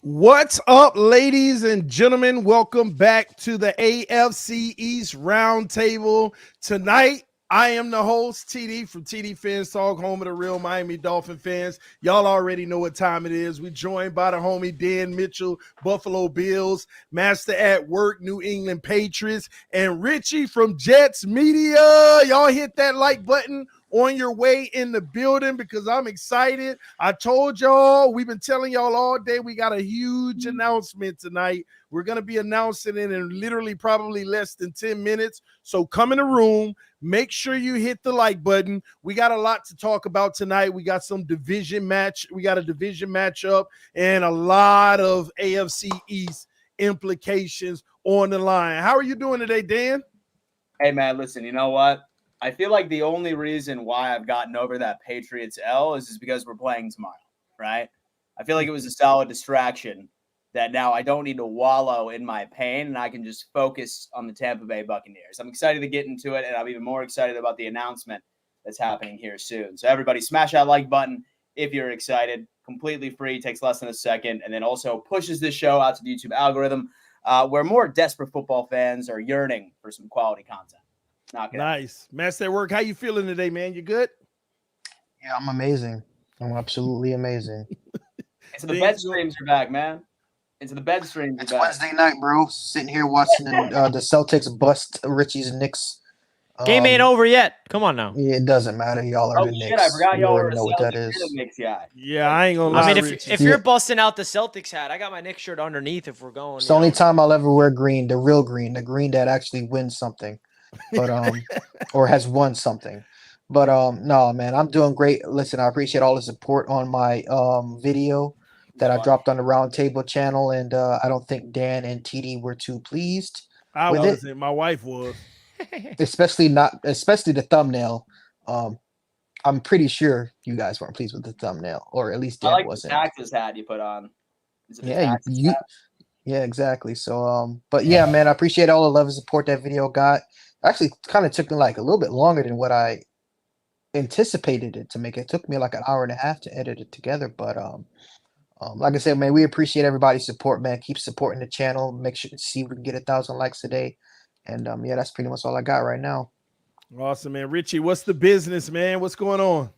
What's up, ladies and gentlemen? Welcome back to the AFC East Roundtable. Tonight, I am the host, TD from TD Fans Talk, home of the real Miami Dolphin fans. Y'all already know what time it is. We're joined by the homie Dan Mitchell, Buffalo Bills, Master at Work, New England Patriots, and Richie from Jets Media. Y'all hit that like button on your way in the building because I'm excited. I told y'all, we've been telling y'all all day, we got a huge announcement tonight. We're going to be announcing it in literally probably less than 10 minutes. So come in the room. Make sure you hit the like button. We got a lot to talk about tonight. We got some division match. We got a division matchup and a lot of AFC East implications on the line. How are you doing today, Dan? Hey, man, listen, you know what? I feel like the only reason why I've gotten over that Patriots L is because we're playing tomorrow, right? I feel like it was a solid distraction that now I don't need to wallow in my pain and I can just focus on the Tampa Bay Buccaneers. I'm excited to get into it, and I'm even more excited about the announcement that's happening here soon. So everybody smash that like button if you're excited. Completely free, takes less than a second, and then also pushes this show out to the YouTube algorithm where more desperate football fans are yearning for some quality content. Nice. Master at Work, how you feeling today, man? You good? Yeah, I'm amazing. I'm absolutely amazing. So the bed streams are back, man. Into the bed streams. It's Wednesday night, bro. Sitting here watching the Celtics bust Richie's Knicks. Game ain't over yet. Come on now. Yeah, it doesn't matter. Y'all are the Knicks. I forgot y'all already know what that is. Yeah, I ain't gonna lie. I mean, if you're busting out the Celtics hat, I got my Knicks shirt underneath if we're going. It's the only time I'll ever wear green, the real green, the green that actually wins something. But or has won something. But no, man, I'm doing great. Listen, I appreciate all the support on my video that I dropped on the Roundtable channel, and I don't think Dan and TD were too pleased. I wasn't. My wife was. Especially the thumbnail. I'm pretty sure you guys weren't pleased with the thumbnail, or at least Dan I like wasn't. The Taxes hat you put on. Yeah, yeah, exactly. So, but yeah, man, I appreciate all the love and support that video got. Actually, kind of took me like a little bit longer than what I anticipated it to make. It took me like an hour and a half to edit it together, but like I said, man, we appreciate everybody's support, man. Keep supporting the channel. Make sure to see if we can get 1,000 likes today. And yeah, that's pretty much all I got right now. Awesome, man. Richie, what's the business, man? What's going on?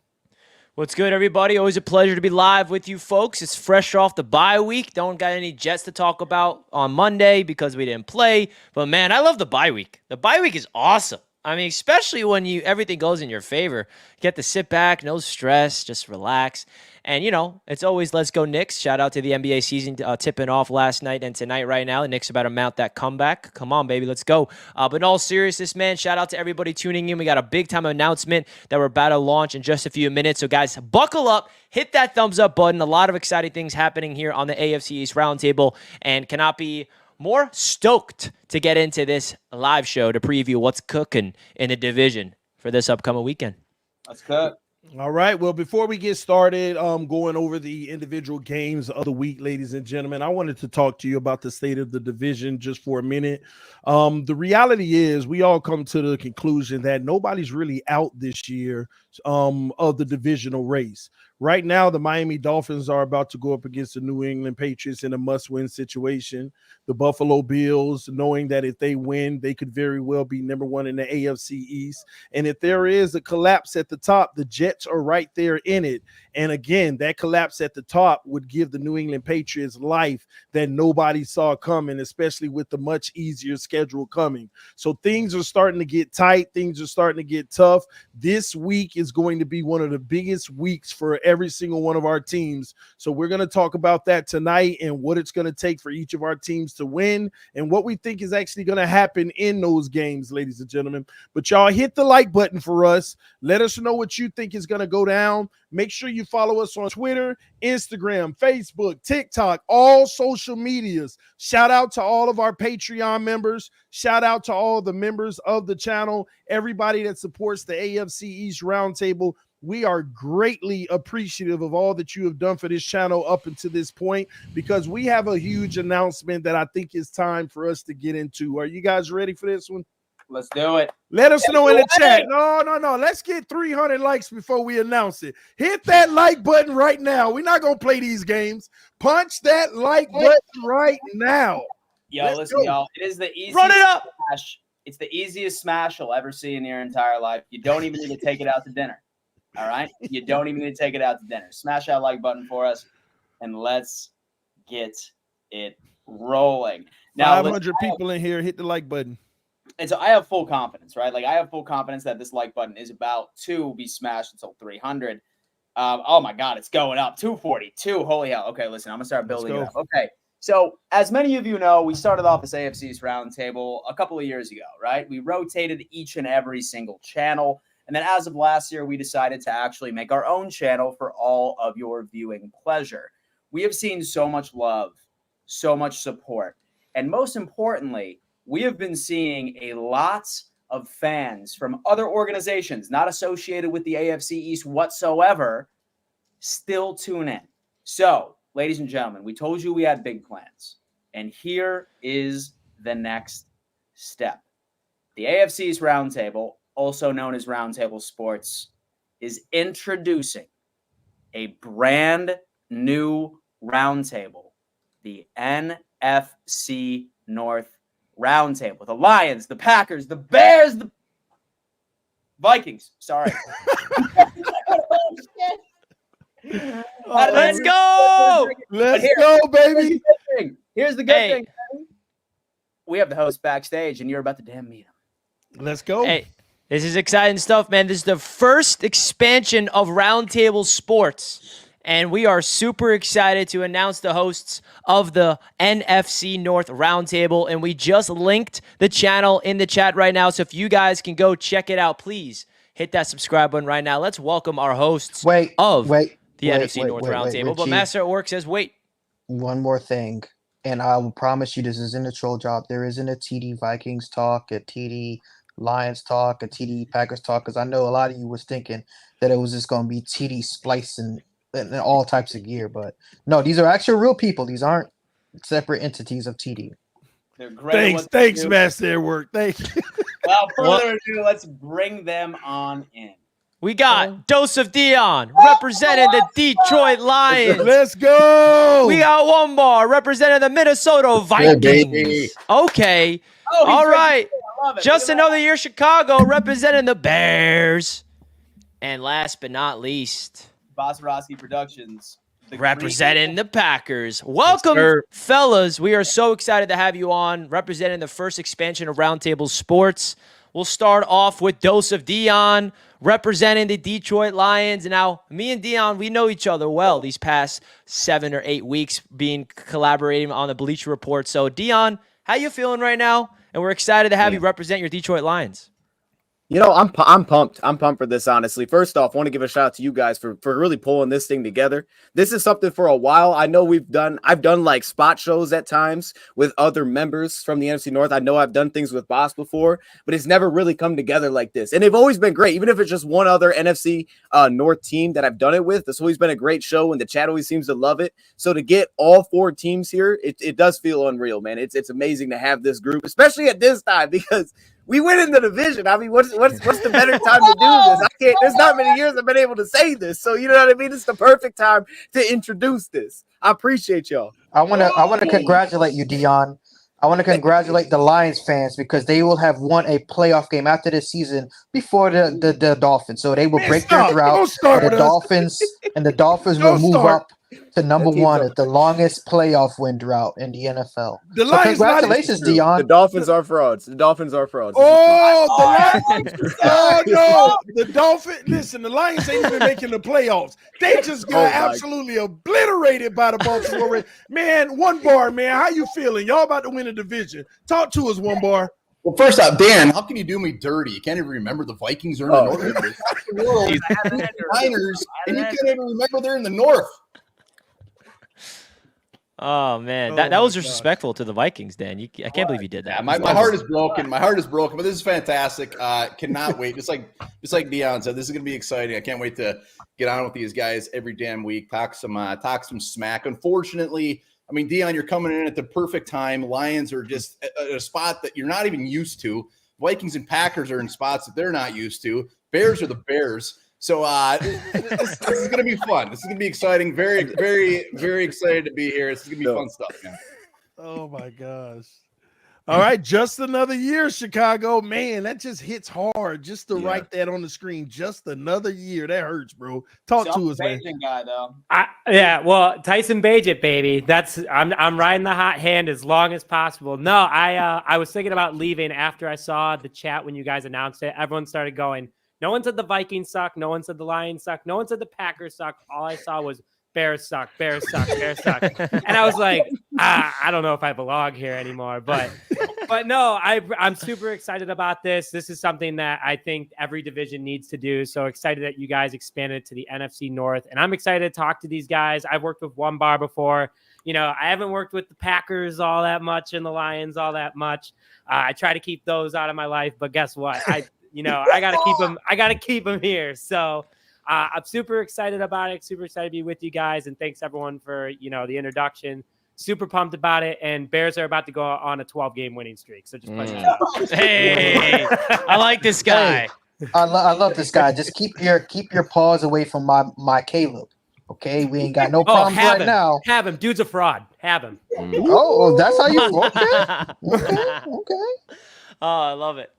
What's good, everybody? Always a pleasure to be live with you folks. It's fresh off the bye week. Don't got any Jets to talk about on Monday because we didn't play. But, man, I love the bye week. The bye week is awesome. I mean, especially when everything goes in your favor. You get to sit back, no stress, just relax. And, it's always let's go Knicks. Shout out to the NBA season tipping off last night and tonight right now. The Knicks are about to mount that comeback. Come on, baby, let's go. But in all seriousness, man, shout out to everybody tuning in. We got a big-time announcement that we're about to launch in just a few minutes. So, guys, buckle up. Hit that thumbs up button. A lot of exciting things happening here on the AFC East Roundtable, and cannot be more stoked to get into this live show to preview what's cooking in the division for this upcoming weekend. Let's cook. All right. Well, before we get started, going over the individual games of the week, ladies and gentlemen, I wanted to talk to you about the state of the division just for a minute. The reality is we all come to the conclusion that nobody's really out this year of the divisional race. Right now, the Miami Dolphins are about to go up against the New England Patriots in a must-win situation. The Buffalo Bills, knowing that if they win, they could very well be number one in the AFC East. And if there is a collapse at the top, the Jets are right there in it. And again, that collapse at the top would give the New England Patriots life that nobody saw coming, especially with the much easier schedule coming. So things are starting to get tight. Things are starting to get tough. This week is going to be one of the biggest weeks for every single one of our teams. So we're going to talk about that tonight and what it's going to take for each of our teams to win and what we think is actually going to happen in those games, ladies and gentlemen. But y'all hit the like button for us. Let us know what you think is going to go down. Make sure you follow us on Twitter, Instagram, Facebook, TikTok, all social medias. Shout out to all of our Patreon members. Shout out to all the members of the channel, everybody that supports the AFC East Roundtable. We are greatly appreciative of all that you have done for this channel up until this point, because we have a huge announcement that I think is time for us to get into. Are you guys ready for this one? Let's do it. Let us know in the do chat. it. No. Let's get 300 likes before we announce it. Hit that like button right now. We're not going to play these games. Punch that like button right now. Yo, Let's listen, go. y'all. It is the easiest Run it up. smash. It's the easiest smash you'll ever see in your entire life. You don't even need to take it out to dinner. All right? You don't even need to take it out to dinner. Smash that like button for us, and let's get it rolling. Now, 500 people in here. Hit the like button. and so I have full confidence, right? Like I have full confidence that this like button is about to be smashed until 300. Oh my God, it's going up. 242. Holy hell. Okay, listen, I'm gonna start building it up. Okay. So as many of you know, we started off as AFC's Roundtable a couple of years ago, right? We rotated each and every single channel. And then as of last year, we decided to actually make our own channel for all of your viewing pleasure. We have seen so much love, so much support. And most importantly, we have been seeing a lot of fans from other organizations not associated with the AFC East whatsoever still tune in. So, ladies and gentlemen, we told you we had big plans. And here is the next step. The AFC's Roundtable, also known as Roundtable Sports, is introducing a brand new roundtable, the NFC North Roundtable. The Lions, the Packers, the Bears, the Vikings. Sorry. Let's go. Let's go, baby. Here's the good thing. We have the host backstage, and you're about to damn meet him. Let's go. Hey, this is exciting stuff, man. This is the first expansion of Roundtable Sports, and we are super excited to announce the hosts of the NFC North Roundtable, and we just linked the channel in the chat right now, so if you guys can go check it out, please hit that subscribe button right now. Let's welcome our hosts the NFC North Roundtable. But Master at Work says, wait. One more thing, and I will promise you this isn't a troll job. There isn't a TD Vikings talk, a TD Lions talk, a TD Packers talk, because I know a lot of you was thinking that it was just going to be TD splicing and all types of gear. But no, these are actual real people. These aren't separate entities of TD. Thanks, Master at Work. Thank you. Well, further ado, let's bring them on in. We got Dose of Dion representing the Detroit Lions. Let's go. We got one bar representing the Minnesota Vikings. Okay. All right. Just another year, Chicago representing the Bears. And last but not least, Bosrowski Productions representing the Packers. Welcome, fellas. We are so excited to have you on representing the first expansion of Roundtable Sports. We'll start off with Dose of Dion representing the Detroit Lions. And now, me and Dion, we know each other well these past 7 or 8 weeks collaborating on the Bleacher Report. So, Dion, how you feeling right now? And we're excited to have you represent your Detroit Lions. You know, I'm pumped. I'm pumped for this, honestly. First off, I want to give a shout out to you guys for really pulling this thing together. This is something for a while. I know I've done like spot shows at times with other members from the NFC North. I know I've done things with Boss before, but it's never really come together like this. And they've always been great, even if it's just one other NFC North team that I've done it with. It's always been a great show, and the chat always seems to love it. So to get all 4 teams here, it does feel unreal, man. It's amazing to have this group, especially at this time, because we win in the division. I mean, what's the better time to do this? There's not many years I've been able to say this. So you know what I mean? It's the perfect time to introduce this. I appreciate y'all. I wanna congratulate you, Dion. I want to congratulate the Lions fans because they will have won a playoff game after this season before the Dolphins. So they will break their drought. The Dolphins will move up to number 1 at the longest playoff win drought in the NFL. Congratulations, Dion. The Dolphins are frauds. Oh, no. The Dolphins. Listen, the Lions ain't even making the playoffs. They just got absolutely obliterated by the Baltimore Ravens. Man, one bar, man. How you feeling? Y'all about to win a division. Talk to us, one bar. Well, first off, Dan, how can you do me dirty? You can't even remember the Vikings are in the North. Niners, and you can't even remember they're in the North. Oh man, that was disrespectful to the Vikings, Dan. I can't believe you did that. Yeah, my heart is broken. My heart is broken, but this is fantastic. Cannot wait. Just like Dion said, this is going to be exciting. I can't wait to get on with these guys every damn week. Talk some smack. Unfortunately, I mean, Dion, you're coming in at the perfect time. Lions are just at a spot that you're not even used to. Vikings and Packers are in spots that they're not used to. Bears are the Bears. So this is going to be fun. This is going to be exciting. Very, very, very excited to be here. This is going to be fun stuff, man. Oh, my gosh. All right, just another year, Chicago. Man, that just hits hard just to write that on the screen. Just another year. That hurts, bro. Talk to us, man. Guy, though. Well, Tyson Bagent, baby. I'm riding the hot hand as long as possible. No, I was thinking about leaving after I saw the chat when you guys announced it. Everyone started going, no one said the Vikings suck. No one said the Lions suck. No one said the Packers suck. All I saw was Bears suck, Bears suck, Bears suck. And I was like, I don't know if I belong here anymore. But no, I'm super excited about this. This is something that I think every division needs to do. So excited that you guys expanded to the NFC North. And I'm excited to talk to these guys. I've worked with One Bar before. You know, I haven't worked with the Packers all that much and the Lions all that much. I try to keep those out of my life. But guess what? I got to keep them. I got to keep them here. So I'm super excited about it. Super excited to be with you guys. And thanks everyone for, the introduction. Super pumped about it. And Bears are about to go on a 12-game winning streak. So just play Hey, I like this guy. Hey, I love this guy. Just keep your paws away from my Caleb. Okay, we ain't got no problems right now. Have him. Dude's a fraud. Have him. Oh, that's how you. Okay. Oh, I love it.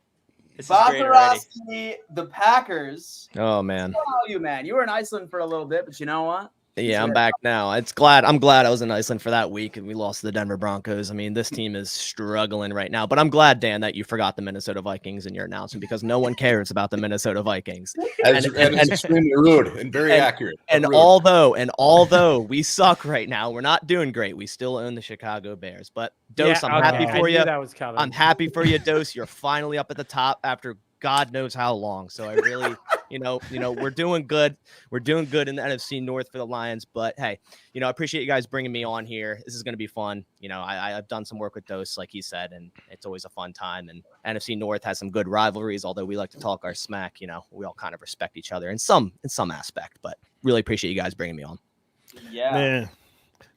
This is great already. The Packers. Oh man. You were in Iceland for a little bit, but you know what? Yeah, I'm back now. I'm glad I was in Iceland for that week and we lost to the Denver Broncos. I mean, this team is struggling right now, but I'm glad, Dan, that you forgot the Minnesota Vikings in your announcement because no one cares about the Minnesota Vikings. And it's extremely rude and very accurate. And although we suck right now, we're not doing great. We still own the Chicago Bears. But Dose, I'm happy for you. That was coming. I'm happy for you, Dose. You're finally up at the top after God knows how long. So I really, we're doing good. We're doing good in the NFC North for the Lions. But hey, I appreciate you guys bringing me on here. This is going to be fun. I've done some work with Dose, like he said, and it's always a fun time. And NFC North has some good rivalries, although we like to talk our smack. We all kind of respect each other in some aspect. But really appreciate you guys bringing me on. Yeah, man.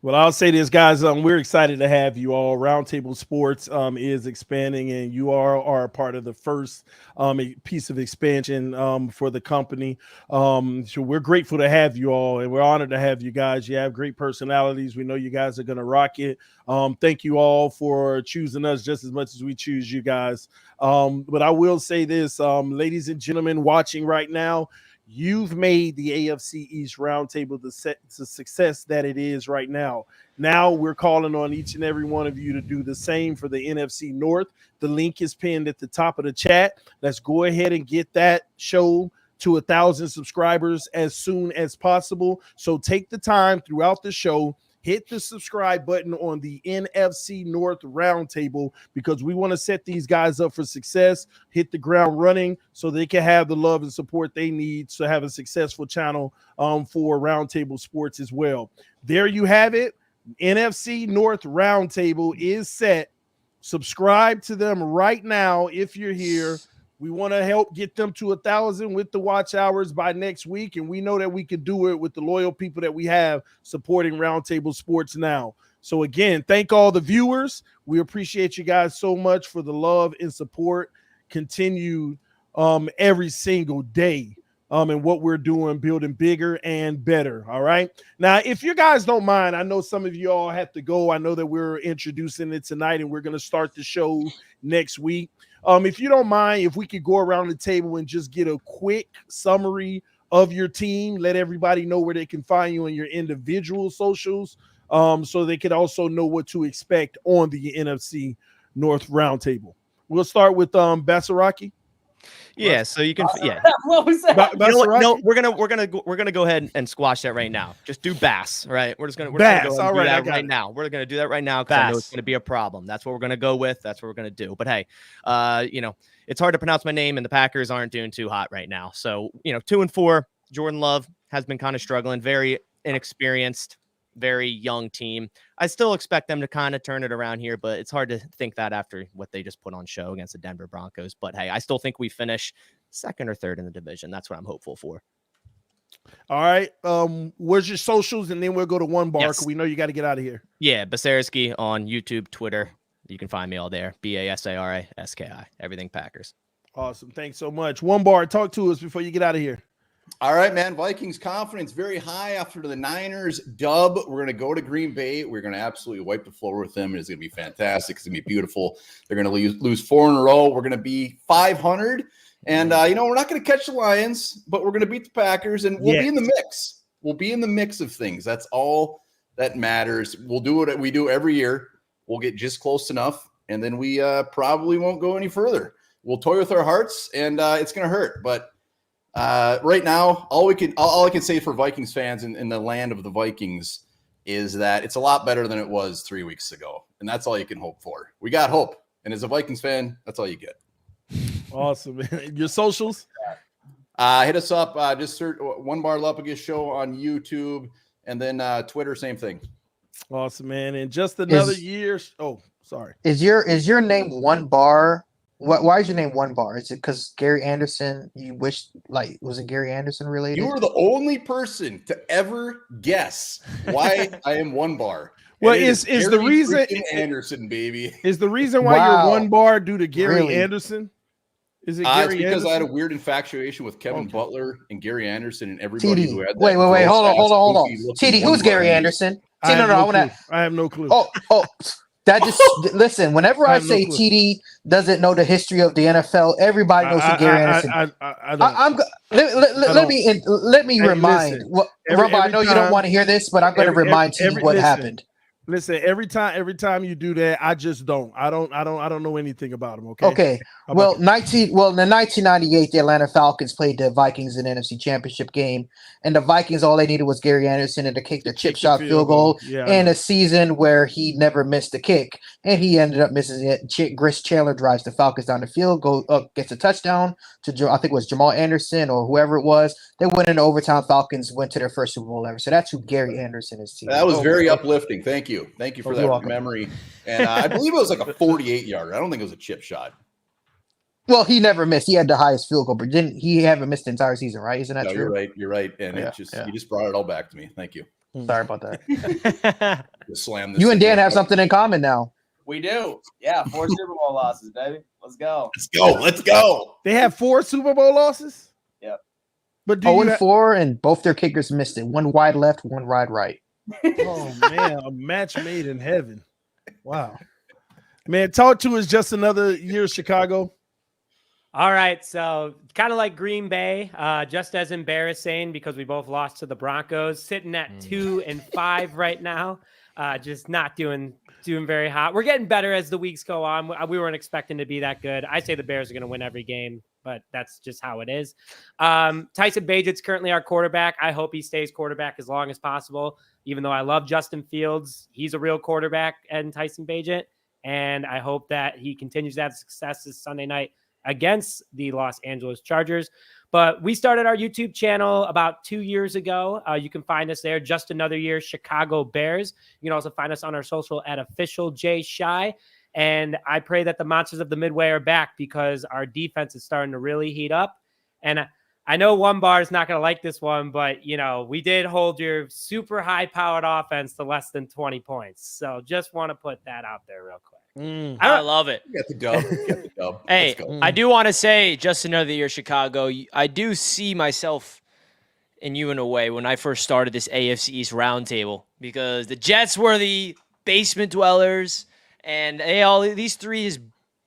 Well, I'll say this, guys. We're excited to have you all. Roundtable Sports is expanding, and you are a part of the first piece of expansion for the company. So we're grateful to have you all, and we're honored to have you guys. You have great personalities. We know you guys are going to rock it. Thank you all for choosing us just as much as we choose you guys. But I will say this, ladies and gentlemen watching right now, you've made the AFC East Roundtable the success that it is right now. Now we're calling on each and every one of you to do the same for the NFC North. The link is pinned at the top of the chat. Let's go ahead and get that show to 1,000 subscribers as soon as possible. So take the time throughout the show. Hit the subscribe button on the NFC North Roundtable because we want to set these guys up for success, hit the ground running so they can have the love and support they need to have a successful channel for Roundtable Sports as well. There you have it. NFC North Roundtable is set. Subscribe to them right now if you're here. We want to help get them to 1,000 with the watch hours by next week. And we know that we can do it with the loyal people that we have supporting Roundtable Sports now. So again, thank all the viewers. We appreciate you guys so much for the love and support. Continue every single day and what we're doing, building bigger and better. All right. Now, if you guys don't mind, I know some of you all have to go. I know that we're introducing it tonight and we're going to start the show next week. If you don't mind, if we could go around the table and just get a quick summary of your team, let everybody know where they can find you on your individual socials, so they could also know what to expect on the NFC North Roundtable. We'll start with Basaraki. Yeah, so you can. Yeah. What was that? No, we're gonna go ahead and squash that right now. Just do Bass, right? We're gonna Bass. All right, that right now. We're gonna do that right now because I know it's gonna be a problem. That's what we're gonna go with. That's what we're gonna do. But hey, it's hard to pronounce my name, and the Packers aren't doing too hot right now. So 2-4. Jordan Love has been kind of struggling, very inexperienced, very young team. I still expect them to kind of turn it around here, but it's hard to think that after what they just put on show against the Denver Broncos. But hey, I still think we finish second or third in the division. That's what I'm hopeful for. All right. Where's your socials? And then we'll go to One Bar. Yes. We know you got to get out of here. Yeah, Basarski on YouTube, Twitter, You can find me all there. BASARASKI. Everything Packers. Awesome. Thanks so much. One bar. Talk to us before you get out of here. All right, man. Vikings confidence very high after the Niners dub. We're going to go to Green Bay. We're going to absolutely wipe the floor with them. It's going to be fantastic. It's going to be beautiful. They're going to lose 4 in a row. We're going to be 500. And, we're not going to catch the Lions, but we're going to beat the Packers, and we'll be in the mix. We'll be in the mix of things. That's all that matters. We'll do what we do every year. We'll get just close enough, and then we probably won't go any further. We'll toy with our hearts, and it's going to hurt. But right now, all I can say for Vikings fans in the land of the Vikings is that it's a lot better than it was 3 weeks ago, and that's all you can hope for. We got hope, and as a Vikings fan, that's all you get. Awesome. Your socials? Hit us up. Just search One Bar Lupagus Show on YouTube, and then Twitter, same thing. Awesome, man. And just another year. Oh, sorry. Is your name One Bar? Why is your name One Bar? Is it because Gary Anderson? You wish was it Gary Anderson related? You are the only person to ever guess why I am One Bar. Well, is the reason Anderson, baby? Is the reason why you're One Bar due to Gary Anderson? Is it Gary it's because Anderson? I had a weird infatuation with Kevin Butler and Gary Anderson and everybody who had that. Wait, hold on. TD, who's Gary Anderson? I have no clue. Oh, that just listen. Whenever I say TD doesn't know the history of the NFL, everybody knows who Gary Anderson. Let me remind. Robo, I know you don't want to hear this, but I'm going to remind TD what happened. Listen, every time you do that, I just don't. I don't know anything about him. Okay. Okay. Well, in 1998, the Atlanta Falcons played the Vikings in the NFC Championship game, and the Vikings, all they needed was Gary Anderson and to kick the chip shot field goal in a season where he never missed a kick, and he ended up missing it. Chris Chandler drives the Falcons down the field, gets a touchdown to I think it was Jamal Anderson or whoever it was. They went into overtime. Falcons went to their first Super Bowl ever. So that's who Gary Anderson is. That was very uplifting. Thank you for that memory. And I believe it was like a 48-yarder. I don't think it was a chip shot. Well, he never missed. He had the highest field goal, but he haven't missed the entire season, right? Isn't that true? You're right. And you just brought it all back to me. Thank you. Sorry about that. Slam this. You and Dan have something in common now. We do. Yeah, 4 Super Bowl losses, baby. Let's go. Let's go. They have 4 Super Bowl losses? Yep. But 0-4, and both their kickers missed it. One wide left, one wide right. Oh, man. A match made in heaven. Wow. Man, talk to us just another year, Chicago. All right, so kind of like Green Bay, just as embarrassing because we both lost to the Broncos, sitting at 2-5 right now, just not doing very hot. We're getting better as the weeks go on. We weren't expecting to be that good. I say the Bears are going to win every game, but that's just how it is. Tyson Bagent's currently our quarterback. I hope he stays quarterback as long as possible, even though I love Justin Fields. He's a real quarterback, and Tyson Bagent, and I hope that he continues to have success this Sunday night against the Los Angeles Chargers. But we started our YouTube channel about 2 years ago. You can find us there, Just Another Year Chicago Bears. You can also find us on our social at official Jay Shy. And I pray that the Monsters of the Midway are back because our defense is starting to really heat up. And I know One Bar is not going to like this one, but, we did hold your super high-powered offense to less than 20 points. So just want to put that out there real quick. I love it. Get the dub. Hey, I do want to say, just another year, Chicago. I do see myself in you in a way when I first started this AFC East roundtable because the Jets were the basement dwellers, and these three has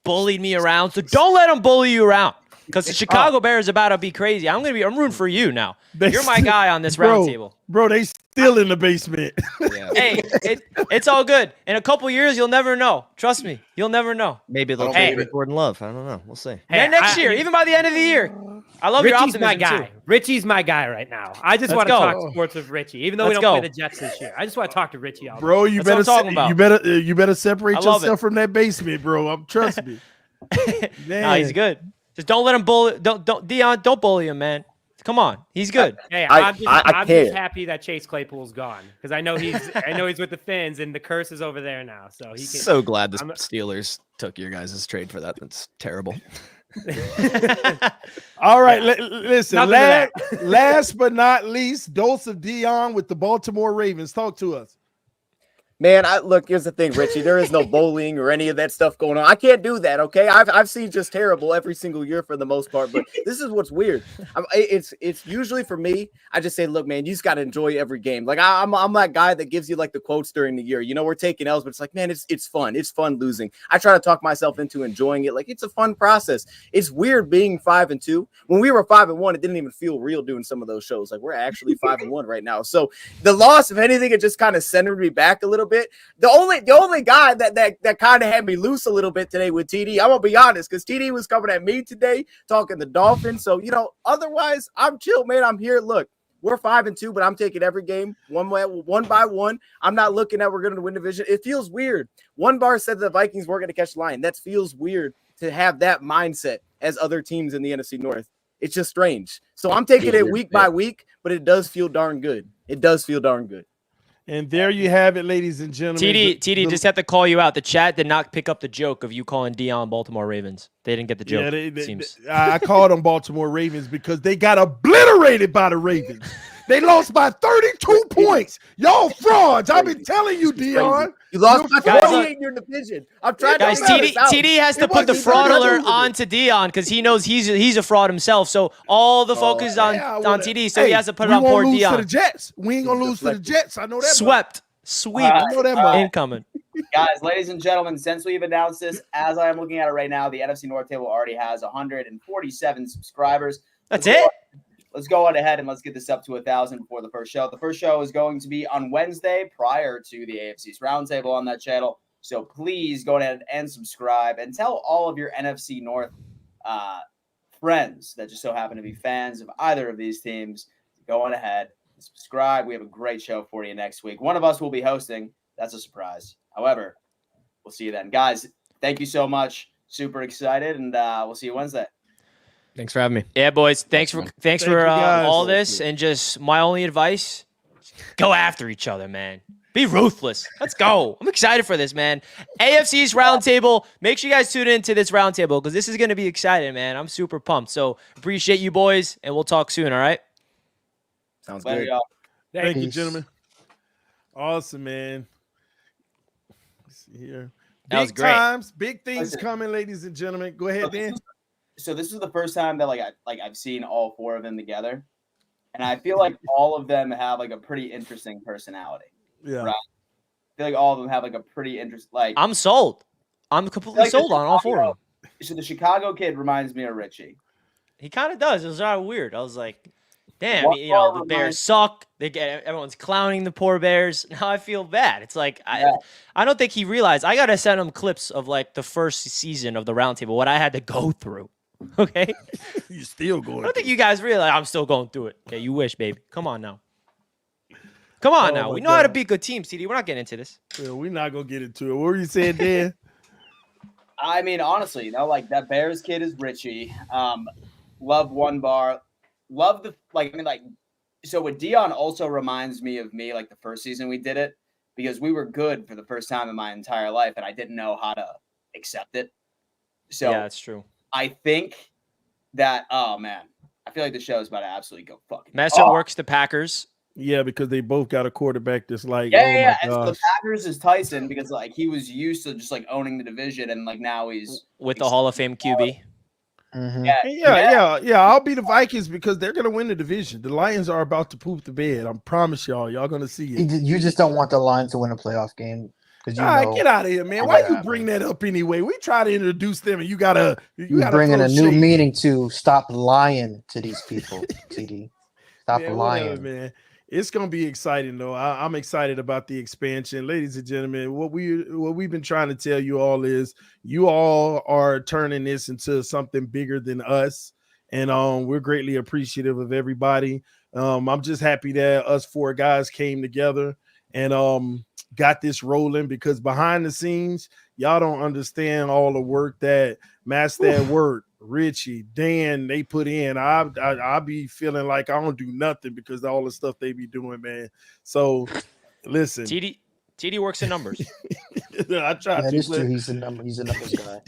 bullied me around. So don't let them bully you around because the Chicago Bears are about to be crazy. I'm rooting for you now. You're my guy on this roundtable. Bro, they still in the basement. Yeah. Hey, it's all good. In a couple years, you'll never know. Trust me, you'll never know. Maybe they'll trade Gordon Love. I don't know. We'll see. Hey, next year, even by the end of the year. I love your Richie's optimism, my guy. too. Richie's my guy right now. I just want to talk sports with Richie, even though we don't play the Jets this year. I just want to talk to Richie all day. Bro, you That's what I'm talking about. you better separate I love yourself from that basement, bro. Trust me. No, he's good. Just don't let him bully. Dion, don't bully him, man. Come on, he's good. Hey, I'm just happy that Chase Claypool's gone because I know he's with the Finns and the curse is over there now. So he can. So glad the Steelers took your guys' trade for that. That's terrible. All right, listen. Last but not least, dose of Dion with the Baltimore Ravens. Talk to us. Man, look, here's the thing, Richie. There is no bowling or any of that stuff going on. I can't do that, okay? I've seen just terrible every single year for the most part, but this is what's weird. It's usually for me, I just say, look, man, you just got to enjoy every game. Like, I'm that guy that gives you, like, the quotes during the year. You know, we're taking L's, but it's like, man, it's fun. It's fun losing. I try to talk myself into enjoying it. Like, it's a fun process. It's weird being 5-2. When we were 5-1, it didn't even feel real doing some of those shows. Like, we're actually 5-1 right now. So the loss, if anything, it just kind of centered me back a little bit. The only guy that kind of had me loose a little bit today with TD, I'm gonna be honest, because TD was coming at me today talking the Dolphins. So otherwise I'm chill, man. I'm here. Look, we're 5-2, but I'm taking every game one by one. I'm not looking at we're gonna win division. It feels weird. One bar said the Vikings weren't gonna catch the line. That feels weird to have that mindset as other teams in the NFC North. It's just strange. So I'm taking it week by week, but it does feel darn good. It does feel darn good. And there you have it, ladies and gentlemen. TD just have to call you out. The chat did not pick up the joke of you calling Dion Baltimore Ravens. They didn't get the joke. Yeah, I called them Baltimore Ravens because they got obliterated by the Ravens. They lost by 32 points. Y'all frauds. I've been telling you, Dion. You lost by 28 in your division. I'm trying guys, to TD has to put the fraud alert on to Dion because he knows he's a fraud himself. So all the focus is on TD, so he has to put it on poor Dion. To the Jets. We ain't gonna lose to the Jets. I know that. Sweep. I know that incoming. Guys, ladies and gentlemen, since we've announced this, as I am looking at it right now, the NFC North Table already has 147 subscribers. That's it? Let's go on ahead and let's get this up to 1,000 before the first show. The first show is going to be on Wednesday prior to the AFC's Roundtable on that channel. So please go ahead and subscribe and tell all of your NFC North friends that just so happen to be fans of either of these teams. Go on ahead and subscribe. We have a great show for you next week. One of us will be hosting. That's a surprise. However, we'll see you then. Guys, thank you so much. Super excited, and we'll see you Wednesday. Thanks for having me. Yeah, boys. Thanks for all this. And just my only advice: go after each other, man. Be ruthless. Let's go. I'm excited for this, man. AFC's Roundtable. Make sure you guys tune into this Roundtable because this is going to be exciting, man. I'm super pumped. So appreciate you, boys, and we'll talk soon. All right. Sounds good. Thank you, gentlemen. Awesome, man. Let's see here. That was great. Big things coming, ladies and gentlemen. Go ahead, Dan. So this is the first time that I've seen all four of them together, and I feel like all of them have like a pretty interesting personality. Yeah, right? I feel like all of them have like a pretty interesting. Like I'm sold. I'm completely sold on all four of them. So the Chicago kid reminds me of Richie. He kind of does. It was kind of weird. I was like, damn, the Bears suck. Everyone's clowning the poor Bears. Now I feel bad. It's like I don't think he realized. I gotta send him clips of like the first season of the Roundtable, what I had to go through. Okay, you still going? I don't think you guys realize I'm still going through it. Okay, you wish, baby. Come on now. Come on now. We know how to beat good teams, TD. We're not getting into this. Yeah, we're not gonna get into it. What were you saying, Dan? I mean, honestly, like that Bears kid is Richie. Love one bar. Love the so with Dion also reminds me of me like the first season we did it because we were good for the first time in my entire life and I didn't know how to accept it. So yeah, that's true. I think that I feel like the show is about to absolutely go fucking. Messer works the Packers. Yeah, because they both got a quarterback that's like And so the Packers is Tyson because like he was used to just like owning the division and like now he's with the Hall of Fame QB. Mm-hmm. Yeah. I'll be the Vikings because they're gonna win the division. The Lions are about to poop the bed. I promise y'all gonna see it. You just don't want the Lions to win a playoff game. All right, get out of here, man. Why you bring that up anyway? We try to introduce them, and you gotta bring in a new meaning to stop lying to these people. TD, stop lying, whatever, man. It's gonna be exciting though. I'm excited about the expansion, ladies and gentlemen. What we've been trying to tell you all is you all are turning this into something bigger than us, and we're greatly appreciative of everybody. I'm just happy that us four guys came together and got this rolling because behind the scenes, y'all don't understand all the work that Master at Work, Richie, Dan, they put in. I be feeling like I don't do nothing because of all the stuff they be doing, man. So listen. TD works in numbers. I try to. That is true. He's a numbers guy.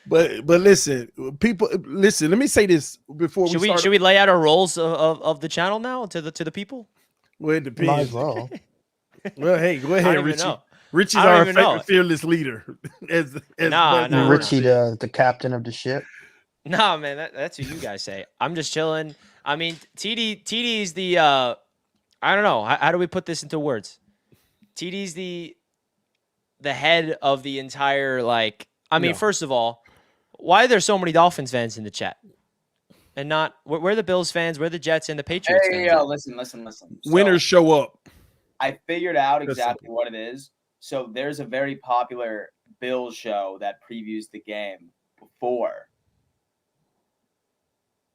But listen, people, listen, let me say this before should we lay out our roles of the channel now to the people? Well, it depends. Might as well. Well, hey, go ahead, Richie. Richie's I don't our even know. fearless leader. as Nah, nah, Richie, nah. the captain of the ship. Nah, man, that's what you guys say. I'm just chilling. I mean, TD's the I don't know. How do we put this into words? TD's the head of the entire I mean, No. first of all, why are there so many Dolphins fans in the chat? And not we're the Bills fans, we're the Jets and the Patriots Hey, fans. yo, listen. So, Winners show up. I figured out That's exactly what it is. So there's a very popular Bills show that previews the game before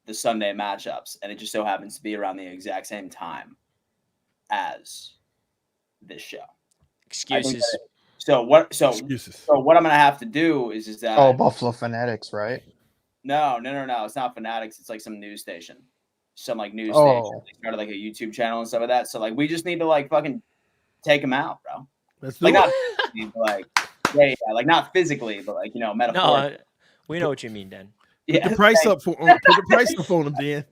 the Sunday matchups, and it just so happens to be around the exact same time as this show. Excuses. So what Excuses. I'm gonna have to do is that Oh, Buffalo Fanatics, right? no, it's not Fanatics, it's like some news station. Some news Oh. station. They started a YouTube channel and stuff like that. So we just need to fucking take them out, bro. Let's do Not it. physically, but yeah, not physically, but metaphorically. No, we know what you mean, Dan. Put the price up for put the price up on them, Dan.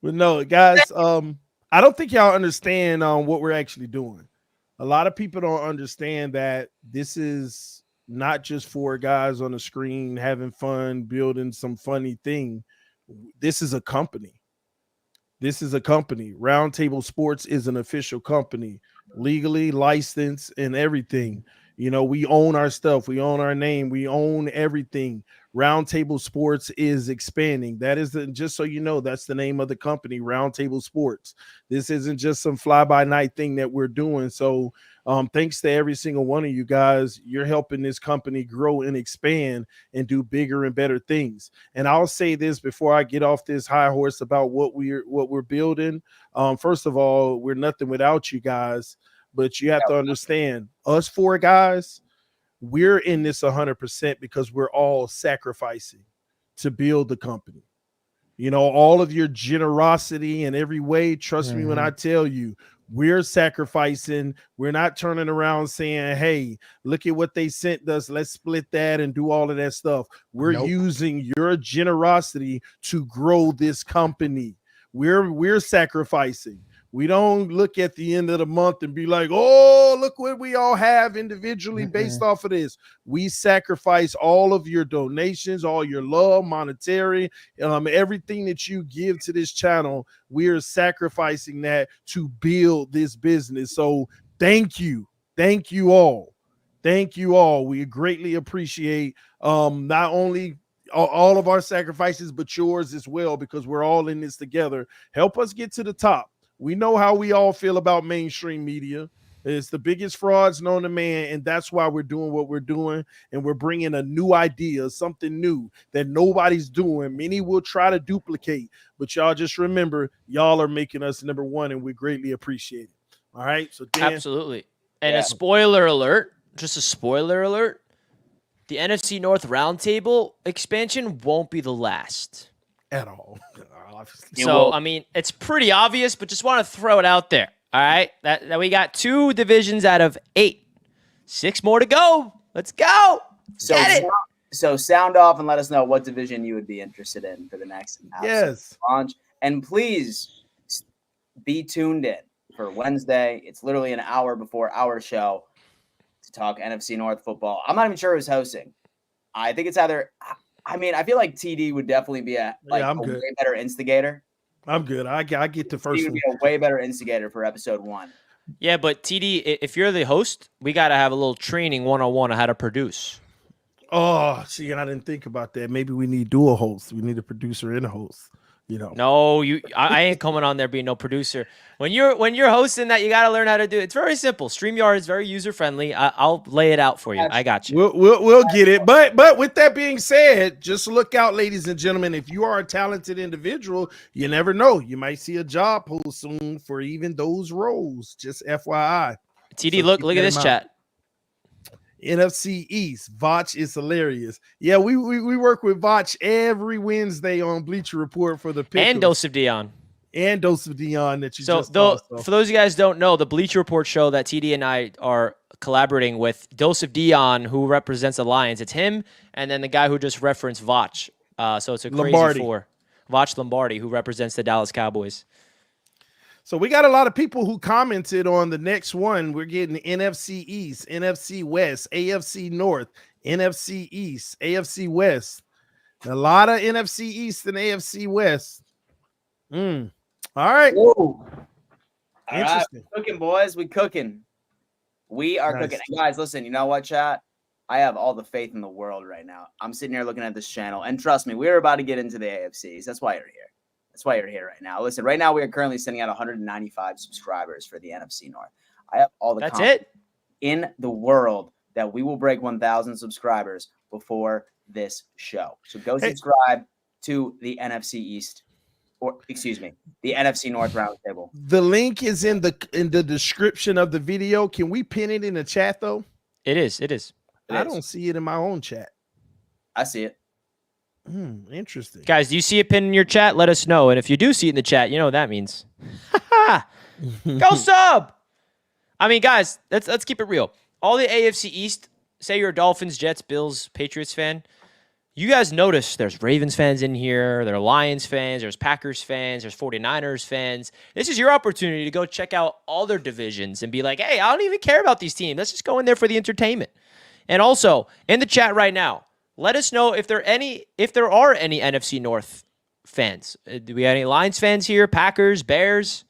But no, guys, I don't think y'all understand what we're actually doing. A lot of people don't understand that this is not just for guys on the screen having fun, building some funny thing. This is a company. This is a company. Roundtable Sports is an official company, legally licensed and everything. You know, we own our stuff. We own our name. We own everything. Roundtable Sports is expanding. That is just so you know, that's the name of the company, Roundtable Sports. This isn't just some fly-by-night thing that we're doing. So thanks to every single one of you guys. You're helping this company grow and expand and do bigger and better things. And I'll say this before I get off this high horse about what we're building. First of all, we're nothing without you guys. But you have to understand, us four guys, we're in this 100% because we're all sacrificing to build the company. You know, all of your generosity in every way, trust me when I tell you, we're sacrificing. We're not turning around saying, hey, look at what they sent us. Let's split that and do all of that stuff. We're using your generosity to grow this company. We're sacrificing. We don't look at the end of the month and be like, oh, look what we all have individually based off of this. We sacrifice all of your donations, all your love, monetary, everything that you give to this channel. We are sacrificing that to build this business. So thank you. Thank you all. Thank you all. We greatly appreciate not only all of our sacrifices, but yours as well, because we're all in this together. Help us get to the top. We know how we all feel about mainstream media. It's the biggest frauds known to man, and that's why we're doing what we're doing, and we're bringing a new idea, something new that nobody's doing. Many will try to duplicate, but y'all just remember, y'all are making us number one, and we greatly appreciate it. All right? So Dan, absolutely. And a spoiler alert, just a spoiler alert, the NFC North Roundtable expansion won't be the last. At all. So, I mean, it's pretty obvious, but just want to throw it out there. All right? That we got 2 divisions out of 8. 6 more to go. Let's go. Get it. So sound off and let us know what division you would be interested in for the next launch. And please be tuned in for Wednesday. It's literally an hour before our show to talk NFC North football. I'm not even sure who's hosting. I think it's either – I mean, I feel like TD would definitely be a way better instigator. I'm good. I get the first TD would be a way better instigator for episode 1. Yeah, but TD, if you're the host, we got to have a little training 101 on how to produce. Oh, see, I didn't think about that. Maybe we need dual hosts. We need a producer and a host. You know. No, I ain't coming on there being no producer. When you're hosting that, you got to learn how to do it. It's very simple. StreamYard is very user friendly. I'll lay it out for you. I got you. We'll get it. But with that being said, just look out, ladies and gentlemen. If you are a talented individual, you never know. You might see a job post soon for even those roles. Just FYI. TD, so look at this chat. NFC East, Vach is hilarious. Yeah, we work with Vach every Wednesday on Bleacher Report for the pick and Dose of Dion. And Dose of Dion that you just saw. For those of you guys don't know, the Bleacher Report show that TD and I are collaborating with, Dose of Dion, who represents the Lions. It's him, and then the guy who just referenced Vach. So it's a crazy four. Vach Lombardi, who represents the Dallas Cowboys. So we got a lot of people who commented on the next one. We're getting NFC East, NFC West, AFC North, NFC East, AFC West. A lot of NFC East and AFC West. All right. Whoa. All right, Interesting. we cooking, boys. We cooking. We are cooking. And guys, listen, you know what, chat? I have all the faith in the world right now. I'm sitting here looking at this channel, and trust me, we're about to get into the AFCs. That's why you're here. That's why you're here right now. Listen, right now we are currently sitting at 195 subscribers for the NFC North. I have all the confidence in the world that we will break 1,000 subscribers before this show. So go subscribe to the NFC East, or excuse me, the NFC North Roundtable. The link is in the description of the video. Can we pin it in the chat though? It is. It is. I don't see it in my own chat. I see it. Interesting. Guys, do you see it pinned in your chat? Let us know. And if you do see it in the chat, you know what that means. Go sub. I mean, guys, let's keep it real. All the AFC East, say you're a Dolphins, Jets, Bills, Patriots fan, you guys notice there's Ravens fans in here, there are Lions fans, there's Packers fans, there's 49ers fans. This is your opportunity to go check out all their divisions and be like, hey, I don't even care about these teams. Let's just go in there for the entertainment. And also, in the chat right now, let us know if there are any NFC North fans. Do we have any Lions fans here? Packers, Bears,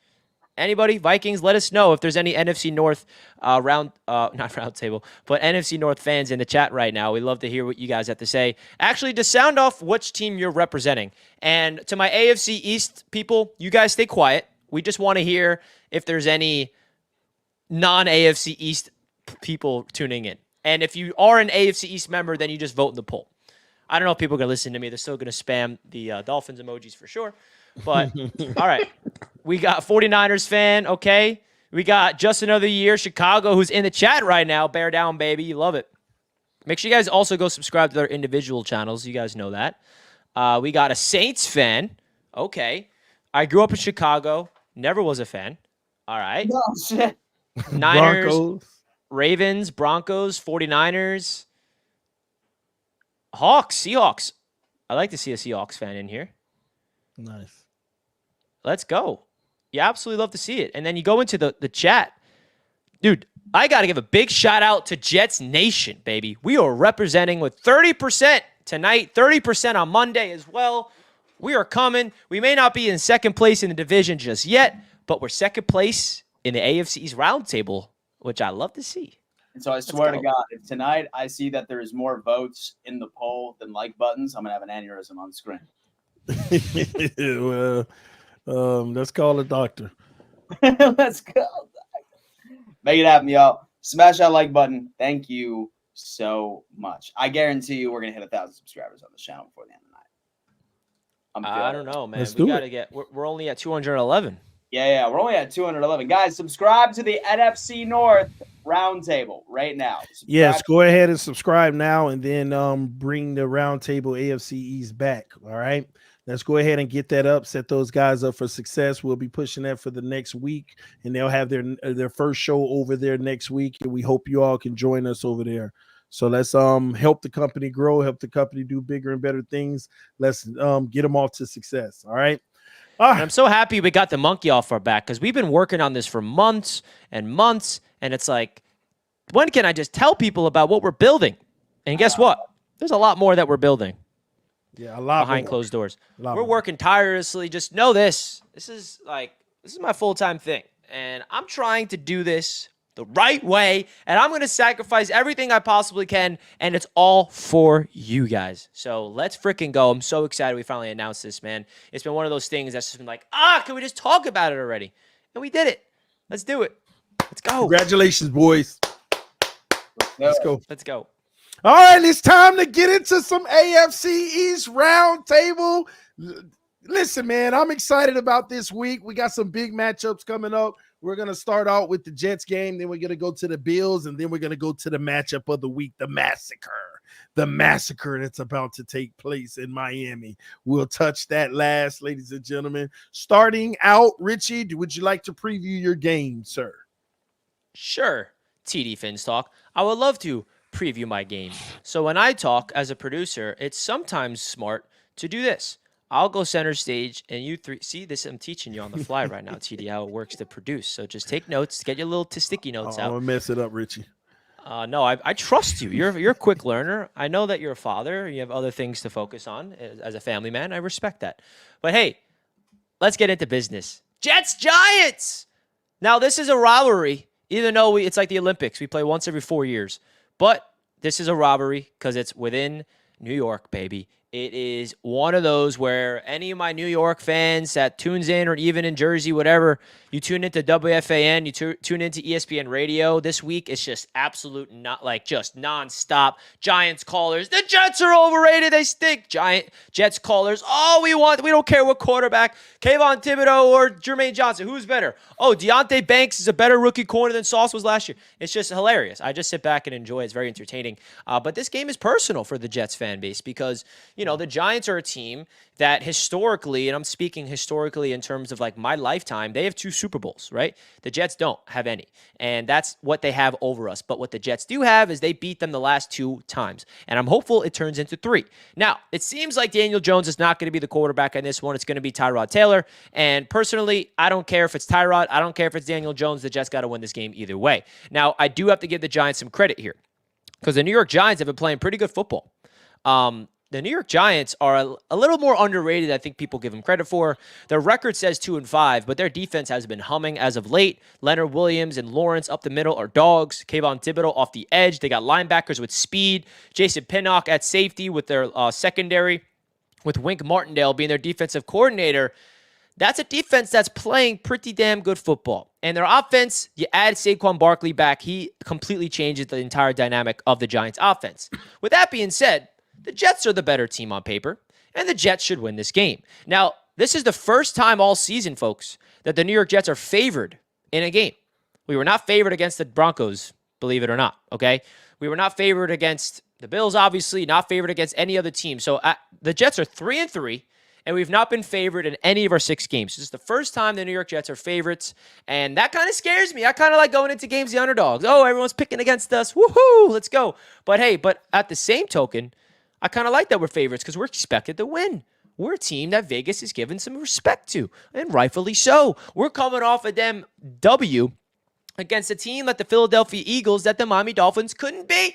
anybody? Vikings? Let us know if there's any NFC North not roundtable, but NFC North fans in the chat right now. We'd love to hear what you guys have to say. Actually, to sound off which team you're representing. And to my AFC East people, you guys stay quiet. We just want to hear if there's any non-AFC East people tuning in. And if you are an AFC East member, then you just vote in the poll. I don't know if people are going to listen to me. They're still going to spam the Dolphins emojis for sure. But, all right. We got 49ers fan, okay. We got Just Another Year, Chicago, who's in the chat right now. Bear down, baby. You love it. Make sure you guys also go subscribe to their individual channels. You guys know that. We got a Saints fan. Okay. I grew up in Chicago. Never was a fan. All right. Oh, shit. Niners. Broncos. Ravens, Broncos, 49ers, Hawks, Seahawks. I like to see a Seahawks fan in here. Nice. Let's go. You absolutely love to see it. And then you go into the chat. Dude, I got to give a big shout out to Jets Nation, baby. We are representing with 30% tonight, 30% on Monday as well. We are coming. We may not be in second place in the division just yet, but we're second place in the AFC East Roundtable, which I love to see. And so I swear to God, if tonight I see that there is more votes in the poll than like buttons, I'm going to have an aneurysm on the screen. Well, let's call a doctor. Let's go. Make it happen, y'all. Smash that like button. Thank you so much. I guarantee you we're going to hit 1,000 subscribers on the channel before the end of the night. I don't know, man. Let's We do got it. to get, we're only at 211. Yeah, we're only at 211. Guys, subscribe to the NFC North Roundtable right now. Yes, go ahead and subscribe now, and then bring the Roundtable AFC East back. All right, let's go ahead and get that up. Set those guys up for success. We'll be pushing that for the next week, and they'll have their first show over there next week. And we hope you all can join us over there. So let's help the company grow, help the company do bigger and better things. Let's get them off to success. All right. And I'm so happy we got the monkey off our back because we've been working on this for months and months. And it's like, when can I just tell people about what we're building? And guess what? There's a lot more that we're building. Yeah, a lot behind more. closed doors. We're more. working tirelessly. Just know this. This is my full-time thing. And I'm trying to do this the right way. And I'm going to sacrifice everything I possibly can. And it's all for you guys. So let's freaking go. I'm so excited we finally announced this, man. It's been one of those things that's just been like, can we just talk about it already? And we did it. Let's do it. Let's go. Congratulations, boys. Let's go. Let's go. All right, it's time to get into some AFC East Roundtable. Listen, man, I'm excited about this week. We got some big matchups coming up. We're going to start out with the Jets game. Then we're going to go to the Bills. And then we're going to go to the matchup of the week, the massacre that's about to take place in Miami. We'll touch that last, ladies and gentlemen. Starting out, Richie, would you like to preview your game, sir? Sure, TD Fins Talk. I would love to preview my game. So when I talk as a producer, it's sometimes smart to do this. I'll go center stage, and you three see this. I'm teaching you on the fly right now, TD, how it works to produce. So just take notes, get your little sticky notes I'm out. gonna mess it up, Richie. No, I trust you. You're a quick learner. I know that you're a father. You have other things to focus on as a family man. I respect that. But hey, let's get into business. Jets Giants. Now this is a rivalry, even though it's like the Olympics. We play once every 4 years, but this is a rivalry because it's within New York, baby. It is one of those where any of my New York fans that tunes in, or even in Jersey, whatever, you tune into WFAN, you tune into ESPN Radio. This week, it's just absolute, not like just nonstop Giants callers. The Jets are overrated. They stink. Jets callers. Oh, we don't care what quarterback, Kayvon Thibodeau or Jermaine Johnson. Who's better? Oh, Deonte Banks is a better rookie corner than Sauce was last year. It's just hilarious. I just sit back and enjoy it. It's very entertaining. But this game is personal for the Jets fan base because, the Giants are a team that historically, and I'm speaking historically in terms of like my lifetime, they have 2 Super Bowls, right? The Jets don't have any. And that's what they have over us. But what the Jets do have is they beat them the last 2 times. And I'm hopeful it turns into 3. Now, it seems like Daniel Jones is not going to be the quarterback in this one. It's going to be Tyrod Taylor. And personally, I don't care if it's Tyrod. I don't care if it's Daniel Jones. The Jets got to win this game either way. Now, I do have to give the Giants some credit here because the New York Giants have been playing pretty good football. The New York Giants are a little more underrated than I think people give them credit for. Their record says 2-5, but their defense has been humming as of late. Leonard Williams and Lawrence up the middle are dogs. Kayvon Thibodeau off the edge. They got linebackers with speed. Jason Pinnock at safety with their secondary, with Wink Martindale being their defensive coordinator. That's a defense that's playing pretty damn good football. And their offense, you add Saquon Barkley back, he completely changes the entire dynamic of the Giants' offense. With that being said, the Jets are the better team on paper, and the Jets should win this game. Now, this is the first time all season, folks, that the New York Jets are favored in a game. We were not favored against the Broncos, believe it or not, okay? We were not favored against the Bills, obviously, not favored against any other team. So the Jets are 3-3, and we've not been favored in any of our 6 games. This is the first time the New York Jets are favorites, and that kind of scares me. I kind of like going into games the underdogs. Oh, everyone's picking against us. Woohoo, let's go. But hey, at the same token, I kind of like that we're favorites because we're expected to win. We're a team that Vegas is giving some respect to, and rightfully so. We're coming off of them W against a team like the Philadelphia Eagles that the Miami Dolphins couldn't beat.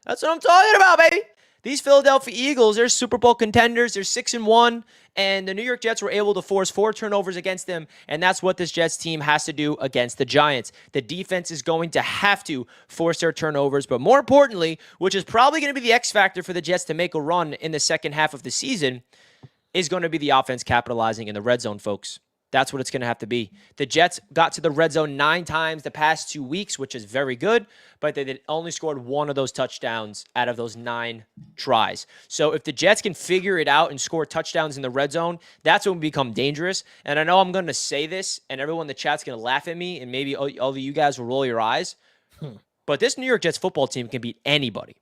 That's what I'm talking about, baby. These Philadelphia Eagles, they're Super Bowl contenders. They're 6-1, and the New York Jets were able to force 4 turnovers against them, and that's what this Jets team has to do against the Giants. The defense is going to have to force their turnovers, but more importantly, which is probably going to be the X factor for the Jets to make a run in the second half of the season, is going to be the offense capitalizing in the red zone, folks. That's what it's going to have to be. The Jets got to the red zone 9 times the past 2 weeks, which is very good, but they only scored 1 of those touchdowns out of those 9 tries. So if the Jets can figure it out and score touchdowns in the red zone, that's when we become dangerous. And I know I'm going to say this, and everyone in the chat's going to laugh at me, and maybe all of you guys will roll your eyes. But this New York Jets football team can beat anybody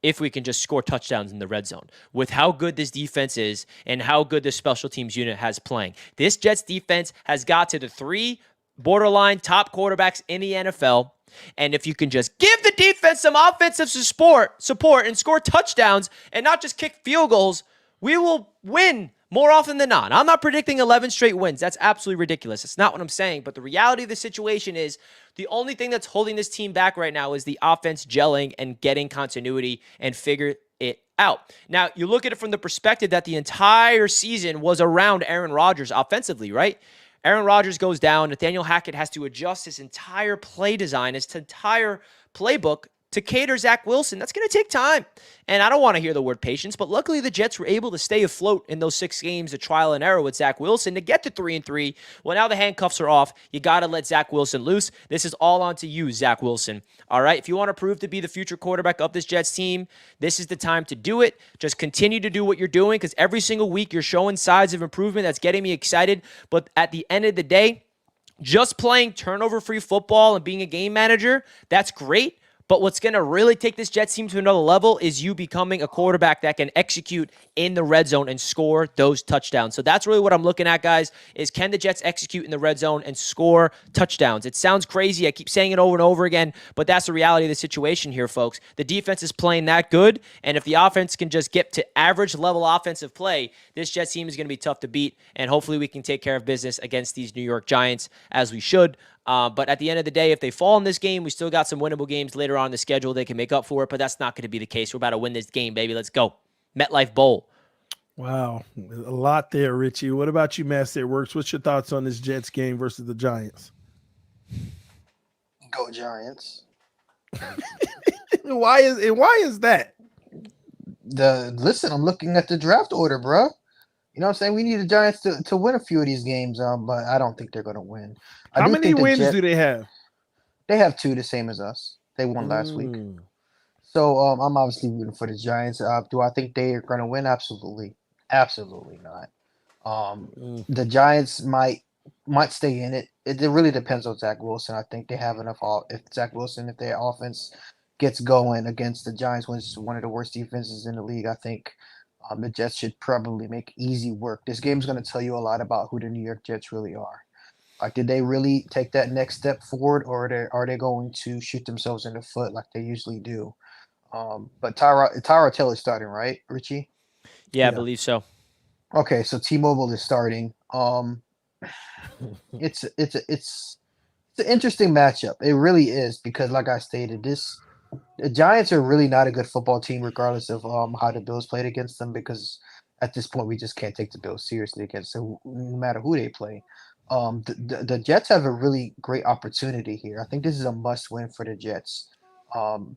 if we can just score touchdowns in the red zone with how good this defense is and how good this special teams unit has playing. This Jets defense has got to the 3 borderline top quarterbacks in the NFL. And if you can just give the defense some offensive support and score touchdowns and not just kick field goals, we will win more often than not. I'm not predicting 11 straight wins. That's absolutely ridiculous. It's not what I'm saying. But the reality of the situation is the only thing that's holding this team back right now is the offense gelling and getting continuity and figure it out. Now, you look at it from the perspective that the entire season was around Aaron Rodgers offensively, right? Aaron Rodgers goes down. Nathaniel Hackett has to adjust his entire play design, his entire playbook to cater Zach Wilson. That's going to take time. And I don't want to hear the word patience, but luckily the Jets were able to stay afloat in those 6 games of trial and error with Zach Wilson to get to 3-3. Well, now the handcuffs are off. You got to let Zach Wilson loose. This is all on to you, Zach Wilson. All right, if you want to prove to be the future quarterback of this Jets team, this is the time to do it. Just continue to do what you're doing because every single week you're showing signs of improvement. That's getting me excited. But at the end of the day, just playing turnover-free football and being a game manager, that's great. But what's going to really take this Jets team to another level is you becoming a quarterback that can execute in the red zone and score those touchdowns. So that's really what I'm looking at, guys, is can the Jets execute in the red zone and score touchdowns? It sounds crazy. I keep saying it over and over again, but that's the reality of the situation here, folks. The defense is playing that good, and if the offense can just get to average level offensive play, this Jets team is going to be tough to beat, and hopefully we can take care of business against these New York Giants as we should. But at the end of the day, if they fall in this game, we still got some winnable games later on in the schedule. They can make up for it, but that's not going to be the case. We're about to win this game, baby. Let's go. MetLife Bowl. Wow. A lot there, Richie. What about you, Master Works? What's your thoughts on this Jets game versus the Giants? Go Giants. Why is that? Listen, I'm looking at the draft order, bro. You know what I'm saying? We need the Giants to win a few of these games, but I don't think they're going to win. How many wins do they have? They have 2, the same as us. They won last week. So I'm obviously rooting for the Giants. Do I think they are going to win? Absolutely. Absolutely not. The Giants might stay in it. It really depends on Zach Wilson. I think they have enough. If their offense gets going against the Giants, which is one of the worst defenses in the league, I think the Jets should probably make easy work. This game is going to tell you a lot about who the New York Jets really are. Like, did they really take that next step forward, or are they going to shoot themselves in the foot like they usually do? But Tyrod Taylor's starting, right, Richie? Yeah, I believe so. Okay, so T-Mobile is starting. It's an interesting matchup. It really is, because, like I stated, the Giants are really not a good football team, regardless of how the Bills played against them, because at this point we just can't take the Bills seriously against them, no matter who they play. The Jets have a really great opportunity here. I think this is a must-win for the Jets,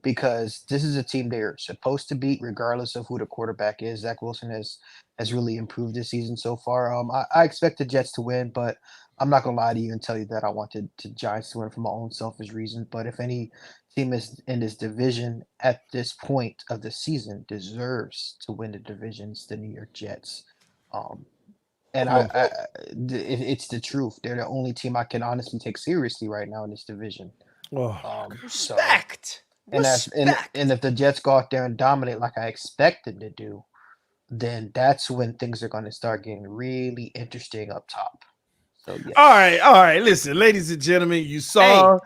because this is a team they're supposed to beat, regardless of who the quarterback is. Zach Wilson has really improved this season so far. I expect the Jets to win, but I'm not gonna lie to you and tell you that I wanted the Giants to win for my own selfish reasons. But if any team is in this division at this point of the season deserves to win the division, it's the New York Jets. And it's the truth. They're the only team I can honestly take seriously right now in this division. Respect. And if the Jets go out there and dominate like I expect them to do, then that's when things are going to start getting really interesting up top. So, yes. All right. Listen, ladies and gentlemen, you saw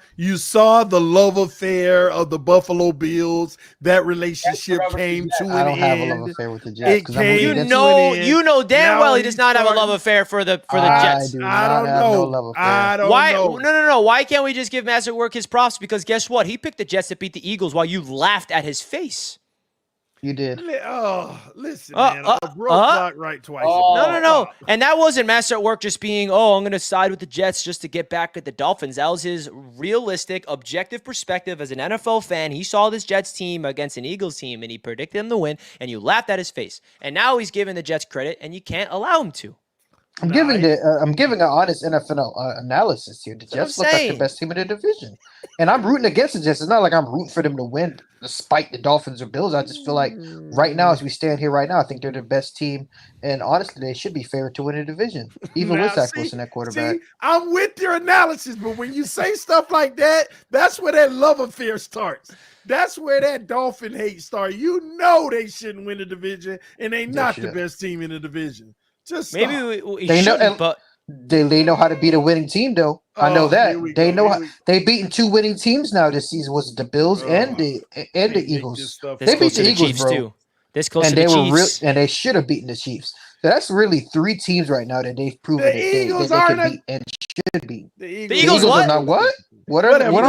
the love affair of the Buffalo Bills. That relationship came to an end. I don't have a love affair with the Jets. You know damn well he does not have a love affair for the Jets. I don't know. Why? No. Why can't we just give Master Work his props? Because guess what? He picked the Jets to beat the Eagles while you laughed at his face. You did. Listen, man. I broke clock right twice. No. And that wasn't Master at Work just being, I'm going to side with the Jets just to get back at the Dolphins. That was his realistic, objective perspective as an NFL fan. He saw this Jets team against an Eagles team, and he predicted them to win, and you laughed at his face. And now he's giving the Jets credit, and you can't allow him to. I'm giving an honest NFL analysis here. The Jets look like the best team in the division, and I'm rooting against the Jets. It's not like I'm rooting for them to win, despite the Dolphins or Bills. I just feel like right now, as we stand here right now, I think they're the best team, and honestly, they should be favored to win the division, even with Zach Wilson at quarterback. See, I'm with your analysis, but when you say stuff like that, that's where that love affair starts. That's where that Dolphin hate starts. You know they shouldn't win the division, and they're not the best team in the division. Just stop. Maybe we shouldn't, but they know how to beat a winning team, though. I know that they know they beaten 2 winning teams now this season. Was it the Bills and the Eagles? They beat the Eagles, Chiefs bro. too. This close and to they the were Chiefs. and they should have beaten the Chiefs. So that's really 3 teams right now that they've proven that they can beat and should beat. The Eagles are what? not what? Whatever. Wait,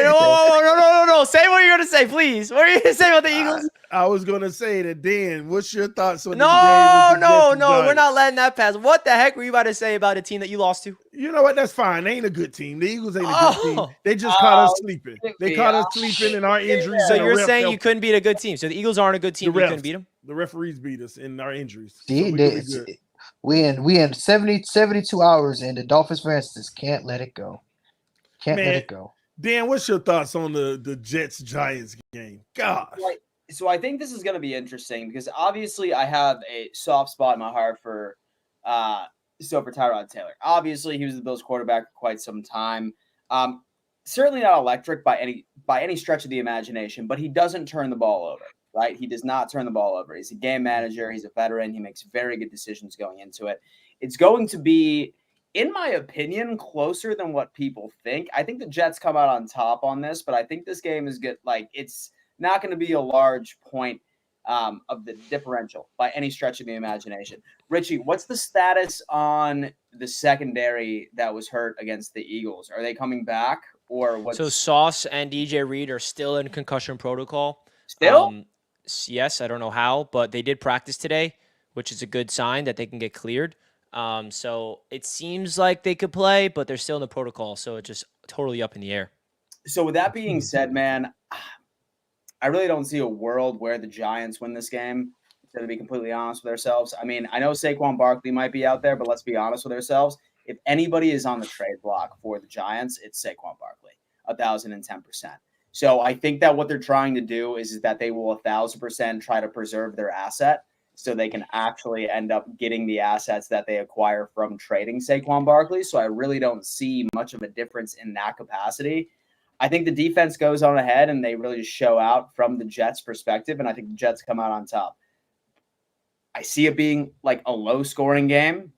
no. Say what you're gonna say, please. What are you gonna say about the Eagles? I was gonna say that. Dan, what's your thoughts on No, we're not letting that pass. What the heck were you about to say about a team that you lost to? You know what? That's fine. They ain't a good team. The Eagles ain't a good team. They just caught us sleeping. They caught us sleeping in our injuries. So you're saying you couldn't beat a good team. So the Eagles aren't a good team. You couldn't beat them. The referees beat us in our injuries. See, we in 72 hours, and the Dolphins fans just can't let it go. Let it go. Dan, what's your thoughts on the Jets-Giants game? Gosh. So I think this is going to be interesting because obviously I have a soft spot in my heart for Tyrod Taylor. Obviously, he was the Bills quarterback for quite some time. certainly not electric by any stretch of the imagination, but he doesn't turn the ball over, right? He does not turn the ball over. He's a game manager. He's a veteran. He makes very good decisions going into it. It's going to be, in my opinion, closer than what people think. I think the Jets come out on top on this, but I think this game is good. Like, it's not going to be a large point of the differential by any stretch of the imagination. Richie, what's the status on the secondary that was hurt against the Eagles? Are they coming back, or what's So Sauce and DJ Reed are still in concussion protocol. still? Yes, I don't know how, but they did practice today, which is a good sign that they can get cleared. So it seems like they could play, but they're still in the protocol, so it's just totally up in the air. So with that being said, man, I really don't see a world where the Giants win this game, to be completely honest with ourselves. I mean, I know Saquon Barkley might be out there, but let's be honest with ourselves. If anybody is on the trade block for the Giants, it's Saquon Barkley, 1,010%. So I think that what they're trying to do is that they will 1,000% try to preserve their asset so they can actually end up getting the assets that they acquire from trading Saquon Barkley. So I really don't see much of a difference in that capacity. I think the defense goes on ahead and they really just show out from the Jets' perspective, and I think the Jets come out on top. I see it being like a low-scoring game,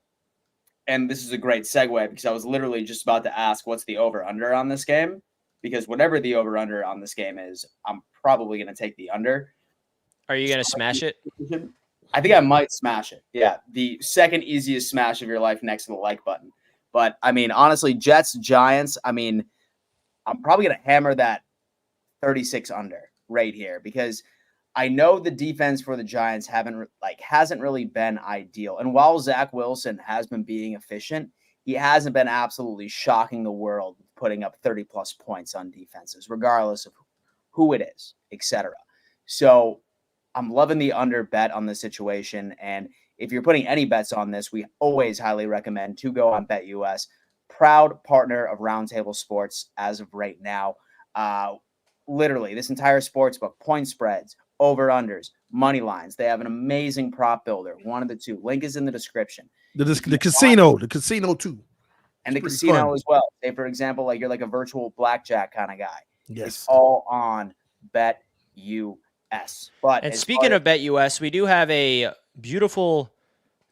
and this is a great segue because I was literally just about to ask what's the over-under on this game, because whatever the over-under on this game is, I'm probably going to take the under. Are you going to smash it? I think I might smash it. Yeah, the second easiest smash of your life next to the like button. But, I mean, honestly, Jets, Giants, I mean, I'm probably going to hammer that 36 under right here because I know the defense for the Giants hasn't really been ideal. And while Zach Wilson has been being efficient, he hasn't been absolutely shocking the world, putting up 30-plus points on defenses, regardless of who it is, etc. So I'm loving the under bet on this situation. And if you're putting any bets on this, we always highly recommend to go on BetUS. Proud partner of Roundtable Sports as of right now. Literally, this entire sports book, point spreads, over-unders, money lines. They have an amazing prop builder, one of the two. Link is in the description. The casino too. And the pretty casino fun. as well. Say, for example, like you're like a virtual blackjack kind of guy. Yes. It's all on BetUS. But And speaking of BetUS, we do have a beautiful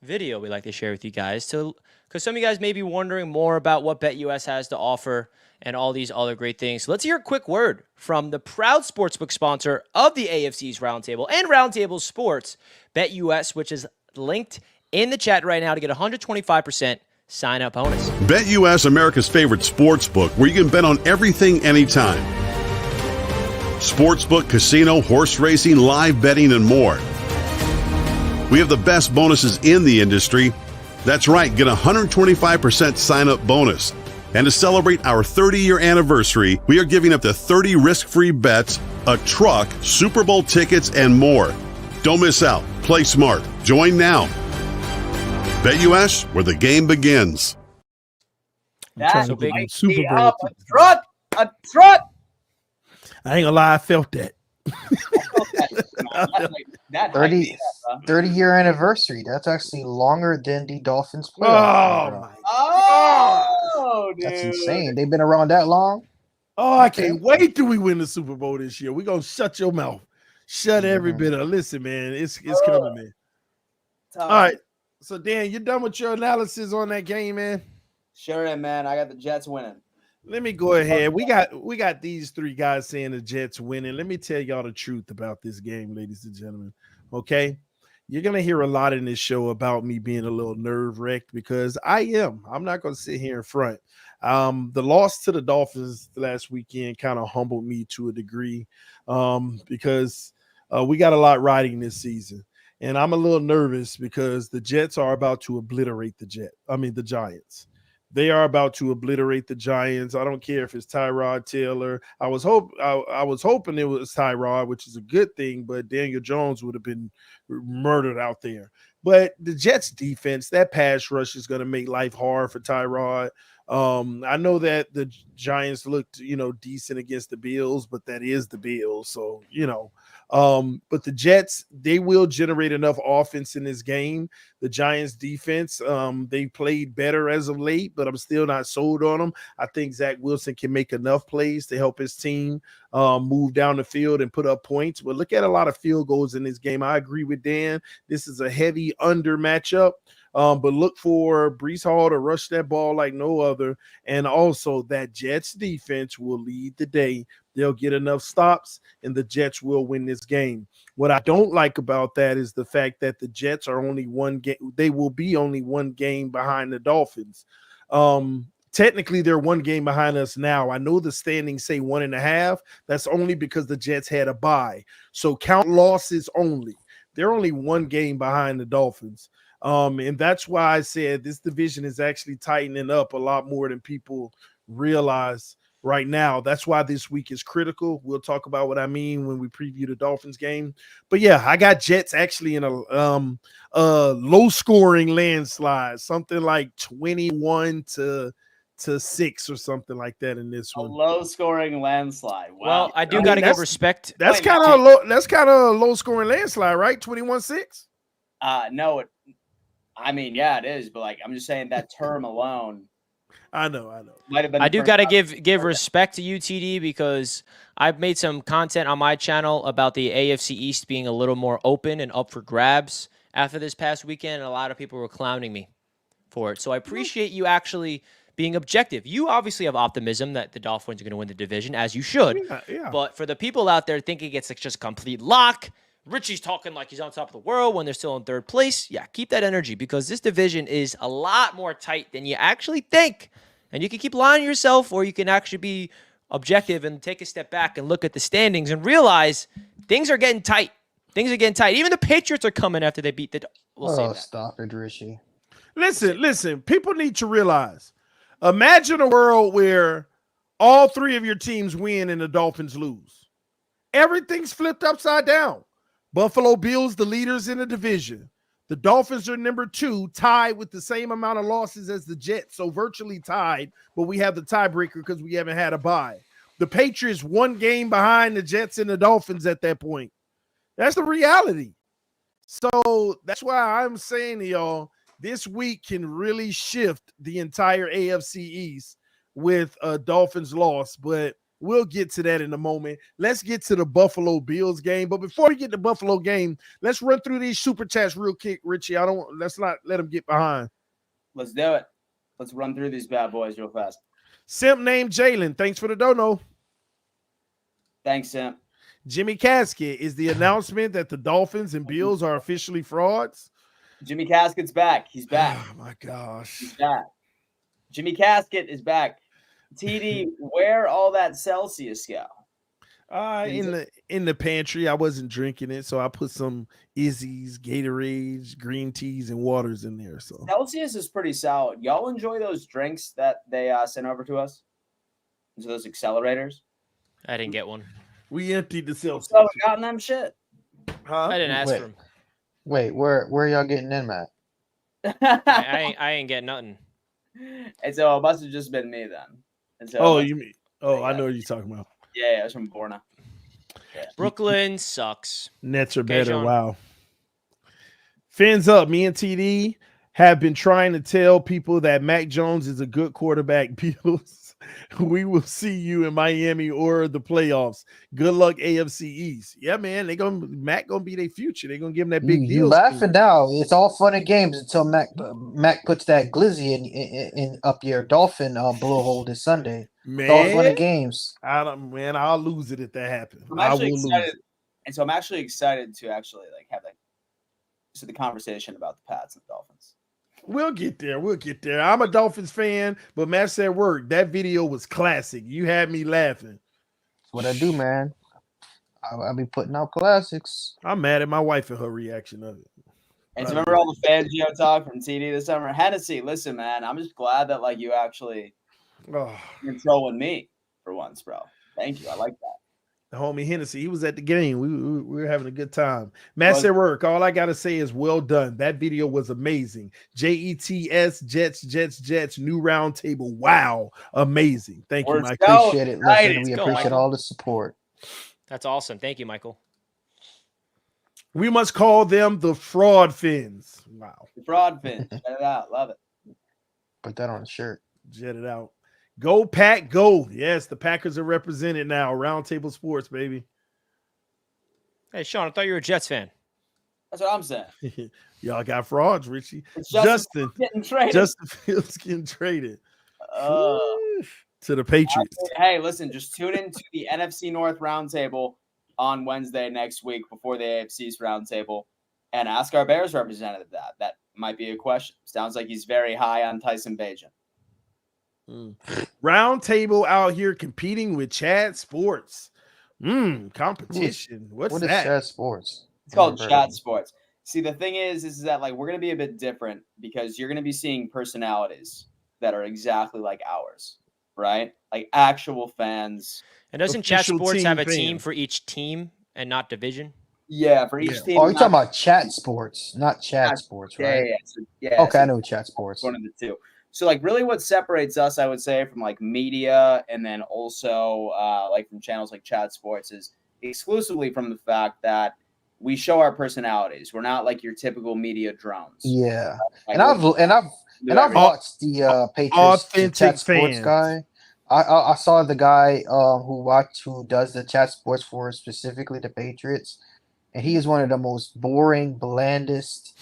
video we'd like to share with you guys, because some of you guys may be wondering more about what BetUS has to offer and all these other great things. So let's hear a quick word from the proud sportsbook sponsor of the AFC's Roundtable and Roundtable Sports, BetUS, which is linked in the chat right now to get 125% sign-up bonus. BetUS, America's favorite sportsbook, where you can bet on everything anytime. Sportsbook, casino, horse racing, live betting, and more. We have the best bonuses in the industry. That's right, get a 125% sign-up bonus. And to celebrate our 30-year anniversary, we are giving up to 30 risk-free bets, a truck, Super Bowl tickets, and more. Don't miss out. Play smart. Join now. BetUS, where the game begins. That's So big big. Super Bowl Up tickets. a truck. I ain't gonna lie, I felt that. That 30-year anniversary. That's actually longer than the Dolphins playoff. Oh run, bro. my! Oh, dude. That's insane. They've been around that long. Oh, I can't wait till we win the Super Bowl this year. We're gonna shut your mouth. Shut every bit of. Listen, man, it's coming, man. All right. So Dan, you done with your analysis on that game, man? Sure am, man. I got the Jets winning. Let me go ahead. We got these three guys saying the Jets winning. Let me tell y'all the truth about this game, ladies and gentlemen. Okay. You're gonna hear a lot in this show about me being a little nerve-wracked because I am. I'm not gonna sit here in front. The loss to the Dolphins last weekend kind of humbled me to a degree because we got a lot riding this season. And I'm a little nervous because the Jets are about to obliterate the Giants. They are about to obliterate the Giants. I don't care if it's Tyrod Taylor. I was hoping it was Tyrod, which is a good thing, but Daniel Jones would have been murdered out there. But the Jets defense, that pass rush is going to make life hard for Tyrod. I know that the Giants looked, decent against the Bills, but that is the Bills. So, but the Jets, they will generate enough offense in this game. The Giants defense, they played better as of late, but I'm still not sold on them. I think Zach Wilson can make enough plays to help his team move down the field and put up points. But look at a lot of field goals in this game. I agree with Dan. This is a heavy under matchup. But look for Breece Hall to rush that ball like no other. And also that Jets defense will lead the day. They'll get enough stops and the Jets will win this game. What I don't like about that is the fact that the Jets are only one game. They will be only one game behind the Dolphins. Technically, they're one game behind us now. I know the standings say 1.5. That's only because the Jets had a bye. So count losses only. They're only one game behind the Dolphins. And that's why I said this division is actually tightening up a lot more than people realize right now. That's why this week is critical. We'll talk about what I mean when we preview the Dolphins game. But yeah, I got Jets actually in a low-scoring landslide, something like 21-6 or something like that in this one. A low-scoring landslide. Wow. Well, I do got to give respect. That's kind of low. That's kind of a low-scoring landslide, right? 21-6. No, I mean, yeah, it is, but I'm just saying that term alone. I know. Might have been. I do got to give respect to UTD because I've made some content on my channel about the AFC East being a little more open and up for grabs after this past weekend, and a lot of people were clowning me for it. So I appreciate you actually being objective. You obviously have optimism that the Dolphins are going to win the division, as you should. Yeah. But for the people out there thinking it's just complete lock, Richie's talking like he's on top of the world when they're still in third place. Yeah, keep that energy because this division is a lot more tight than you actually think. And you can keep lying to yourself, or you can actually be objective and take a step back and look at the standings and realize things are getting tight. Things are getting tight. Even the Patriots are coming after they beat the. We'll say that. Stop it, Richie. Listen. People need to realize. Imagine a world where all three of your teams win and the Dolphins lose. Everything's flipped upside down. Buffalo Bills, the leaders in the division. The Dolphins are number 2, tied with the same amount of losses as the Jets, so virtually tied, but we have the tiebreaker because we haven't had a bye. The Patriots 1 game behind the Jets and the Dolphins at that point. That's the reality. So that's why I'm saying to y'all, this week can really shift the entire AFC East with a Dolphins loss, but we'll get to that in a moment. Let's get to the Buffalo Bills game. But before we get to Buffalo game, let's run through these super chats real quick, Richie. Let's not let them get behind. Let's do it. Let's run through these bad boys real fast. Simp named Jalen. Thanks for the dono. Thanks, Simp. Jimmy Casket, is the announcement that the Dolphins and Bills are officially frauds? Jimmy Casket's back. He's back. Oh my gosh. He's back. Jimmy Casket is back. TD, where all that Celsius go? In the pantry. I wasn't drinking it, so I put some Izzy's, Gatorades, green teas, and waters in there. So Celsius is pretty solid. Y'all enjoy those drinks that they sent over to us? Those accelerators? I didn't get one. We emptied the Celsius. So gotten them shit. Huh? I didn't ask for them. Wait, where y'all getting them at? I ain't getting nothing. And so it must have just been me then. And so I know what you're talking about. Yeah, it was from Borna. Yeah. Brooklyn sucks. Nets are Okay, better. Sean. Wow. Fins up. Me and TD have been trying to tell people that Mac Jones is a good quarterback. Bills, we will see you in Miami or the playoffs. Good luck, AFC East. Yeah, man, Mac gonna be their future. They're gonna give him that big deal. You laughing now? It's all fun and games until Mac puts that glizzy in up your Dolphin blowhole this Sunday. Man, it's all fun and games. I'll lose it if that happens. I'm actually excited, and so I'm actually excited to actually have the conversation about the Pats and the Dolphins. We'll get there. I'm a Dolphins fan, but Matt said work. That video was classic. You had me laughing. That's what I do, man. I'll be putting out classics. I'm mad at my wife and her reaction of it. And so remember all the Fangio talk from TD this summer? Hennessy, listen, man, I'm just glad that you actually you're trolling me for once, bro. Thank you. I like that. The homie Hennessy, he was at the game. We were having a good time. Matt said, work. All I gotta say is well done. That video was amazing. JETS, Jets, new round table. Wow, amazing. Thank you, Mike. Appreciate it. Listen, we go, appreciate Michael. all the support. That's awesome. Thank you, Michael. We must call them the fraud fins. Wow. The fraud fin. Check it out. Love it. Put that on a shirt. Jet it out. Go Pack, go. Yes, the Packers are represented now. Roundtable Sports, baby. Hey, Sean, I thought you were a Jets fan. That's what I'm saying. Y'all got frauds, Richie. It's Justin getting traded. Justin Fields getting traded to the Patriots. Hey, listen, just tune into the NFC North Roundtable on Wednesday next week before the AFC's Roundtable and ask our Bears representative that. That might be a question. Sounds like he's very high on Tyson Bagent. Roundtable out here competing with Chad Sports. Competition. What is that? Chad Sports? It's called Chat Sports. See, the thing is that like we're gonna be a bit different because you're gonna be seeing personalities that are exactly like ours, right? Like actual fans. And doesn't Chat Official Sports team have a fan. team for each team and not division? Yeah, for each team. Oh, you're talking about Chat Sports, not Chat Sports, right? Yeah. Okay, I know Chat Sports. One of the two. So, like, really what separates us, I would say, from, like, media and then also, like, from channels like Chat Sports is exclusively from the fact that we show our personalities. We're not, like, your typical media drones. Yeah. Like, And I've watched the Patriots authentic Chat Sports fans. guy. I saw the guy who does the Chat Sports for specifically the Patriots, and he is one of the most boring, blandest.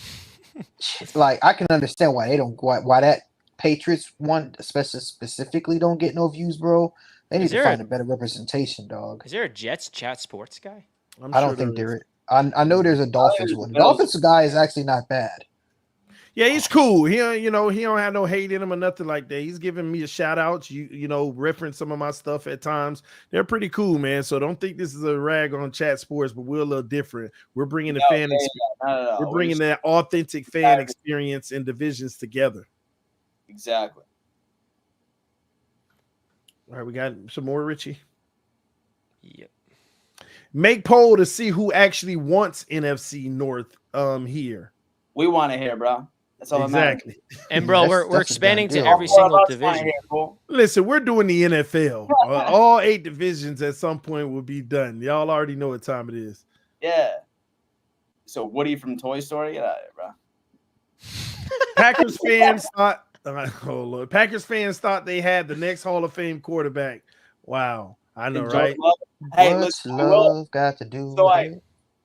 Like, I can understand why why that Patriots one specifically don't get no views, bro. They need to find a better representation, dog. Is there a Jets Chat Sports guy? I don't think there is. I know there's a Dolphins one. The Dolphins guy is actually not bad. Yeah, he's cool. He don't have no hate in him or nothing like that. He's giving me a shout out. You know, reference some of my stuff at times. They're pretty cool, man. So don't think this is a rag on Chat Sports, but we're a little different. We're bringing the fan experience. We're bringing that authentic fan experience and divisions together. Exactly. All right, we got some more, Richie. Yep. Make poll to see who actually wants NFC North here. We want to hear, bro. That's all exactly. that matters. And bro, we're expanding to every single division. Listen, we're doing the NFL. All 8 divisions at some point will be done. Y'all already know what time it is. Yeah. So Woody from Toy Story, get out of here, bro. Packers fans thought. Oh Lord, Packers fans thought they had the next Hall of Fame quarterback. Wow, I know, right? Hey, What's listen, love got to do?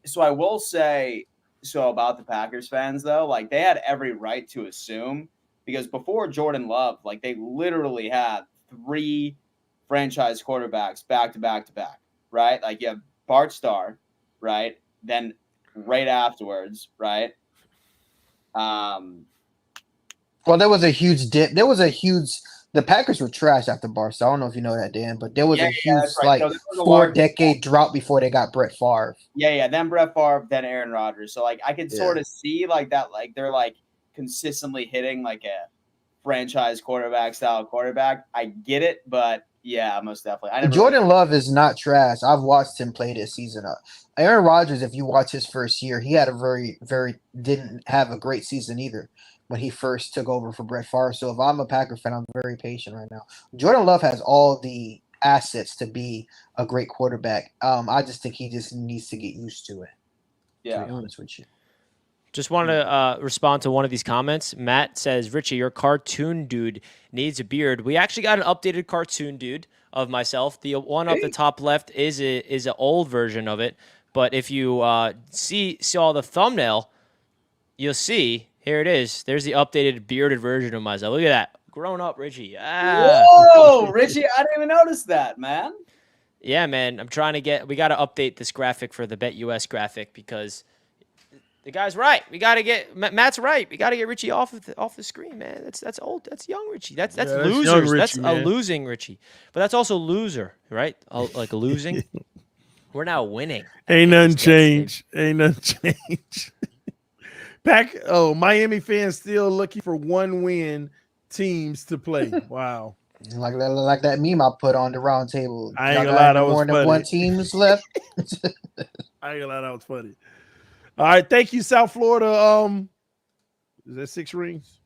So I will say. So about the Packers fans, though, like they had every right to assume because before Jordan Love, like they literally had 3 franchise quarterbacks back to back to back, right? Like you have Bart Starr, right? Then right afterwards, right? Well, there was a huge dip. The Packers were trash after Barca. I don't know if you know that, Dan, but there was a huge, right. Like, so 4-decade drought before they got Brett Favre. Yeah. Then Brett Favre, then Aaron Rodgers. So, like, I could sort of see, like, that, like, they're, like, consistently hitting, like, a franchise quarterback style quarterback. I get it, but, yeah, most definitely. Jordan Love is not trash. I've watched him play this season. Aaron Rodgers, if you watch his first year, he had a didn't have a great season either when he first took over for Brett Favre. So if I'm a Packer fan, I'm very patient right now. Jordan Love has all the assets to be a great quarterback. I just think he just needs to get used to it. Yeah. To be honest with you. Just wanted to respond to one of these comments. Matt says, Richie, your cartoon dude needs a beard. We actually got an updated cartoon dude of myself. The one up the top left is an old version of it. But if you saw the thumbnail, you'll see, here it is. There's the updated bearded version of myself. Look at that. Grown up Richie. Whoa, Richie, I didn't even notice that, man. Yeah, man. We got to update this graphic for the BetUS graphic because the guy's right. Matt's right. We got to get Richie off the screen, man. That's old. That's young Richie. That's losers. Richie, that's man. A losing Richie. But that's also loser, right? Like a losing. We're now winning. Ain't nothing changed. Miami fans still looking for 1-win teams to play. Wow. Like that meme I put on the round table. I ain't Y'all gonna got lie, any that was more than funny. one teams left. I ain't gonna lie, that was funny. All right, thank you, South Florida. Is that 6 rings?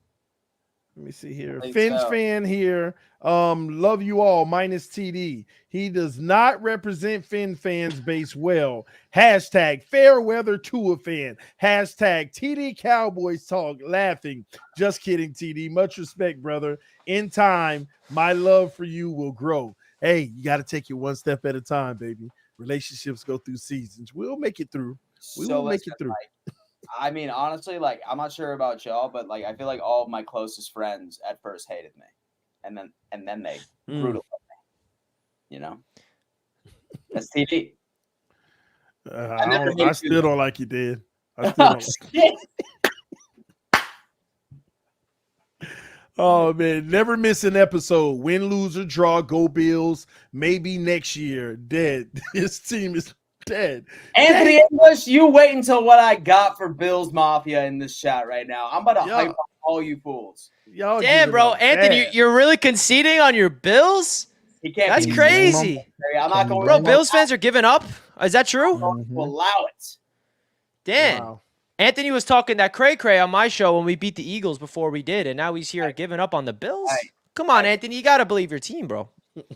Let me see here. think Finch so. fan here. Love you all, minus TD. He does not represent Finn fans base well. Hashtag fair weather Tua fan. Hashtag TD Cowboys talk laughing. Just kidding, TD. Much respect, brother. In time, my love for you will grow. Hey, you got to take it one step at a time, baby. Relationships go through seasons. We'll make it through. We will make it through. I mean, honestly, like, I'm not sure about y'all, but like, I feel like all of my closest friends at first hated me, and then they grew to love me. You know, that's TD. I still don't like you, Dad. I still don't. Oh man, never miss an episode. Win, lose, or draw, go Bills. Maybe next year. Dead. This team is dead. Anthony English, you wait until what I got for Bills Mafia in this chat right now. I'm about to hype up all you fools. Y'all Damn, bro, Anthony, you're really conceding on your Bills? He can't. That's be crazy. I'm not going. Bro, Bills fans are giving up. Is that true? to allow it. Damn. Wow. Anthony was talking that cray-cray on my show when we beat the Eagles before we did, and now he's here giving up on the Bills? Come on, Anthony. You got to believe your team, bro.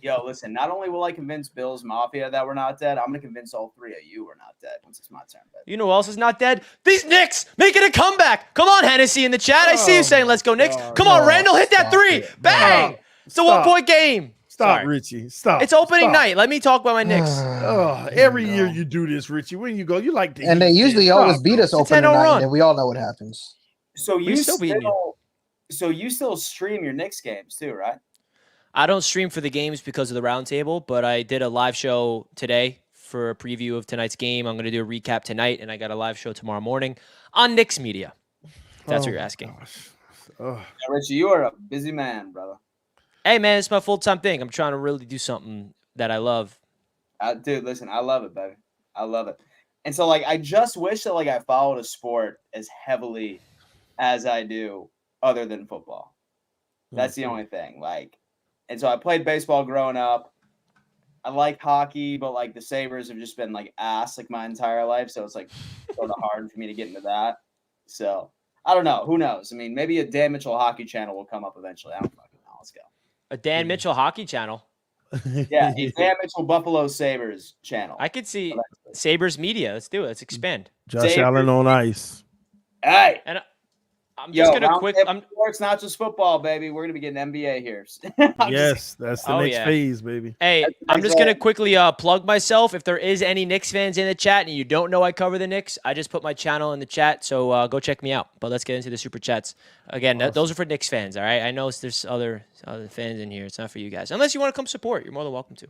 Yo, listen, not only will I convince Bills Mafia that we're not dead, I'm going to convince all three of you we're not dead once it's my turn, baby. You know who else is not dead? These Knicks making a comeback. Come on, Hennessy in the chat. I see you saying, let's go, Knicks. Come on, Randall, hit that three. Bang. It's a 1-point game. Stop, Sorry. Richie. Stop. It's opening night. Let me talk about my Knicks. Every year you do this, Richie. When you go, you like to. And they usually always beat us opening night, run. and we all know what happens. So you still beating you. So you still stream your Knicks games too, right? I don't stream for the games because of the roundtable, but I did a live show today for a preview of tonight's game. I'm going to do a recap tonight, and I got a live show tomorrow morning on Knicks Media. If that's what you're asking. Yeah, Richie, you are a busy man, brother. Hey, man, it's my full-time thing. I'm trying to really do something that I love. Dude, listen, I love it, baby. I love it. And so, like, I just wish that, like, I followed a sport as heavily as I do other than football. That's the only thing. Like, and so I played baseball growing up. I like hockey, but, like, the Sabres have just been, like, ass, like, my entire life. So it's, like, sort of hard for me to get into that. So, I don't know. Who knows? I mean, maybe a Dan Mitchell hockey channel will come up eventually. I don't fucking know. Let's go. A Dan Mitchell hockey channel. Yeah, a Dan Mitchell Buffalo Sabres channel. I could see Sabres Media. Let's do it. Let's expand. Josh Allen on ice. Hey. And I'm just going to quick. It's not just football, baby. We're going to be getting NBA here. Yes, that's the next phase, baby. Hey, I'm just going to quickly plug myself. If there is any Knicks fans in the chat and you don't know I cover the Knicks, I just put my channel in the chat, so go check me out. But let's get into the super chats. Again, those are for Knicks fans, all right? I know there's other fans in here. It's not for you guys. Unless you want to come support, you're more than welcome to.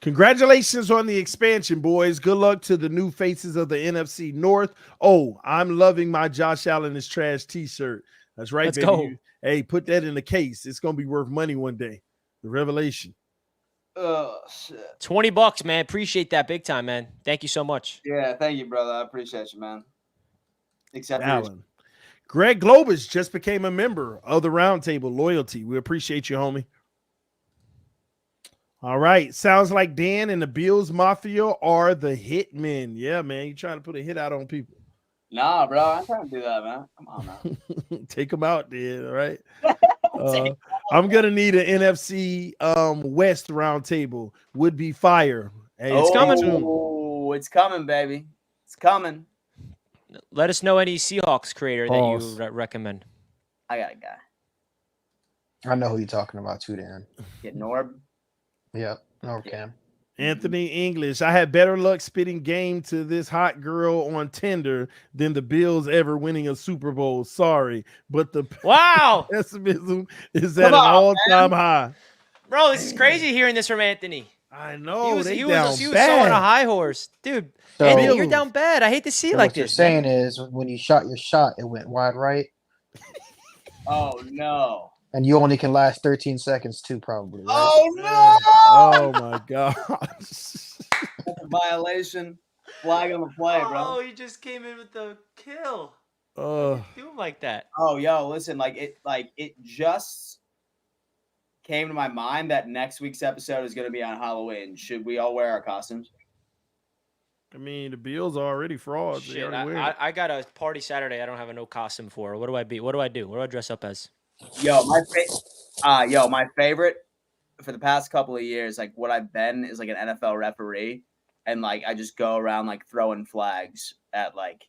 Congratulations on the expansion, boys. Good luck to the new faces of the NFC North. Oh, I'm loving my Josh Allen is trash t-shirt. That's right, Let's baby. go. Hey, put that in the case. It's going to be worth money one day. The revelation. Oh, shit. $20, man. Appreciate that big time, man. Thank you so much. Yeah, thank you, brother. I appreciate you, man. Except for Allen. Greg Globus just became a member of the Roundtable Loyalty. We appreciate you, homie. All right. Sounds like Dan and the Bills Mafia are the hitmen. Yeah, man. You trying to put a hit out on people. Nah, bro. I'm trying to do that, man. Come on, man. Take them out, dude. All right. I'm going to need an NFC West Roundtable. Would be fire. Hey, it's coming. Oh, it's coming, baby. It's coming. Let us know any Seahawks creator that you recommend. I got a guy. I know who you're talking about too, Dan. Get Norb. Yep, Norb Cam. Anthony English. I had better luck spitting game to this hot girl on Tinder than the Bills ever winning a Super Bowl. Sorry, but the pessimism is at an all-time high. Bro, this is crazy hearing this from Anthony. I know. He was so on a high horse. Dude, So, Anthony, you're down bad. I hate to see it like what you're this. saying is when you shot your shot, it went wide right. Oh, no. And you only can last 13 seconds too, probably. Right? Oh, no. Oh, my God. That's a violation. Flag on the play, bro. Oh, he just came in with the kill. Uh, Do him like that. Oh, yo, listen, it just came to my mind that next week's episode is going to be on Halloween. Should we all wear our costumes? I mean, the Bills are already frauds. They Shit, already wear it. I got a party Saturday. I don't have a no costume for. What do I be? What do I do? What do I dress up as? Yo, my favorite for the past couple of years, like what I've been is like an NFL referee, and like I just go around like throwing flags at like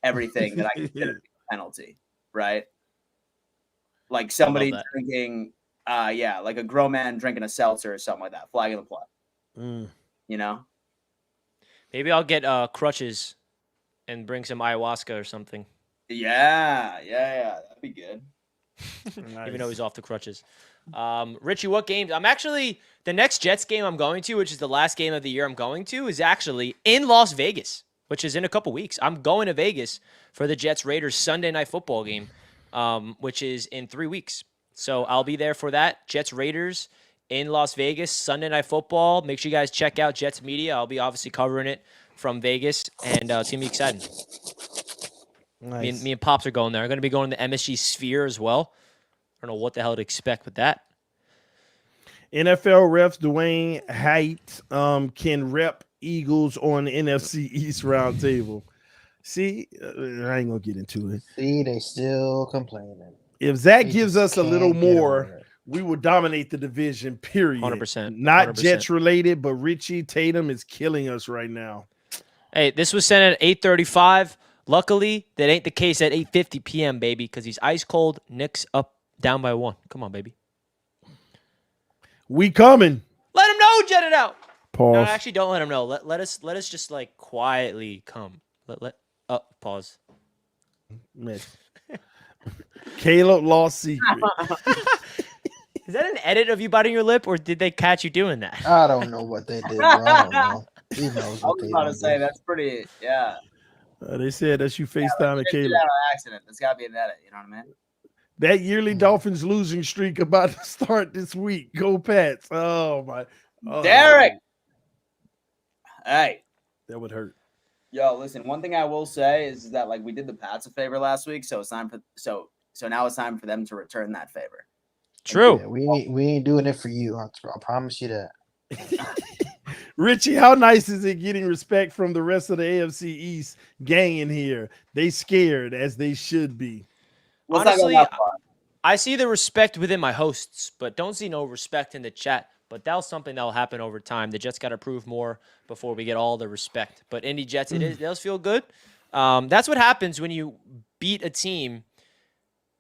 everything that I consider a penalty, right? Like somebody drinking, like a grown man drinking a seltzer or something like that, flag in the play. You know? Maybe I'll get crutches and bring some ayahuasca or something. Yeah, that'd be good. Nice. Even though he's off the crutches. Richie, what games? I'm actually the next Jets game I'm going to, which is the last game of the year I'm going to, is actually in Las Vegas, which is in a couple weeks. I'm going to Vegas for the Jets Raiders Sunday night football game, which is in 3 weeks. So I'll be there for that. Jets Raiders in Las Vegas Sunday night football. Make sure you guys check out Jets Media. I'll be obviously covering it from Vegas, and it's gonna be exciting. Nice. Me and Pops are going there. I'm going to be going to the MSG Sphere as well. I don't know what the hell to expect with that. NFL refs Dwayne Haight can rep Eagles on the NFC East Roundtable. See, I ain't gonna get into it. See, they still complaining. If Zach They gives just us a little can't get over more, it. we will dominate the division. Period. 100%. Not 100%. Jets related, but Richie Tatum is killing us right now. Hey, this was sent at 8:35. Luckily, that ain't the case at 8:50 p.m., baby, because he's ice cold. Knicks up, down by 1. Come on, baby. We coming. Let him know, jet it out. Pause. No, actually, don't let him know. Let us just like quietly come. Pause. Miss. Caleb lost secret. Is that an edit of you biting your lip, or did they catch you doing that? I don't know what they did, bro. I don't know. He knows I what was they about to did. say that's pretty. Yeah, They said that you FaceTime Did Caleb. that on accident. That's got to be an edit. You know what I mean? That yearly Dolphins losing streak about to start this week. Go Pats. Oh my. Oh, Derek. Hey, that would hurt. yo, listen. One thing I will say is that like we did the Pats a favor last week, so it's time for so now it's time for them to return that favor. True. Yeah, we ain't doing it for you. I promise you that. Richie, how nice is it getting respect from the rest of the AFC East gang in here? They scared as they should be. Let's not go Honestly, that far. I see the respect within my hosts, but don't see no respect in the chat. But that's something that'll happen over time. The Jets got to prove more before we get all the respect. But Indy Jets, it does feel good. That's what happens when you beat a team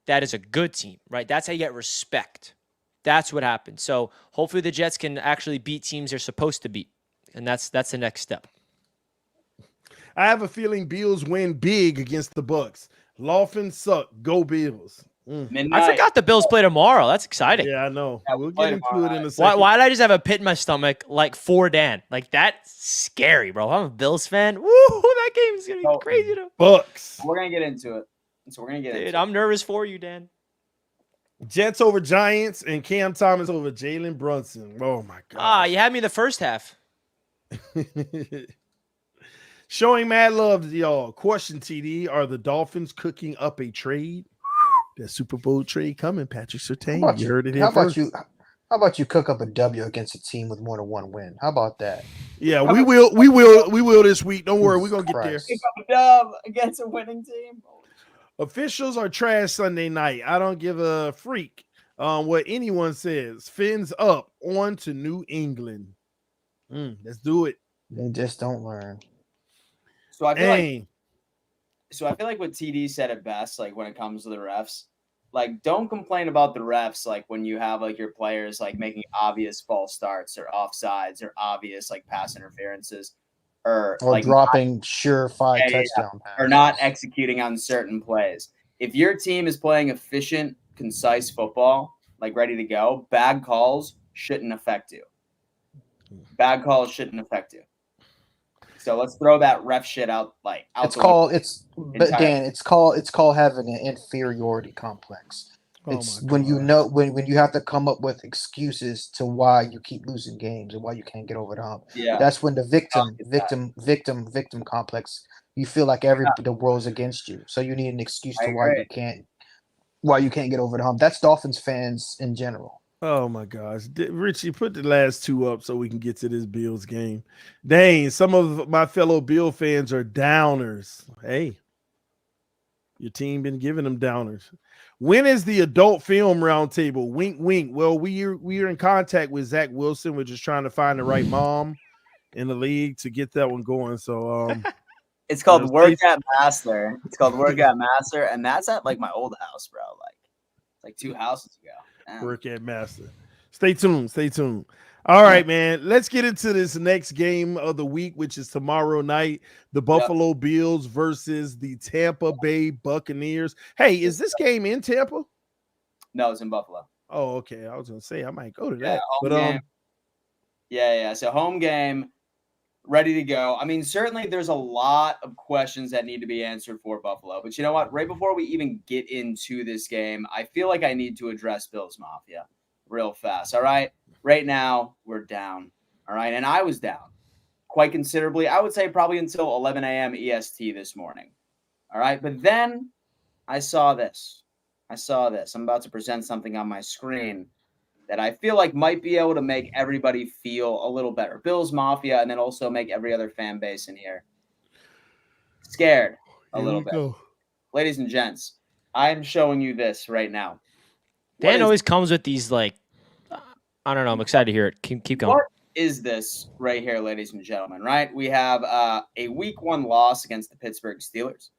that is a good team, right? That's how you get respect. That's what happens. So hopefully the Jets can actually beat teams they're supposed to beat. And that's the next step. I have a feeling Bills win big against the Bucks. Dolphins suck. Go Bills. Midnight. I forgot the Bills play tomorrow. That's exciting. Yeah, I know. Yeah, We'll play get into tomorrow it in a night. second. Why did I just have a pit in my stomach like for Dan? Like that's scary, bro. I'm a Bills fan. Woo, that game is gonna be Oh. crazy though. Bucks. We're gonna get into it. So we're gonna get Dude, into I'm nervous for you, Dan. Jets over Giants and Cam Thomas over Jalen Brunson. Oh my god. Ah, you had me the first half. Showing mad love to y'all. Question, TD. Are the Dolphins cooking up a trade? That Super Bowl trade coming, Patrick Surtain. You heard it here How about first. you? How about you cook up a W against a team with more than one win? How about that? Yeah, we will this week. Don't worry, we're gonna get there. Christ. it. Dub against a winning team. Officials are trash Sunday night. I don't give a freak what anyone says. Fins up on to New England. Let's do it. They just don't learn. So I feel like Dang. what TD said it best, like when it comes to the refs, like don't complain about the refs, like when you have like your players like making obvious false starts or offsides or obvious like pass interferences or like dropping surefire Yeah, yeah, touchdown passes. or not executing on certain plays. If your team is playing efficient, concise football, like ready to go, bad calls shouldn't affect you. Bad calls shouldn't affect you. So let's throw that ref shit out like out. It's the called window. but Dan, it's called having an inferiority complex. It's when you know when you have to come up with excuses to why you keep losing games and why you can't get over the hump. Yeah. That's when the victim complex. You feel like the world's against you, so you need an excuse I to why agree. you can't get over the hump. That's Dolphins fans in general. Oh my gosh. Richie, put the last two up so we can get to this Bills game. Dang, some of my fellow Bill fans are downers. Hey, your team been giving them downers. When is the adult film roundtable? Wink, wink. Well, we are in contact with Zach Wilson. We're just trying to find the right mom in the league to get that one going. So It's called Work at Master. It's called Work at Master, and that's at like my old house, bro. Like 2 houses ago. Damn. Work at Master. Stay tuned. Stay tuned. All right, man. Let's get into this next game of the week, which is tomorrow night. The Buffalo Bills versus the Tampa Bay Buccaneers. Hey, is this game in Tampa? No, it's in Buffalo. Oh, okay. I was gonna say I might go to Yeah, that. home But game. Yeah. So home game, ready to go. I mean, certainly there's a lot of questions that need to be answered for Buffalo. But you know what? Right before we even get into this game, I feel like I need to address Bills Mafia real fast. All right. Right now, we're down. All right. And I was down quite considerably. I would say probably until 11 a.m. EST this morning. All right. But then I saw this. I'm about to present something on my screen that I feel like might be able to make everybody feel a little better. Bills Mafia, and then also make every other fan base in here scared a little bit. Go. Ladies and gents, I am showing you this right now. Dan always comes with these, like, I don't know. I'm excited to hear it. Keep going. What is this right here, ladies and gentlemen, right? We have a week 1 loss against the Pittsburgh Steelers.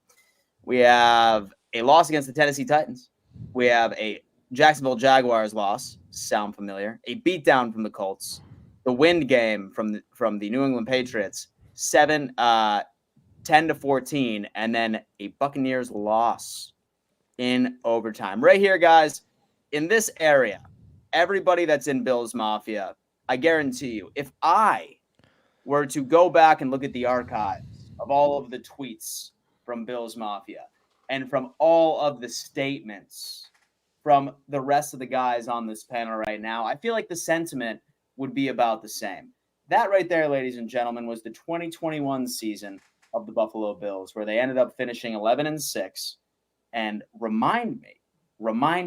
We have a loss against the Tennessee Titans. We have a Jacksonville Jaguars loss. Sound familiar? A beatdown from the Colts. The wind game from the New England Patriots. 10-14, and then a Buccaneers loss in overtime. Right here, guys, in this area, everybody that's in Bills Mafia, I guarantee you, if I were to go back and look at the archives of all of the tweets from Bills Mafia and from all of the statements from the rest of the guys on this panel right now, I feel like the sentiment would be about the same. That right there, ladies and gentlemen, was the 2021 season of the Buffalo Bills, where they ended up finishing 11-6. And remind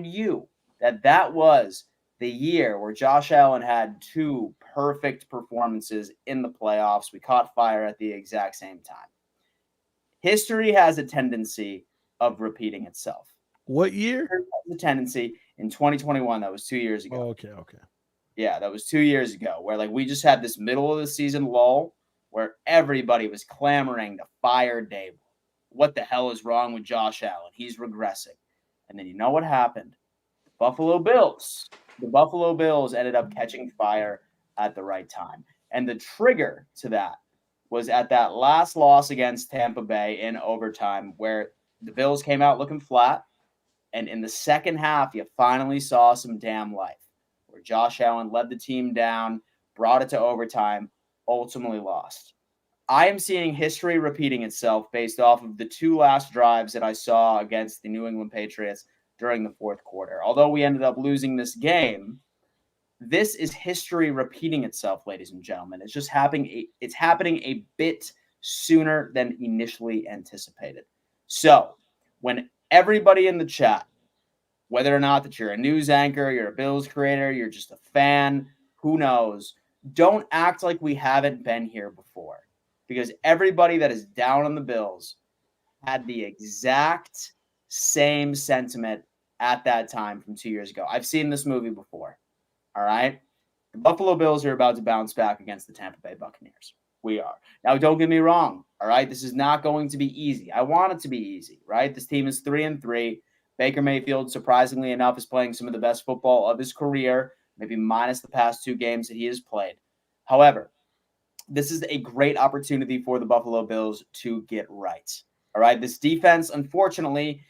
you that was the year where Josh Allen had 2 perfect performances in the playoffs. We caught fire at the exact same time. History has a tendency of repeating itself. What year? The tendency in 2021. That was 2 years ago. Oh, okay. Yeah, that was 2 years ago, where like we just had this middle of the season lull where everybody was clamoring to fire Dable. What the hell is wrong with Josh Allen? He's regressing. And then you know what happened? The Buffalo Bills ended up catching fire at the right time. And the trigger to that was at that last loss against Tampa Bay in overtime, where the Bills came out looking flat. And in the second half, you finally saw some damn life, where Josh Allen led the team down, brought it to overtime, ultimately lost. I am seeing history repeating itself based off of the 2 last drives that I saw against the New England Patriots during the fourth quarter. Although we ended up losing this game, this is history repeating itself, ladies and gentlemen. It's just happening. It's happening a bit sooner than initially anticipated. So when everybody in the chat, whether or not that you're a news anchor, you're a Bills creator, you're just a fan, who knows, don't act like we haven't been here before, because everybody that is down on the Bills had the exact same sentiment at that time from 2 years ago. I've seen this movie before. All right. The Buffalo Bills are about to bounce back against the Tampa Bay Buccaneers. We are. Now, don't get me wrong. All right. This is not going to be easy. I want it to be easy, right? This team is 3-3. Baker Mayfield, surprisingly enough, is playing some of the best football of his career, maybe minus the past 2 games that he has played. However, this is a great opportunity for the Buffalo Bills to get right. All right. This defense, unfortunately,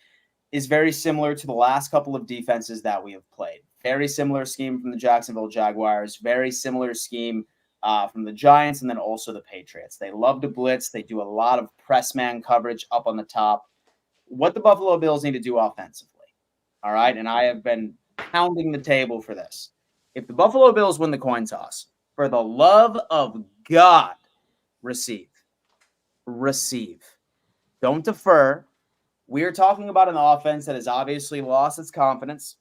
is very similar to the last couple of defenses that we have played. Very similar scheme from the Jacksonville Jaguars, very similar scheme from the Giants, and then also the Patriots. They love to blitz. They do a lot of press man coverage up on the top. What the Buffalo Bills need to do offensively, all right, and I have been pounding the table for this. If the Buffalo Bills win the coin toss, for the love of God, receive. Don't defer. We are talking about an offense that has obviously lost its confidence,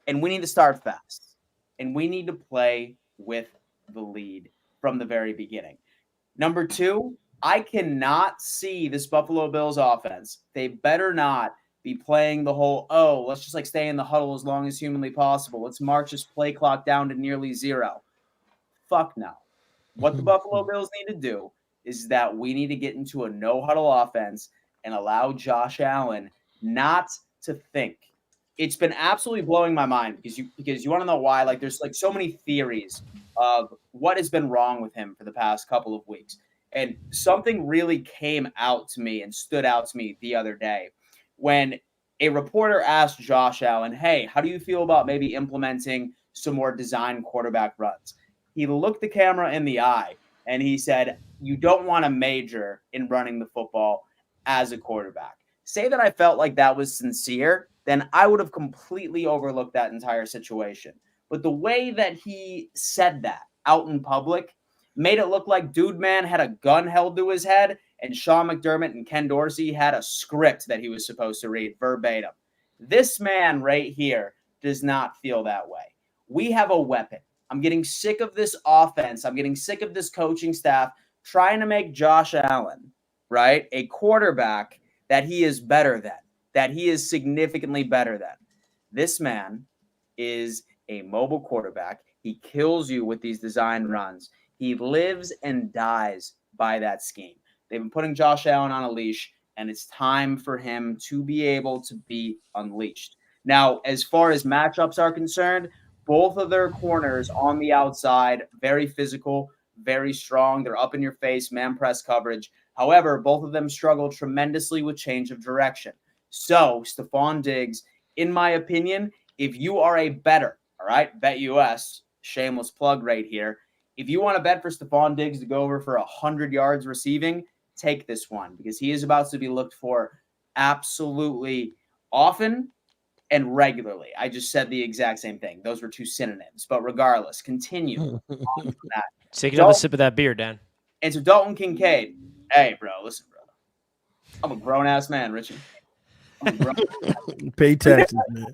and we need to start fast. and we need to play with the lead from the very beginning. Number two, I cannot see this Buffalo Bills offense. They better not be playing the whole, let's just like stay in the huddle as long as humanly possible. Let's march this play clock down to nearly zero. Fuck no. What the Buffalo Bills need to do is that we need to get into a no huddle offense and allow Josh Allen not to think. It's been absolutely blowing my mind because you want to know why. Like, there's like so many theories of what has been wrong with him for the past couple of weeks. And something really came out to me and stood out to me the other day when a reporter asked Josh Allen, hey, how do you feel about maybe implementing some more design quarterback runs? He looked the camera in the eye and he said, you don't want to major in running the football as a quarterback. Say that I felt like that was sincere, then I would have completely overlooked that entire situation. But the way that he said that out in public made it look like Dude Man had a gun held to his head and Sean McDermott and Ken Dorsey had a script that he was supposed to read verbatim. This man right here does not feel that way. We have a weapon. I'm getting sick of this offense. I'm getting sick of this coaching staff trying to make Josh Allen, right, a quarterback that he is better than, that he is significantly better than. This man is a mobile quarterback. He kills you with these design runs. He lives and dies by that scheme. They've been putting Josh Allen on a leash, and it's time for him to be able to be unleashed. Now, as far as matchups are concerned, both of their corners on the outside, very physical, very strong. They're up in your face, man press coverage. However, both of them struggle tremendously with change of direction. So, Stephon Diggs, in my opinion, if you are a bettor, all right, BetUS, shameless plug right here. If you want to bet for Stephon Diggs to go over for 100 yards receiving, take this one because he is about to be looked for absolutely often and regularly. I just said the exact same thing. Those were two synonyms. But regardless, continue on from that. Take another sip of that beer, Dan. And so Dalton Kincaid. Hey, bro, listen, bro. I'm a grown-ass man, Richie. Pay taxes, man.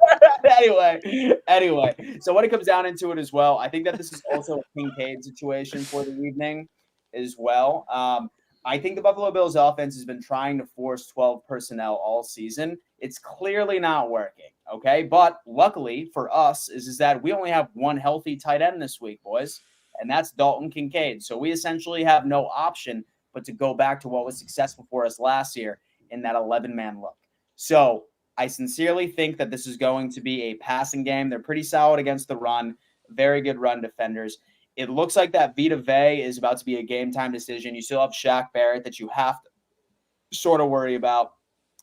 Anyway. So when it comes down into it as well, I think that this is also a Kincaid situation for the evening as well. I think the Buffalo Bills offense has been trying to force 12 personnel all season. It's clearly not working, okay? But luckily for us is that we only have one healthy tight end this week, boys, and that's Dalton Kincaid. So we essentially have no option but to go back to what was successful for us last year in that 11-man look. So I sincerely think that this is going to be a passing game. They're pretty solid against the run, very good run defenders. It looks like that Vita Vea is about to be a game-time decision. You still have Shaq Barrett that you have to sort of worry about.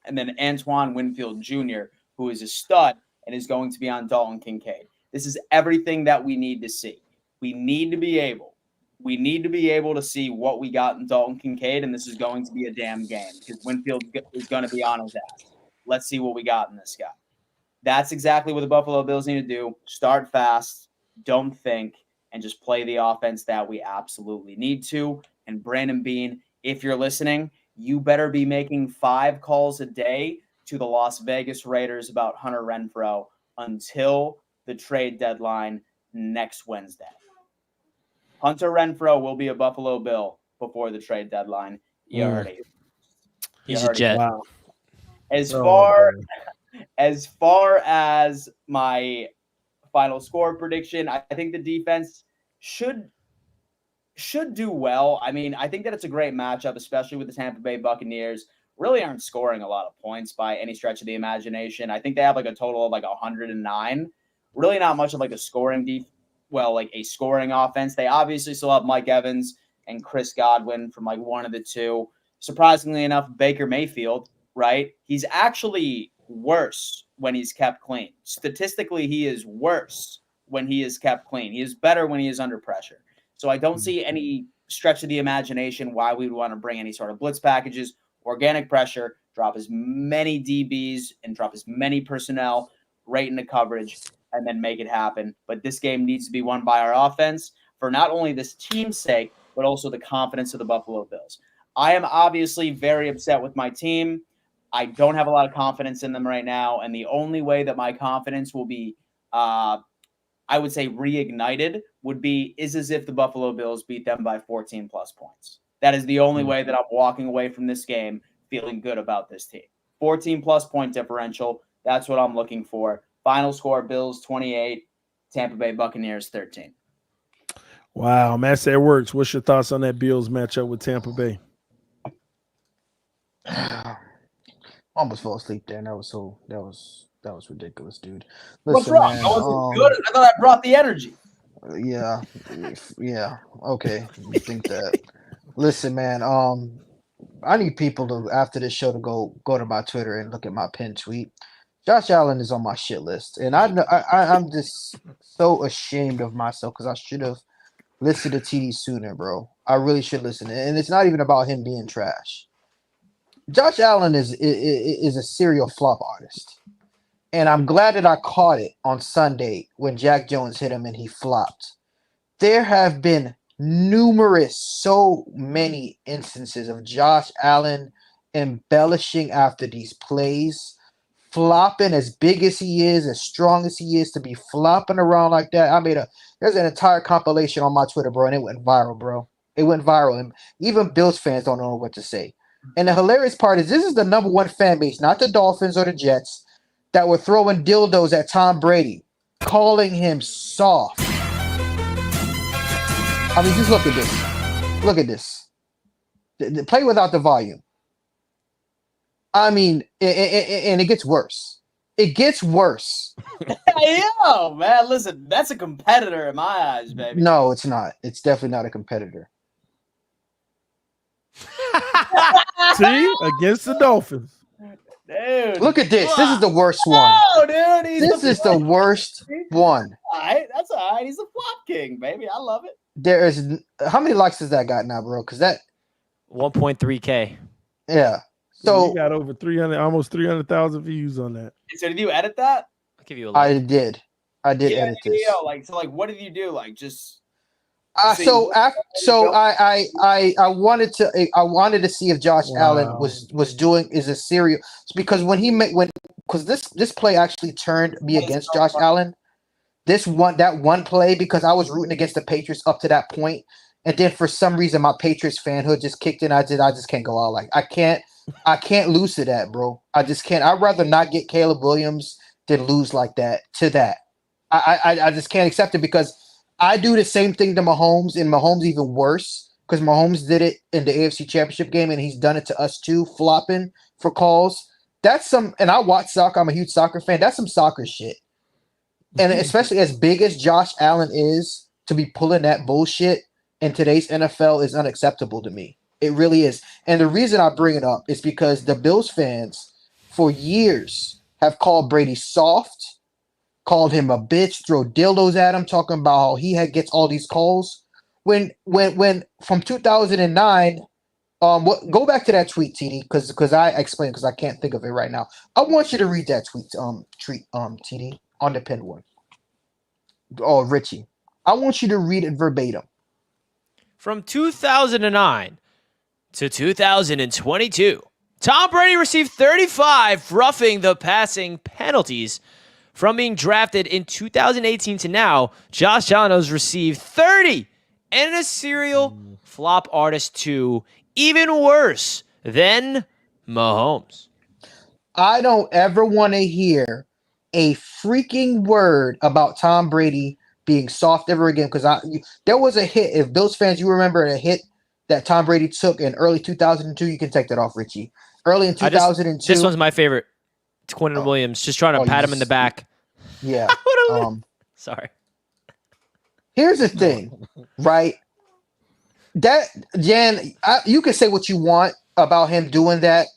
And then Antoine Winfield Jr., who is a stud and is going to be on Dalton Kincaid. This is everything that we need to see. We need to be able to see what we got in Dalton Kincaid, and this is going to be a damn game because Winfield is going to be on his ass. Let's see what we got in this guy. That's exactly what the Buffalo Bills need to do. Start fast, don't think, and just play the offense that we absolutely need to. And Brandon Beane, if you're listening, you better be making 5 calls a day to the Las Vegas Raiders about Hunter Renfrow until the trade deadline next Wednesday. Hunter Renfrow will be a Buffalo Bill before the trade deadline. He's a Jet. Wow. As far as my final score prediction, I think the defense should do well. I mean, I think that it's a great matchup, especially with the Tampa Bay Buccaneers. Really aren't scoring a lot of points by any stretch of the imagination. I think they have like a total of like 109. Really not much of like a scoring a scoring offense. They obviously still have Mike Evans and Chris Godwin from like one of the two. Surprisingly enough, Baker Mayfield, right? He's actually worse when he's kept clean. Statistically, he is worse when he is kept clean. He is better when he is under pressure. So I don't see any stretch of the imagination why we would want to bring any sort of blitz packages, organic pressure, drop as many DBs and drop as many personnel right into coverage and then make it happen. But this game needs to be won by our offense for not only this team's sake, but also the confidence of the Buffalo Bills. I am obviously very upset with my team. I don't have a lot of confidence in them right now. And the only way that my confidence will be I would say reignited would be is as if the Buffalo Bills beat them by 14 plus points. That is the only way that I'm walking away from this game feeling good about this team. 14 plus point differential. That's what I'm looking for. Final score, Bills 28, Tampa Bay Buccaneers 13. Wow, Matt said it works. What's your thoughts on that Bills matchup with Tampa Bay? Almost fell asleep there. And that was ridiculous, dude. What's Listen, wrong? man, I wasn't good. I thought I brought the energy. yeah, okay. You think that? Listen, man. I need people to after this show to go to my Twitter and look at my pinned tweet. Josh Allen is on my shit list, and I'm just so ashamed of myself because I should have listened to TD sooner, bro. I really should listen, and it's not even about him being trash. Josh Allen is a serial flop artist, and I'm glad that I caught it on Sunday when Jack Jones hit him and he flopped. There have been so many instances of Josh Allen embellishing after these plays, flopping as big as he is, as strong as he is, to be flopping around like that. There's an entire compilation on my Twitter, bro, and it went viral, bro. It went viral, and even Bills fans don't know what to say. And the hilarious part is this is the number one fan base, not the Dolphins or the Jets, that were throwing dildos at Tom Brady, calling him soft. I mean, just look at this. Look at this. Play without the volume. I mean, and it gets worse. It gets worse. Yo, man, listen, that's a competitor in my eyes, baby. No, it's not. It's definitely not a competitor. See, against the Dolphins. Dude. Look at this. This is the worst one. Oh, dude. This is the worst one. All right. That's all right. He's a flop king, baby. I love it. There is how many likes has that got now, bro? Because that 1.3K. yeah. So So you got over 300, almost 300,000 views on that. So did you edit that? I'll give you a like. I did edit this. What did you do? Like, just I wanted to see if Josh Allen was doing is a serial because because this play actually turned me against Josh Allen. That one play because I was rooting against the Patriots up to that point, and then for some reason my Patriots fanhood just kicked in. I just can't go out like I can't lose to that, bro. I just can't. I'd rather not get Caleb Williams than lose like that to that. I just can't accept it because I do the same thing to Mahomes, and Mahomes even worse because Mahomes did it in the AFC Championship game, and he's done it to us too, flopping for calls. And I watch soccer. I'm a huge soccer fan. That's some soccer shit. And especially as big as Josh Allen is, to be pulling that bullshit in today's NFL is unacceptable to me. It really is. And the reason I bring it up is because the Bills fans for years have called Brady soft, called him a bitch, throw dildos at him, talking about how he gets all these calls. When from 2009, go back to that tweet, TD, because I explained because I can't think of it right now. I want you to read that tweet, TD, on the pinned one. Oh, Richie, I want you to read it verbatim. From 2009 to 2022, Tom Brady received 35 roughing the passing penalties. From being drafted in 2018 to now, Josh Allen has received 30 and a serial flop artist too, even worse than Mahomes. I don't ever want to hear a freaking word about Tom Brady being soft ever again because there was a hit. If Bills fans, you remember a hit that Tom Brady took in early 2002, you can take that off, Richie. Early in 2002. This one's my favorite. It's Quentin Williams just trying to pat him in the back. Yeah. Sorry. Here's the thing, right? That Jan, you can say what you want about him doing that,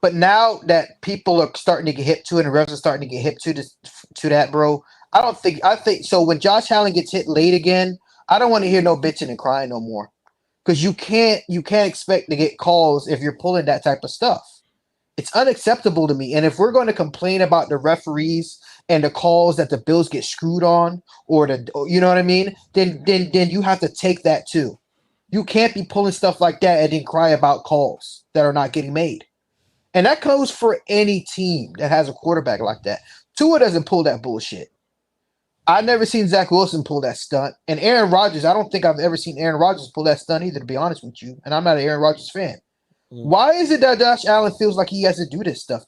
but now that people are starting to get hip to it and refs are starting to get hip to that, bro. I think so. When Josh Allen gets hit late again, I don't want to hear no bitching and crying no more, because you can't expect to get calls if you're pulling that type of stuff. It's unacceptable to me. And if we're going to complain about the referees and the calls that the Bills get screwed on, or you know what I mean, then you have to take that too. You can't be pulling stuff like that and then cry about calls that are not getting made. And that goes for any team that has a quarterback like that. Tua doesn't pull that bullshit. I never seen Zach Wilson pull that stunt. And Aaron Rodgers, I don't think I've ever seen Aaron Rodgers pull that stunt either, to be honest with you. And I'm not an Aaron Rodgers fan. Why is it that Josh Allen feels like he has to do this stuff?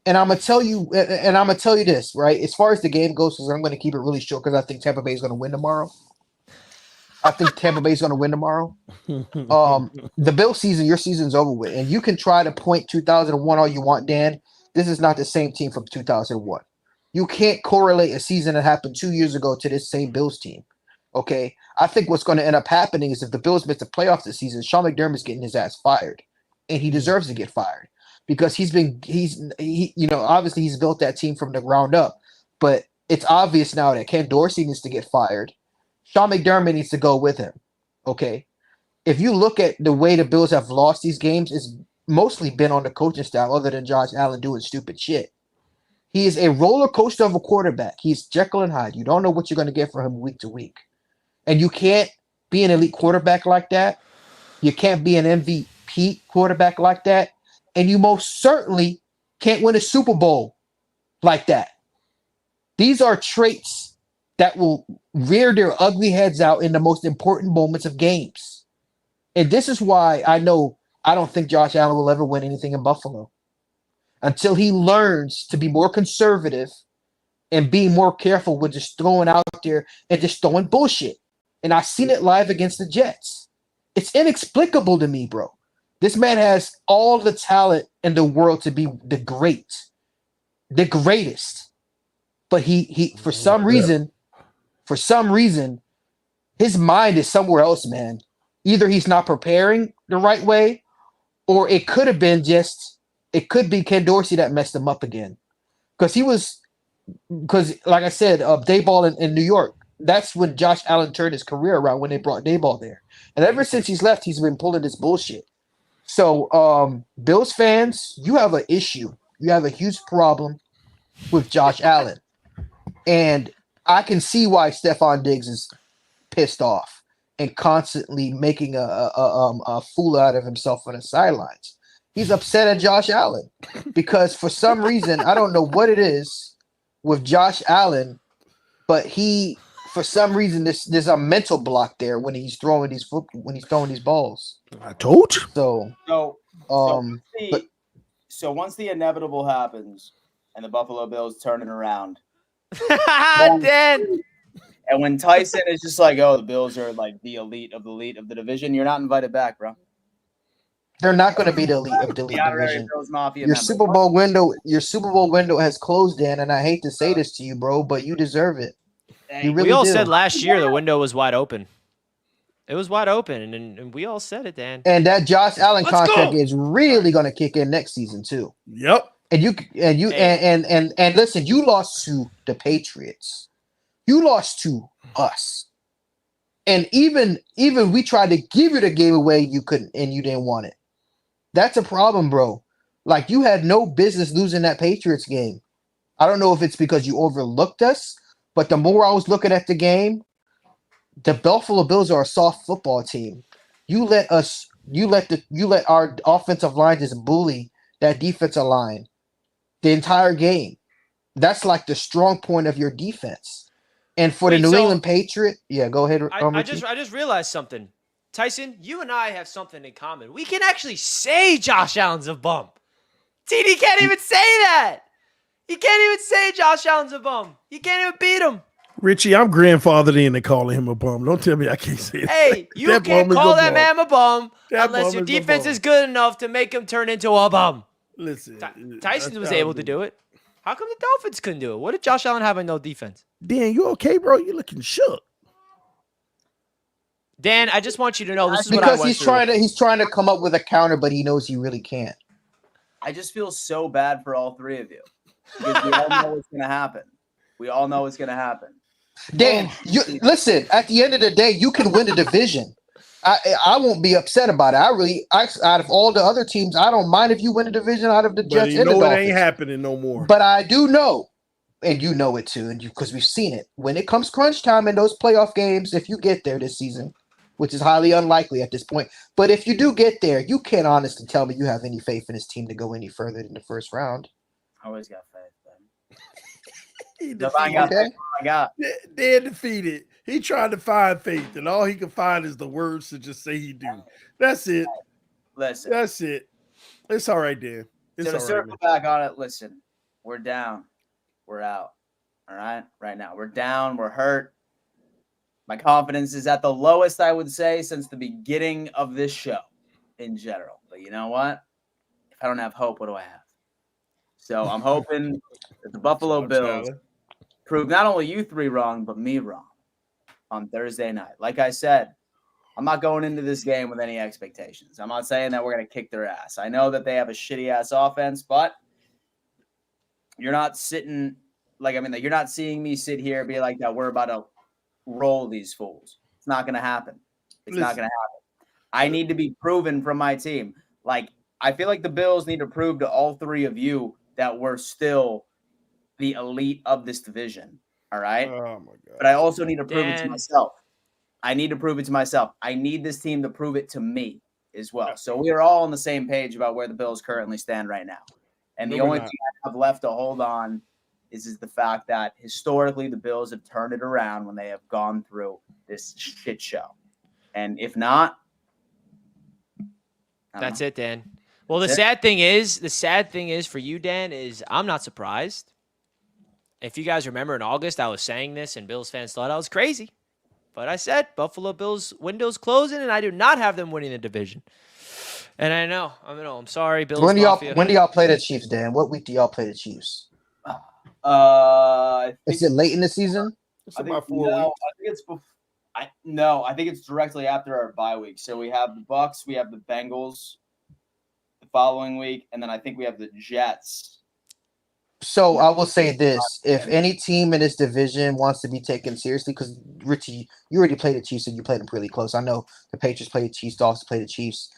And I'm gonna tell you this, right? As far as the game goes, because I'm gonna keep it really short because I think Tampa Bay is gonna win tomorrow. The Bill season, your season's over with. And you can try to point 2001 all you want, Dan. This is not the same team from 2001. You can't correlate a season that happened 2 years ago to this same Bills team. Okay. I think what's going to end up happening is if the Bills miss the playoffs this season, Sean McDermott's getting his ass fired. And he deserves to get fired because obviously he's built that team from the ground up. But it's obvious now that Ken Dorsey needs to get fired. Sean McDermott needs to go with him. Okay. If you look at the way the Bills have lost these games, it's mostly been on the coaching staff other than Josh Allen doing stupid shit. He is a roller coaster of a quarterback. He's Jekyll and Hyde. You don't know what you're going to get from him week to week. And you can't be an elite quarterback like that. You can't be an MVP quarterback like that. And you most certainly can't win a Super Bowl like that. These are traits that will rear their ugly heads out in the most important moments of games. And this is why I don't think Josh Allen will ever win anything in Buffalo until he learns to be more conservative and be more careful with just throwing out there and just throwing bullshit. And I've seen it live against the Jets. It's inexplicable to me, bro. This man has all the talent in the world to be the greatest. But he for some reason, his mind is somewhere else, man. Either he's not preparing the right way, or it could be Ken Dorsey that messed him up again. Because like I said, Dayball in New York, that's when Josh Allen turned his career around when they brought Dayball there. And ever since he's left, he's been pulling this bullshit. So, Bills fans, you have an issue. You have a huge problem with Josh Allen. And I can see why Stephon Diggs is pissed off and constantly making a fool out of himself on the sidelines. He's upset at Josh Allen because for some reason, I don't know what it is with Josh Allen, but for some reason, there's a mental block there when he's throwing these balls. I told you. So once the inevitable happens and the Buffalo Bills turn it around, Dan. And when Tyson is just like, "Oh, the Bills are like the elite of the division," you're not invited back, bro. They're not going to be the elite of the division. Your Super Bowl window has closed, Dan, and I hate to say this to you, bro, but you deserve it. You really we all do. said last year the window was wide open. It was wide open, and we all said it, Dan. And that Josh Allen contract is really going to kick in next season too. Yep. And listen, you lost to the Patriots. You lost to us. And even we tried to give you the game away, you couldn't, and you didn't want it. That's a problem, bro. Like, you had no business losing that Patriots game. I don't know if it's because you overlooked us, but the more I was looking at the game, the Buffalo Bills are a soft football team. You let our offensive line just bully that defensive line the entire game. That's like the strong point of your defense. And for the New England Patriot, yeah, go ahead. I just realized something. Tyson, you and I have something in common. We can actually say Josh Allen's a bum. TD can't even say that. He can't even say Josh Allen's a bum. He can't even beat him. Richie, I'm grandfathered into calling him a bum. Don't tell me I can't say that. Hey, you can't call that man a bum unless your defense is good enough to make him turn into a bum. Listen, Tyson was able to do it. How come the Dolphins couldn't do it? What did Josh Allen have in no defense? Dan, you okay, bro? You looking shook. Dan, I just want you to know this is what I went because he's trying to come up with a counter, but he knows he really can't. I just feel so bad for all three of you because we all know what's going to happen. We all know what's going to happen. Dan, listen. At the end of the day, you can win the division. I won't be upset about it. Out of all the other teams, I don't mind if you win the division out of the Jets and the Dolphins. It ain't happening no more. But I do know, and you know it too, because we've seen it. When it comes crunch time in those playoff games, if you get there this season, which is highly unlikely at this point, but if you do get there, you can't honestly tell me you have any faith in this team to go any further than the first round. I always got faith, He If I got Okay. faith, I got. They're defeated. He tried to find faith, and all he could find is the words to just say he do. That's it. Listen, That's it. It's all right, Dan. It's to all right, circle man. back on it, listen, we're down. We're out. All right? Right now. We're down. We're hurt. My confidence is at the lowest, I would say, since the beginning of this show in general. But you know what? If I don't have hope, what do I have? So I'm hoping that the Buffalo Bills prove not only you three wrong, but me wrong on Thursday night. Like I said, I'm not going into this game with any expectations. I'm not saying that we're going to kick their ass. I know that they have a shitty-ass offense, but you're not sitting you're not seeing me sit here and be like that we're about to roll these fools. It's not going to happen. It's not going to happen. I need to be proven from my team. Like, I feel like the Bills need to prove to all three of you that we're still the elite of this division. All right. Oh my God. But I also need to prove it to Dan. myself. I need to prove it to myself. I need this team to prove it to me as well. So we are all on the same page about where the Bills currently stand right now. And No, the we're only not. thing I have left to hold on is the fact that historically the Bills have turned it around when they have gone through this shit show. And if not, That's it, Dan. Well, the That's sad thing is for you, Dan, is I'm not surprised. If you guys remember in August, I was saying this and Bills fans thought I was crazy. But I said Buffalo Bills window's closing and I do not have them winning the division. And I'm sorry, Bills When do Mafia. y'all play the Chiefs, Dan? What week do y'all play the Chiefs? I think Is it late in the season? It's I think, about 4 no, weeks. I think it's I think it's directly after our bye week. So we have the Bucks, we have the Bengals the following week, and then I think we have the Jets. So I will say this: if any team in this division wants to be taken seriously, because Richie, you already played the Chiefs and you played them pretty close. I know the Patriots played the Chiefs, Dolphins played the Chiefs,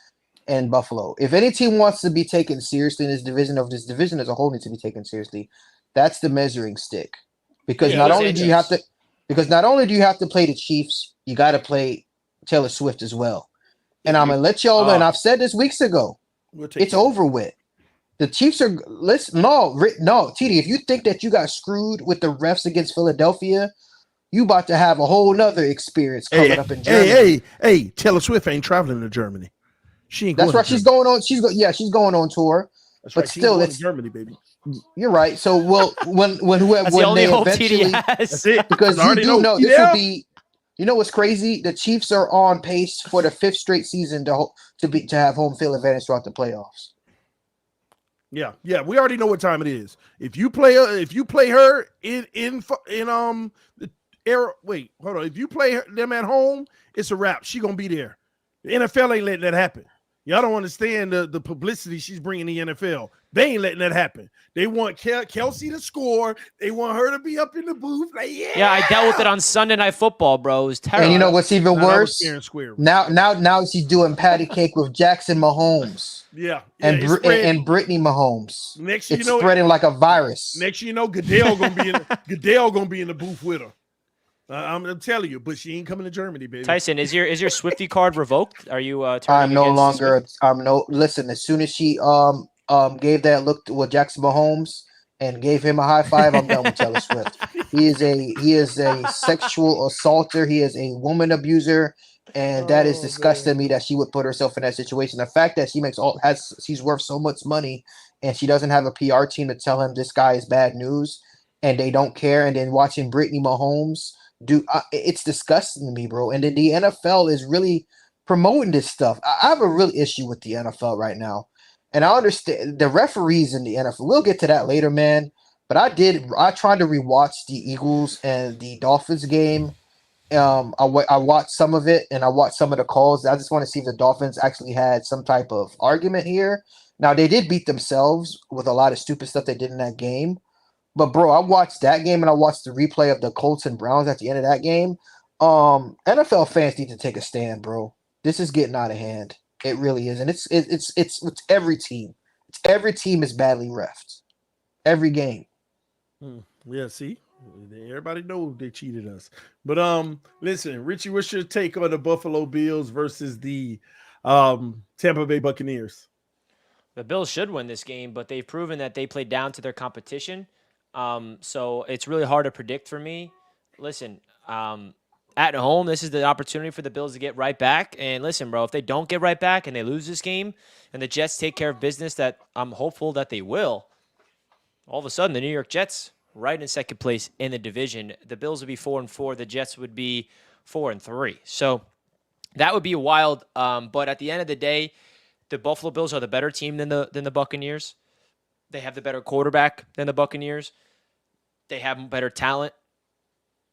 and Buffalo. If any team wants to be taken seriously in this division as a whole needs to be taken seriously, that's the measuring stick. Because Yeah, not that's only it, do you have to play the Chiefs, you got to play Taylor Swift as well. And I'm gonna let y'all know, and I've said this weeks ago. We'll take It's it. over with. The Chiefs are no, TD. If you think that you got screwed with the refs against Philadelphia, you about to have a whole nother experience coming up in Germany. Hey, Taylor Swift ain't traveling to Germany. She ain't. That's going right. to She's Germany. going on. She's going on tour. That's but right. She still, ain't going it's to Germany, baby. You're right. So when That's the only they hope eventually, TD has. That's it. because I you already do know this Yeah. will be. You know what's crazy? The Chiefs are on pace for the 5th straight season to have home field advantage throughout the playoffs. Yeah. We already know what time it is. If you play her in the air. Wait, hold on. If you play them at home, it's a wrap. She gonna be there. The NFL ain't letting that happen. Y'all don't understand the publicity she's bringing the NFL. They ain't letting that happen. They want Kelsey to score. They want her to be up in the booth. Like, Yeah, I dealt with it on Sunday Night Football, bro. It was terrible. And you know what's even Nah, that was worse? fair and square. Now she's doing patty cake with Jackson Mahomes and Brittany Mahomes. Next thing It's you know, spreading like a virus. Next thing you know, Goodell gonna be in the booth with her. I'm telling you, but she ain't coming to Germany, baby. Tyson, is your Swifty card revoked? Are you turning I'm no against longer. Listen. As soon as she gave that look with Jackson Mahomes and gave him a high five, I'm done with Taylor Swift. He is a sexual assaulter. He is a woman abuser, and that is disgusting me that she would put herself in that situation. The fact that she's worth so much money and she doesn't have a PR team to tell him this guy is bad news, and they don't care. And then watching Brittany Mahomes it's disgusting to me, bro. And then the NFL is really promoting this stuff. I have a real issue with the NFL right now. And I understand the referees in the NFL. We'll get to that later, man. But I tried to rewatch the Eagles and the Dolphins game. I watched some of it and I watched some of the calls. I just want to see if the Dolphins actually had some type of argument here. Now, they did beat themselves with a lot of stupid stuff they did in that game. But bro, I watched that game and I watched the replay of the Colts and Browns at the end of that game. NFL fans need to take a stand, bro. This is getting out of hand. It really is, and it's every team. Every team is badly reffed. Every game. Yeah, see, everybody knows they cheated us. But listen, Richie, what's your take on the Buffalo Bills versus the Tampa Bay Buccaneers? The Bills should win this game, but they've proven that they play down to their competition. So it's really hard to predict for me. Listen, at home, this is the opportunity for the Bills to get right back. And listen, bro, if they don't get right back and they lose this game and the Jets take care of business that I'm hopeful that they will, all of a sudden the New York Jets right in second place in the division. The Bills would be 4-4. The Jets would be 4-3. So that would be wild. But at the end of the day, the Buffalo Bills are the better team than the Buccaneers. They have the better quarterback than the Buccaneers. They have better talent.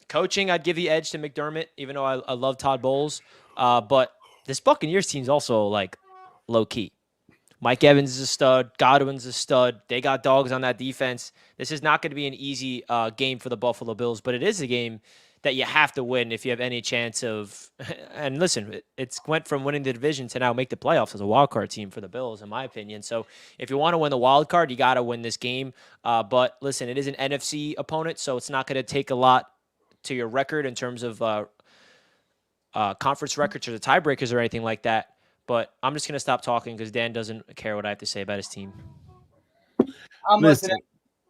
Coaching, I'd give the edge to McDermott, even though I love Todd Bowles. But this Buccaneers team's also like low key. Mike Evans is a stud. Godwin's a stud. They got dogs on that defense. This is not going to be an easy game for the Buffalo Bills, but it is a game that you have to win if you have any chance of. And listen, it's went from winning the division to now make the playoffs as a wild card team for the Bills, in my opinion. So if you want to win the wild card, you got to win this game. But listen, it is an NFC opponent, so it's not going to take a lot to your record in terms of conference records or the tiebreakers or anything like that. But I'm just going to stop talking because Dan doesn't care what I have to say about his team. I'm listening.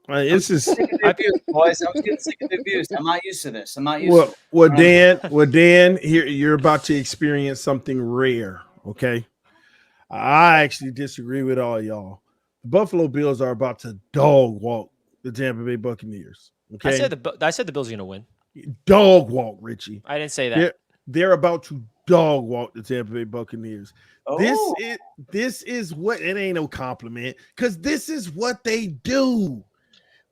It's just Sick of the abuse, boys. I'm getting sick of the abuse. I'm not used to this. I'm not used to well, Dan, here you're about to experience something rare. Okay, I actually disagree with all y'all. The Buffalo Bills are about to dog walk the Tampa Bay Buccaneers. Okay, I said the Bills are going to win. Dog walk, Richie. I didn't say that. They're about to dog walk the Tampa Bay Buccaneers. Oh. This is what it ain't no compliment because this is what they do.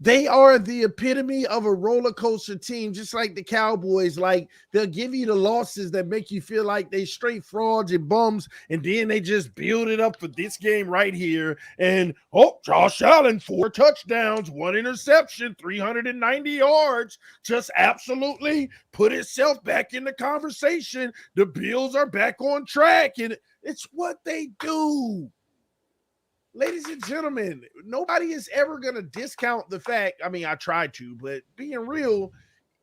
They are the epitome of a roller coaster team, just like the Cowboys. Like they'll give you the losses that make you feel like they straight frauds and bums, and then they just build it up for this game right here. And Josh Allen, 4 touchdowns, 1 interception, 390 yards, just absolutely put itself back in the conversation. The Bills are back on track, and it's what they do. Ladies and gentlemen, nobody is ever going to discount the fact. I mean, I tried to, but being real,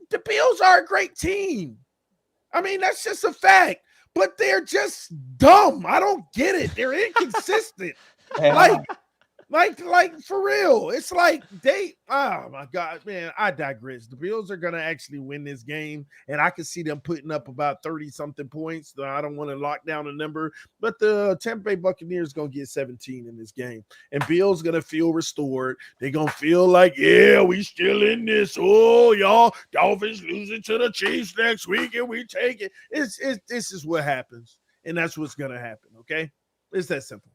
the Bills are a great team. I mean, that's just a fact, but they're just dumb. I don't get it. They're inconsistent. Like for real. It's like oh my God, man, I digress. The Bills are going to actually win this game, and I can see them putting up about 30-something points. I don't want to lock down a number, but the Tampa Bay Buccaneers going to get 17 in this game, and Bills going to feel restored. They're going to feel like, yeah, we still in this. Oh, y'all, Dolphins losing to the Chiefs next week, and we take it. This is what happens, and that's what's going to happen, okay? It's that simple.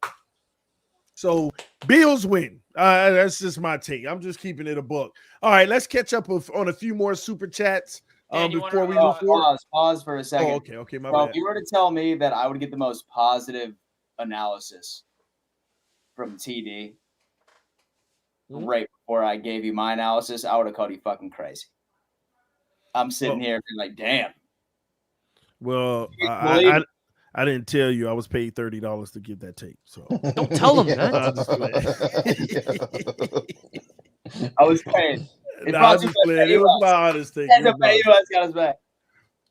So Bills win. That's just my take. I'm just keeping it a book. All right, let's catch up on a few more super chats before we move forward. Pause for a second. Okay, my Bro, bad. if you were to tell me that I would get the most positive analysis from TD right before I gave you my analysis, I would have called you fucking crazy. I'm sitting here being like, damn. Well, I didn't tell you I was paid $30 to give that tape. So don't tell them, man. I was paid. It was my honest take.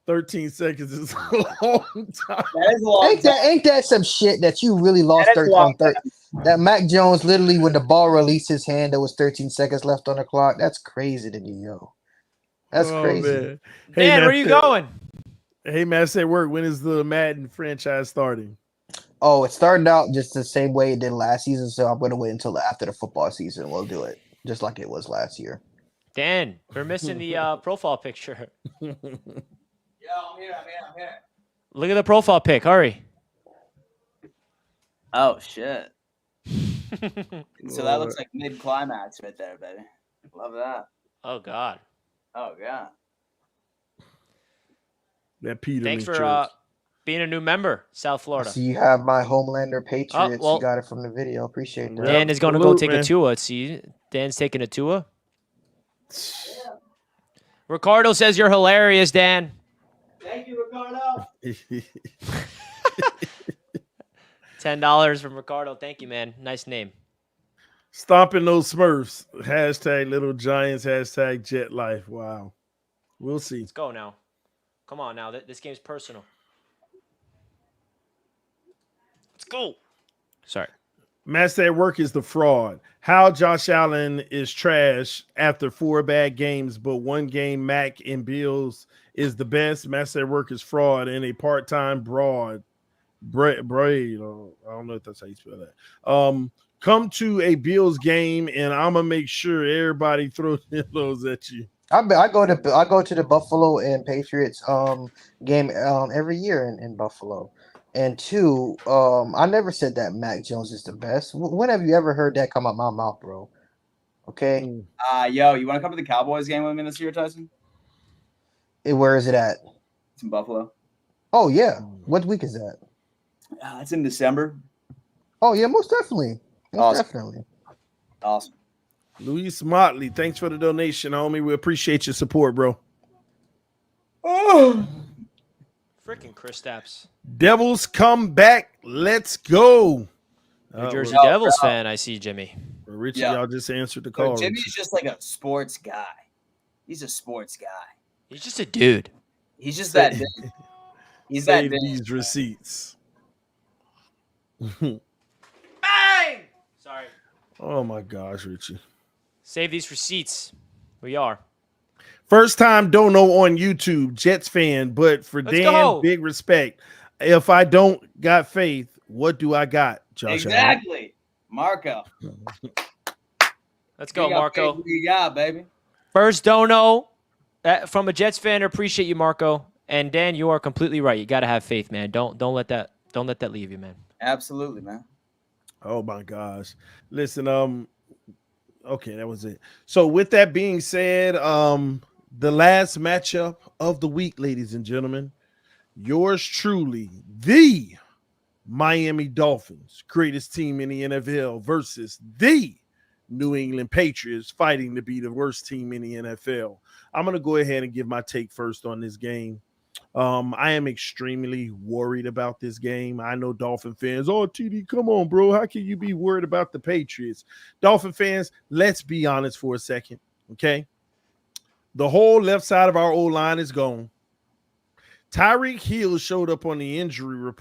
13 seconds is a long time. That is a long time. Ain't that some shit that you really lost 13 on 30? That Mac Jones literally, when the ball released his hand, there was 13 seconds left on the clock. That's crazy to me, yo. That's crazy. Man. Hey, man, where you going? Hey, man, say work. When is the Madden franchise starting? Oh, it started out just the same way it did last season, so I'm going to wait until after the football season. We'll do it just like it was last year. Dan, we're missing the profile picture. Yo, I'm here. Look at the profile pic. Hurry. Oh, shit. So that looks like mid-climax right there, baby. Love that. Oh, God. Oh, God. That Peter. Thanks for being a new member, South Florida. So you have my Homelander Patriots. well, you got it from the video. Appreciate that. Dan is going to go take a tour. See, Dan's taking a tour. Ricardo says you're hilarious, Dan. Thank you, Ricardo. $10 from Ricardo. Thank you, man. Nice name. Stomping those Smurfs. Hashtag Little Giants. Hashtag Jet Life. Wow. We'll see. Let's go now. Come on now. This game's personal. Let's go. Sorry. Master at Work is the fraud. How Josh Allen is trash after 4 bad games, but 1 game Mac and Bills is the best. Master at Work is fraud and a part-time broad. Braid. I don't know if that's how you spell that. Come to a Bills game and I'm gonna make sure everybody throws those at you. I go to the Buffalo and Patriots game every year in Buffalo. And 2, I never said that Mac Jones is the best. When have you ever heard that come out my mouth, bro? Okay. Yo, you want to come to the Cowboys game with me this year, Tyson? Where is it at? It's in Buffalo. Oh yeah. What week is that? It's in December. Oh yeah, most definitely. Awesome. Definitely. Awesome. Luis Motley, thanks for the donation, homie. We appreciate your support, bro. Oh. Freaking Chris Stapps. Devils come back. Let's go. New Jersey no, Devils bro. fan, I see, Jimmy. Richie, Yeah. y'all just answered the So call. Jimmy's just like a sports guy. He's a sports guy. He's just a dude. He's just that dude. He's that Save dude. these receipts. Bang! Sorry. Oh my gosh, Richie. Save these receipts. We are. First time dono on YouTube, Jets fan, but for Let's Dan, go. big respect. If I don't got faith, what do I got, Josh? Exactly. Marco. Let's go, Marco. What you got, baby? First dono from a Jets fan. Appreciate you, Marco. And Dan, you are completely right. You got to have faith, man. Don't let that leave you, man. Absolutely, man. Oh my gosh. Listen, okay, that was it. So with that being said, the last matchup of the week, ladies and gentlemen, yours truly, the Miami Dolphins, greatest team in the NFL, versus the New England Patriots, fighting to be the worst team in the NFL. I'm going to go ahead and give my take first on this game. I am extremely worried about this game. I know Dolphin fans, oh, TD, come on, bro. How can you be worried about the Patriots? Dolphin fans, let's be honest for a second, okay? The whole left side of our O-line is gone. Tyreek Hill showed up on the injury with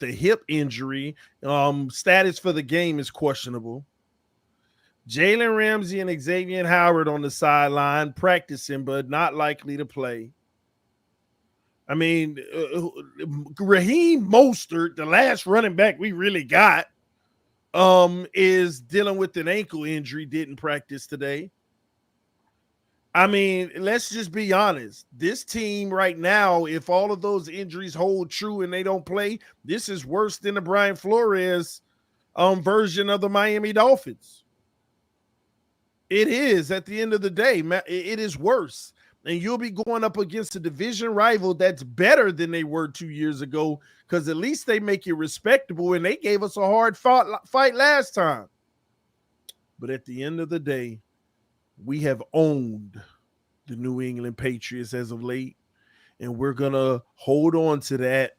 the hip injury. Status for the game is questionable. Jalen Ramsey and Xavier Howard on the sideline practicing, but not likely to play. I mean, Raheem Mostert, the last running back we really got, is dealing with an ankle injury, didn't practice today. I mean, let's just be honest. This team right now, if all of those injuries hold true and they don't play, this is worse than the Brian Flores version of the Miami Dolphins. It is, at the end of the day, it is worse. And you'll be going up against a division rival that's better than they were 2 years ago, because at least they make it respectable, and they gave us a hard fight last time. But at the end of the day, we have owned the New England Patriots as of late, and we're going to hold on to that.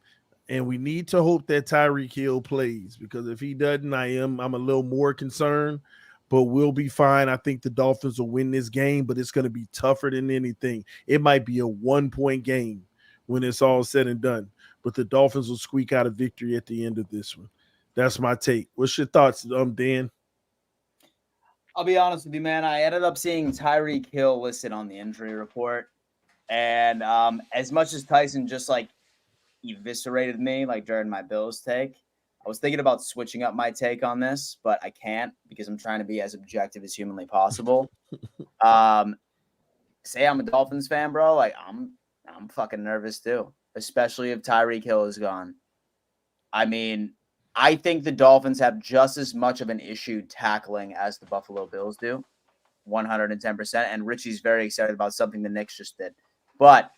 And we need to hope that Tyreek Hill plays, because if he doesn't, I'm a little more concerned. But we'll be fine. I think the Dolphins will win this game, but it's going to be tougher than anything. It might be a 1-point game when it's all said and done, but the Dolphins will squeak out a victory at the end of this one. That's my take. What's your thoughts, Dan? I'll be honest with you, man. I ended up seeing Tyreek Hill listed on the injury report. And as much as Tyson just like eviscerated me like during my Bills take, I was thinking about switching up my take on this, but I can't because I'm trying to be as objective as humanly possible. Say I'm a Dolphins fan, bro. Like I'm fucking nervous too, especially if Tyreek Hill is gone. I mean, I think the Dolphins have just as much of an issue tackling as the Buffalo Bills do, 110%. And Richie's very excited about something the Knicks just did. But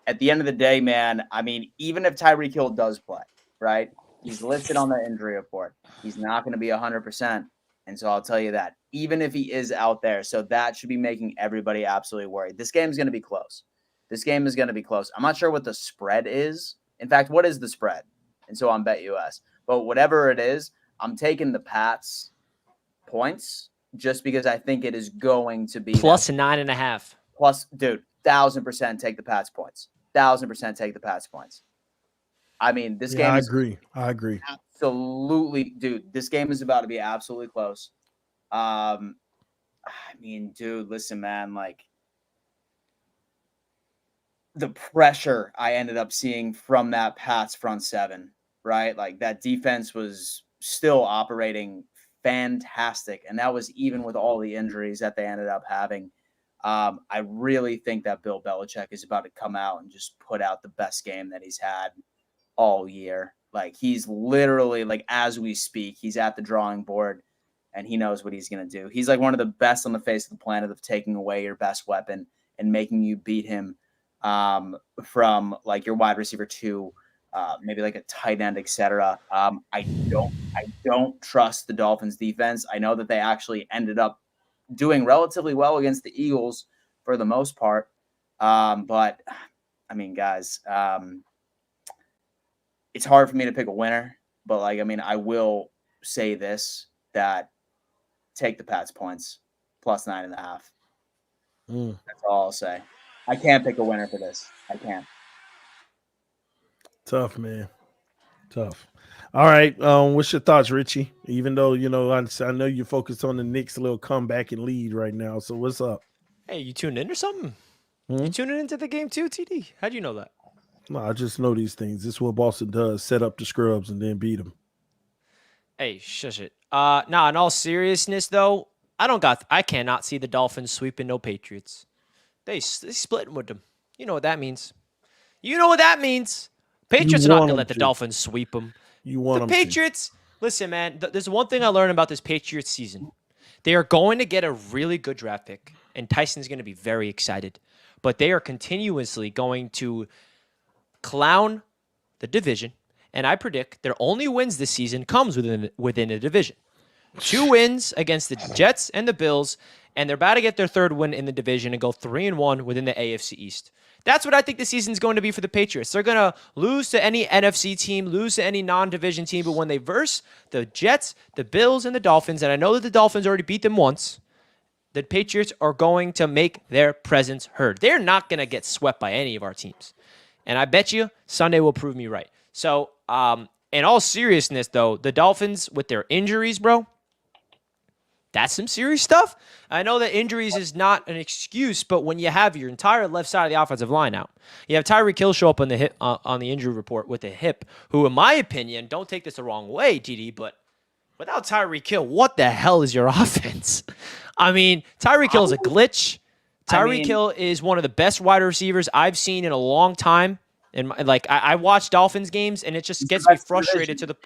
at the end of the day, man, I mean, even if Tyreek Hill does play, right? He's listed on the injury report. He's not going to be 100%. And so I'll tell you that, even if he is out there. So that should be making everybody absolutely worried. This game is going to be close. This game is going to be close. I'm not sure what the spread is. In fact, what is the spread? And so on BetUS. But whatever it is, I'm taking the Pats points just because I think it is going to be plus 9.5. Plus, dude, 1,000% take the Pats points. 1,000% take the Pats points. I mean, this game I is agree. absolutely, dude. This game is about to be absolutely close. I mean, dude, listen, man. Like the pressure I ended up seeing from that Pats front seven, right? Like that defense was still operating fantastic, and that was even with all the injuries that they ended up having. I really think that Bill Belichick is about to come out and just put out the best game that he's had all year. Like he's literally, like, as we speak, he's at the drawing board and he knows what he's going to do. He's like one of the best on the face of the planet of taking away your best weapon and making you beat him from like your wide receiver to maybe like a tight end, etc. I don't trust the Dolphins defense. I know that they actually ended up doing relatively well against the Eagles for the most part. But I mean, guys, it's hard for me to pick a winner, but like, I mean, I will say this, that take the Pats points plus 9.5. That's all I'll say. I can't pick a winner for this. I can't. Tough, man. Tough. All right. What's your thoughts, Richie? Even though, you know, I know you're focused on the Knicks' little comeback and lead right now. So what's up? Hey, you tuned in or something? You tuning into the game too, TD? How'd you know that? No, I just know these things. This is what Boston does: set up the scrubs and then beat them. Hey, shush it. Nah, in all seriousness, though, I cannot see the Dolphins sweeping no Patriots. They splitting with them. You know what that means. You know what that means. Patriots are not going to let the Dolphins sweep them. You want the them Patriots. Listen, man, there's one thing I learned about this Patriots season. They are going to get a really good draft pick, and Tyson's going to be very excited. But they are continuously going to clown the division, and I predict their only wins this season comes within a division. 2 wins against the Jets and the Bills, and they're about to get their 3rd win in the division and go 3-1 within the AFC East. That's what I think the season's going to be for the Patriots. They're going to lose to any NFC team, lose to any non-division team, but when they verse the Jets, the Bills, and the Dolphins, and I know that the Dolphins already beat them once, the Patriots are going to make their presence heard. They're not going to get swept by any of our teams. And I bet you Sunday will prove me right. So, in all seriousness, though, the Dolphins with their injuries, bro, that's some serious stuff. I know that injuries is not an excuse, but when you have your entire left side of the offensive line out, you have Tyreek Hill show up on the hip, on the injury report with a hip, who, in my opinion, don't take this the wrong way, TD, but without Tyreek Hill, what the hell is your offense? I mean, Tyreek Hill is a glitch. Tyreek Hill is one of the best wide receivers I've seen in a long time. And I watch Dolphins games, and it just gets me frustrated to the.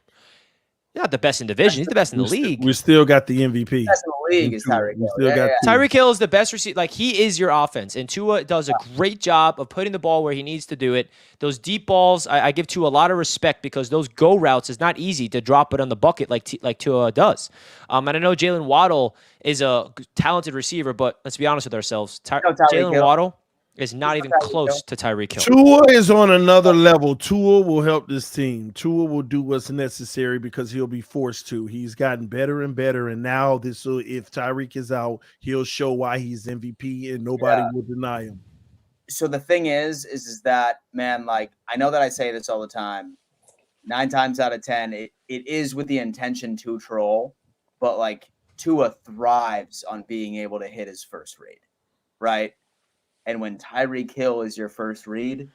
Not the best in division. He's the best in the league. We still got the MVP. Best in the league is Tyreek Hill. Tyreek Hill is the best receiver. Like, he is your offense. And Tua does a great job of putting the ball where he needs to do it. Those deep balls, I give Tua a lot of respect because those go routes is not easy to drop it on the bucket like Tua does. And I know Jalen Waddle is a talented receiver, but let's be honest with ourselves. Jalen Waddle is not even close to Tyreek Hill. Tua is on another level. Tua will help this team. Tua will do what's necessary because he'll be forced to. He's gotten better and better, and now if Tyreek is out, he'll show why he's MVP, and nobody will deny him. So the thing is that, man, like, I know that I say this all the time. 9 times out of 10, it is with the intention to troll, but like Tua thrives on being able to hit his first read, right? And when Tyreek Hill is your first read,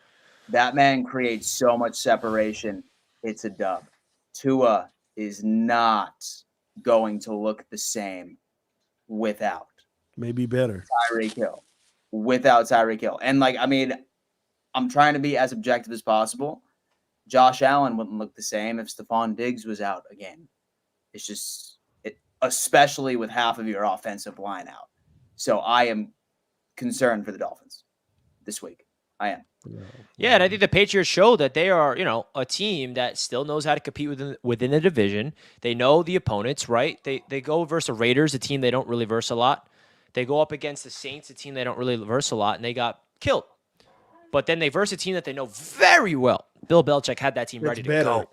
that man creates so much separation. It's a dub. Tua is not going to look the same without. Maybe better. Tyreek Hill. Without Tyreek Hill. And, like, I mean, I'm trying to be as objective as possible. Josh Allen wouldn't look the same if Stephon Diggs was out again. It's just, especially with half of your offensive line out. So I am concerned for the Dolphins this week. I am. Yeah, and I think the Patriots show that they are, a team that still knows how to compete within the division. They know the opponents, right? They go versus the Raiders, a team they don't really verse a lot. They go up against the Saints, a team they don't really verse a lot, and they got killed. But then they verse a team that they know very well. Bill Belichick had that team ready to go.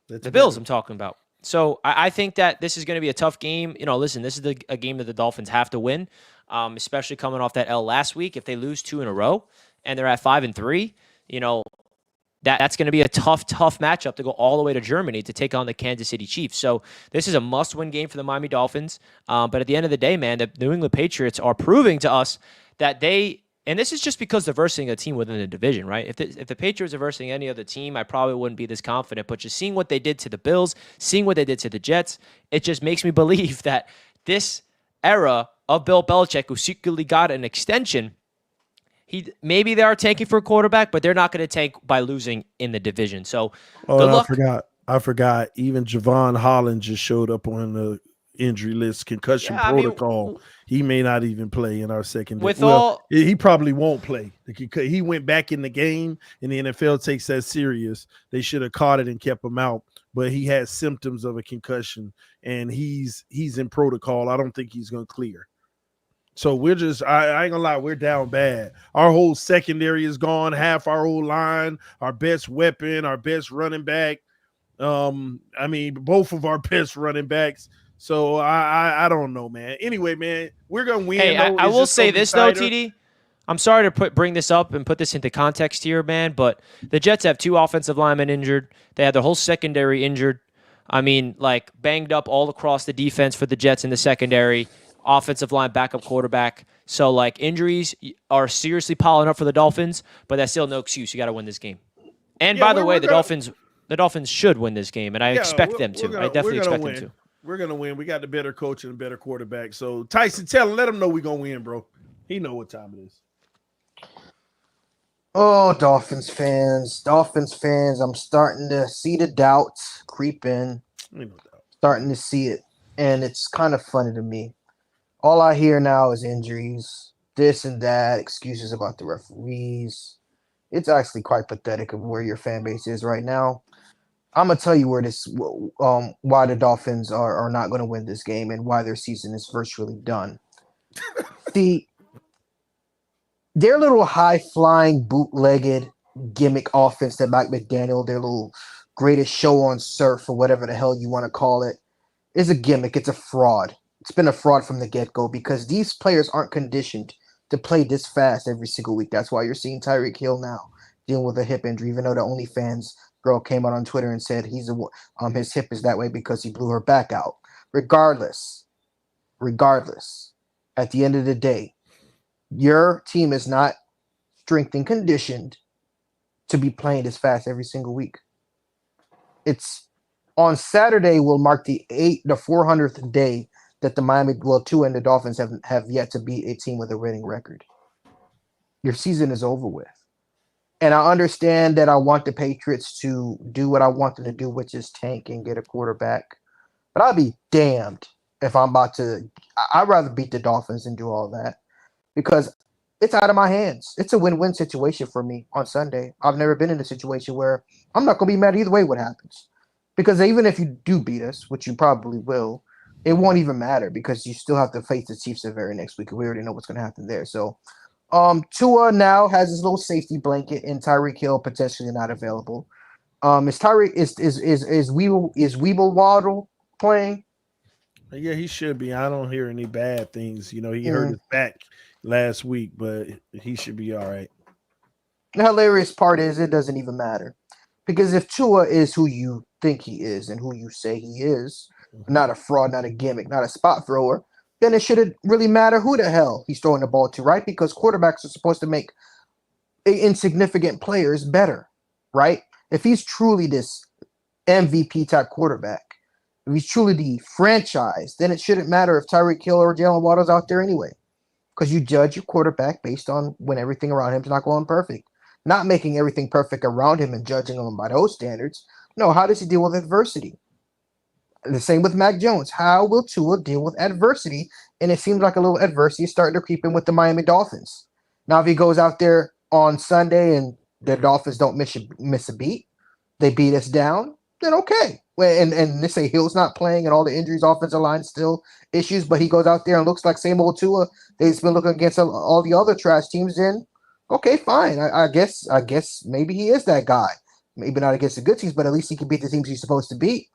The Bills I'm talking about. So I think that this is going to be a tough game. Listen, this is a game that the Dolphins have to win, especially coming off that L last week. If they lose 2 in a row and they're at 5-3, that's going to be a tough matchup to go all the way to Germany to take on the Kansas City Chiefs. So this is a must-win game for the Miami Dolphins. But at the end of the day, man, the New England Patriots are proving to us that and this is just because they're versing a team within the division, right? If the Patriots are versing any other team, I probably wouldn't be this confident. But just seeing what they did to the Bills, seeing what they did to the Jets, it just makes me believe that this era of Bill Belichick, who secretly got an extension, maybe they are tanking for a quarterback, but they're not going to tank by losing in the division. So good luck. I forgot. Even Javon Holland just showed up on the injury list, concussion protocol. He may not even play in our second. He probably won't play. He went back in the game, and the NFL takes that serious. They should have caught it and kept him out. But he has symptoms of a concussion, and he's in protocol. I don't think he's going to clear. So we're just, I ain't gonna lie, we're down bad. Our whole secondary is gone, half our whole line, our best weapon, our best running back. Both of our best running backs. So I don't know, man. Anyway, man, we're gonna win. Hey, I will say this though, TD. I'm sorry to bring this up and put this into context here, man, but the Jets have 2 offensive linemen injured. They had their whole secondary injured. Banged up all across the defense for the Jets in the secondary. Offensive line, backup quarterback. So, injuries are seriously piling up for the Dolphins, but that's still no excuse. You got to win this game. And by the way, the Dolphins should win this game, and I expect them to. I definitely expect them to. We're going to win. We got the better coach and the better quarterback. So, Tyson, let him know we're going to win, bro. He know what time it is. Oh, Dolphins fans, I'm starting to see the doubts creep in. Starting to see it, and it's kind of funny to me. All I hear now is injuries, this and that, excuses about the referees. It's actually quite pathetic of where your fan base is right now. I'm going to tell you why the Dolphins are not going to win this game and why their season is virtually done. See, their little high-flying, bootlegged gimmick offense that Mike McDaniel, their little greatest show on surf or whatever the hell you want to call it, is a gimmick. It's a fraud. It's been a fraud from the get-go because these players aren't conditioned to play this fast every single week. That's why you're seeing Tyreek Hill now dealing with a hip injury, even though the OnlyFans girl came out on Twitter and said his hip is that way because he blew her back out. Regardless, at the end of the day, your team is not strength and conditioned to be playing this fast every single week. It's on Saturday will mark the 400th day that the Tua and the Dolphins have yet to beat a team with a winning record. Your season is over with. And I understand that I want the Patriots to do what I want them to do, which is tank and get a quarterback. But I'll be damned if I'd rather beat the Dolphins than do all that because it's out of my hands. It's a win-win situation for me on Sunday. I've never been in a situation where I'm not going to be mad either way what happens. Because even if you do beat us, which you probably will, it won't even matter because you still have to face the Chiefs the very next week. We already know what's going to happen there. So Tua now has his little safety blanket and Tyreek Hill potentially not available. Is Weeble Waddle playing? Yeah, he should be. I don't hear any bad things. He hurt his back last week, but he should be all right. The hilarious part is it doesn't even matter because if Tua is who you think he is and who you say he is, not a fraud, not a gimmick, not a spot thrower, then it shouldn't really matter who the hell he's throwing the ball to, right? Because quarterbacks are supposed to make insignificant players better, right? If he's truly this MVP type quarterback, if he's truly the franchise, then it shouldn't matter if Tyreek Hill or Jalen Waddle's out there anyway. Because you judge your quarterback based on when everything around him is not going perfect. Not making everything perfect around him and judging him by those standards. No, how does he deal with adversity? The same with Mac Jones. How will Tua deal with adversity? And it seems like a little adversity is starting to creep in with the Miami Dolphins. Now, if he goes out there on Sunday and the Dolphins don't miss a beat, they beat us down, then okay. And they say Hill's not playing and all the injuries, offensive line still issues, but he goes out there and looks like same old Tua. They've been looking against all the other trash teams. Then okay, fine. I guess maybe he is that guy. Maybe not against the good teams, but at least he can beat the teams he's supposed to beat.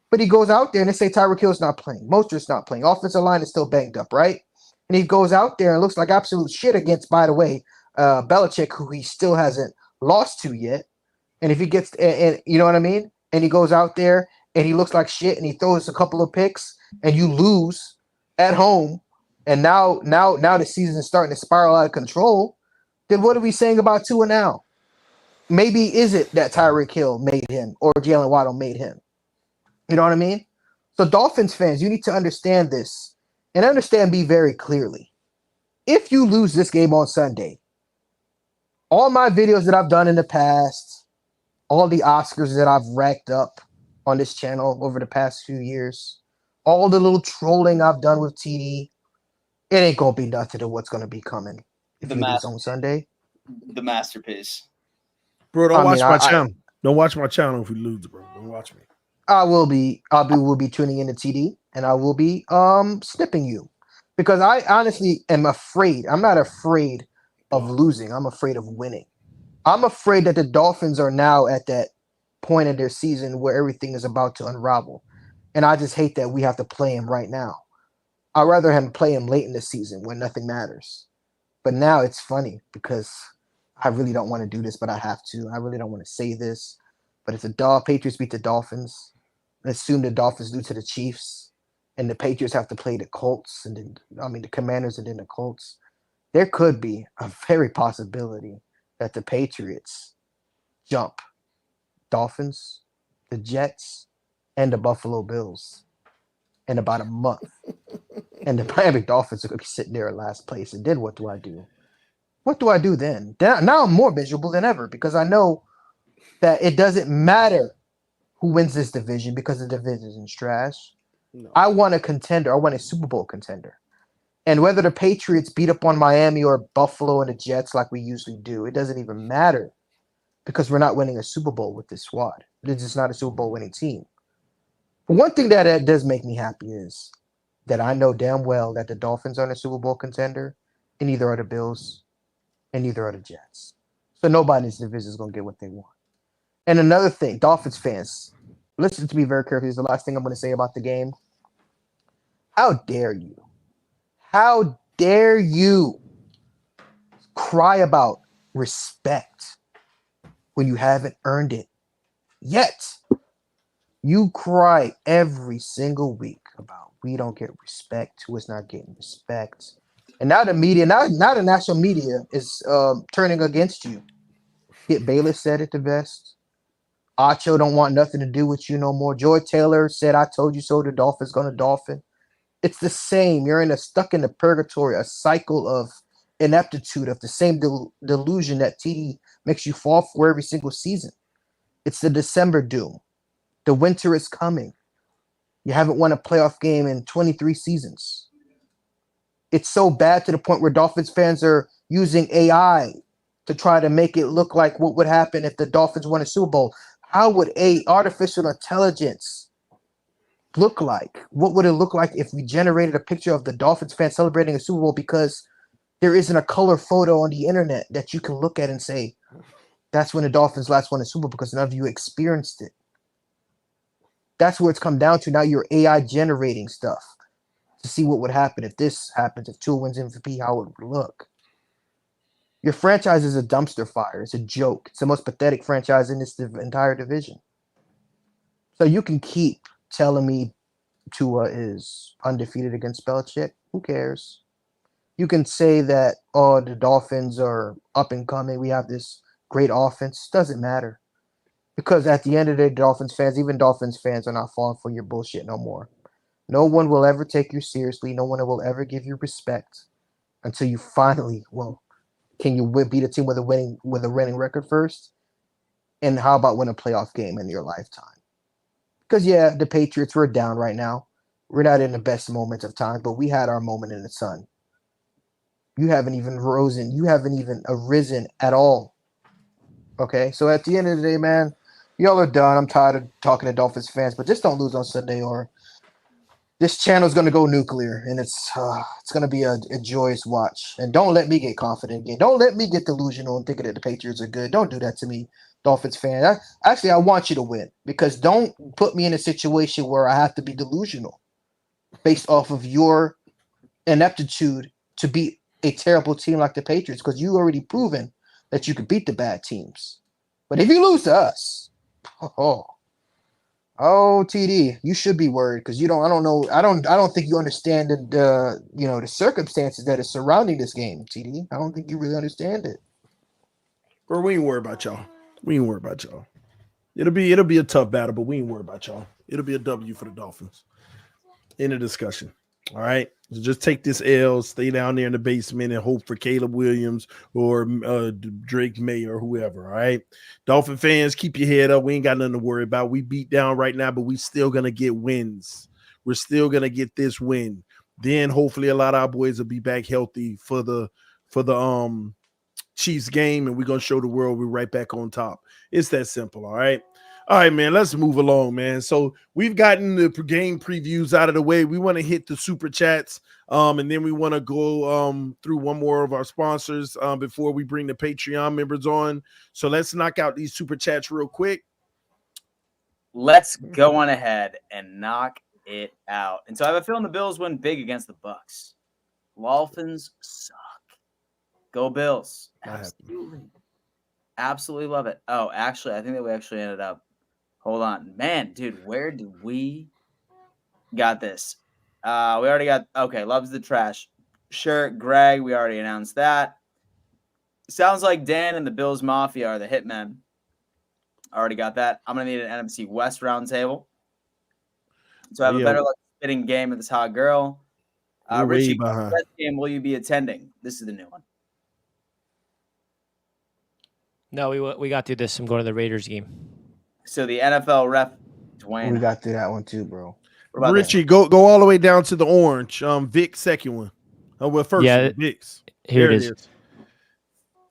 But he goes out there and they say Tyreek Hill's not playing. Mostert's not playing. Offensive line is still banged up, right? And he goes out there and looks like absolute shit against, by the way, Belichick, who he still hasn't lost to yet. And if he gets, and you know what I mean? And he goes out there and he looks like shit and he throws a couple of picks and you lose at home, and now the season is starting to spiral out of control, then what are we saying about Tua now? Maybe is it that Tyreek Hill made him or Jalen Waddle made him? You know what I mean? So Dolphins fans, you need to understand this and understand me very clearly. If you lose this game on Sunday, all my videos that I've done in the past, all the Oscars that I've racked up on this channel over the past few years, all the little trolling I've done with TD, it ain't gonna be nothing to what's gonna be coming if you lose on Sunday. The masterpiece. Bro, don't I watch mean, my I- channel. Don't watch my channel if we lose, bro. Don't watch me. will be tuning into TD and I will be snipping you because I honestly am afraid. I'm not afraid of losing. I'm afraid of winning. I'm afraid that the Dolphins are now at that point in their season where everything is about to unravel. And I just hate that we have to play him right now. I'd rather him play him late in the season when nothing matters. But now it's funny because I really don't want to do this, but I have to. I really don't want to say this. But if the Patriots beat the Dolphins, and assume the Dolphins lose to the Chiefs, and the Patriots have to play the Colts, and then the Commanders and then the Colts, there could be a very possibility that the Patriots jump Dolphins, the Jets, and the Buffalo Bills in about a month. And the Miami Dolphins are going to be sitting there in last place. And then what do I do? What do I do then? Now I'm more miserable than ever because I know that it doesn't matter who wins this division because the division is trash. No. I want a contender. I want a Super Bowl contender. And whether the Patriots beat up on Miami or Buffalo and the Jets like we usually do, it doesn't even matter because we're not winning a Super Bowl with this squad. It's just not a Super Bowl winning team. But one thing that does make me happy is that I know damn well that the Dolphins aren't a Super Bowl contender, and neither are the Bills, and neither are the Jets. So nobody in this division is going to get what they want. And another thing, Dolphins fans, listen to me very carefully. This is the last thing I'm going to say about the game. How dare you? How dare you cry about respect when you haven't earned it yet? You cry every single week about we don't get respect, who is not getting respect. And now the media, now the national media is turning against you. Kit Bayless said it the best. Acho don't want nothing to do with you no more. Joy Taylor said, I told you so, the Dolphins gonna Dolphin. It's the same. You're stuck in the purgatory, a cycle of ineptitude, of the same delusion that TD makes you fall for every single season. It's the December doom. The winter is coming. You haven't won a playoff game in 23 seasons. It's so bad to the point where Dolphins fans are using AI to try to make it look like what would happen if the Dolphins won a Super Bowl. How would artificial intelligence look like? What would it look like if we generated a picture of the Dolphins fans celebrating a Super Bowl because there isn't a color photo on the internet that you can look at and say, that's when the Dolphins last won a Super Bowl because none of you experienced it. That's where it's come down to. Now you're AI generating stuff to see what would happen if this happens, if Tua wins MVP, how it would look. Your franchise is a dumpster fire. It's a joke. It's the most pathetic franchise in this entire division. So you can keep telling me Tua is undefeated against Belichick. Who cares? You can say that, the Dolphins are up and coming. We have this great offense. Doesn't matter. Because at the end of the day, Dolphins fans, even Dolphins fans are not falling for your bullshit no more. No one will ever take you seriously. No one will ever give you respect until you finally, can you beat a team with a winning record first? And how about win a playoff game in your lifetime? Because, the Patriots, we're down right now. We're not in the best moments of time, but we had our moment in the sun. You haven't even risen. You haven't even arisen at all. Okay? So at the end of the day, man, y'all are done. I'm tired of talking to Dolphins fans, but just don't lose on Sunday or this channel is going to go nuclear, and it's going to be a joyous watch. And don't let me get confident again. Don't let me get delusional and thinking that the Patriots are good. Don't do that to me, Dolphins fan. I want you to win because don't put me in a situation where I have to be delusional based off of your ineptitude to beat a terrible team like the Patriots because you already proven that you could beat the bad teams. But if you lose to us, oh, TD, you should be worried because you don't. I don't think you understand the circumstances that are surrounding this game, TD. I don't think you really understand it. Bro, we ain't worried about y'all. We ain't worried about y'all. It'll be a tough battle, but we ain't worried about y'all. It'll be a W for the Dolphins. In the discussion. All right. So just take this L, stay down there in the basement, and hope for Caleb Williams or Drake May or whoever. All right. Dolphin fans, keep your head up. We ain't got nothing to worry about. We beat down right now, but we still gonna get wins. We're still gonna get this win. Then hopefully a lot of our boys will be back healthy for the Chiefs game, and we're gonna show the world we're right back on top. It's that simple. All right. All right, man, let's move along, man. So we've gotten the game previews out of the way. We want to hit the super chats, and then we want to go through one more of our sponsors before we bring the Patreon members on. So let's knock out these super chats real quick. Let's go on ahead and knock it out. And so I have a feeling the Bills win big against the Bucs. Dolphins suck. Go Bills. Absolutely love it. Oh, actually, I think that we actually ended up. Hold on. Man, dude, where did we got this? We already got, okay, loves the trash. Sure, Greg, we already announced that. Sounds like Dan and the Bills Mafia are the hitmen. Already got that. I'm going to need an NFC West roundtable. So I have a better luck spitting game with this hot girl. Richie, what game will you be attending? This is the new one. No, we got through this. I'm going to the Raiders game. So the NFL ref, Dwayne. We got through that one too, bro. Richie, go all the way down to the orange. Vic, second one. Oh, well, first one, Vic's. Here it is.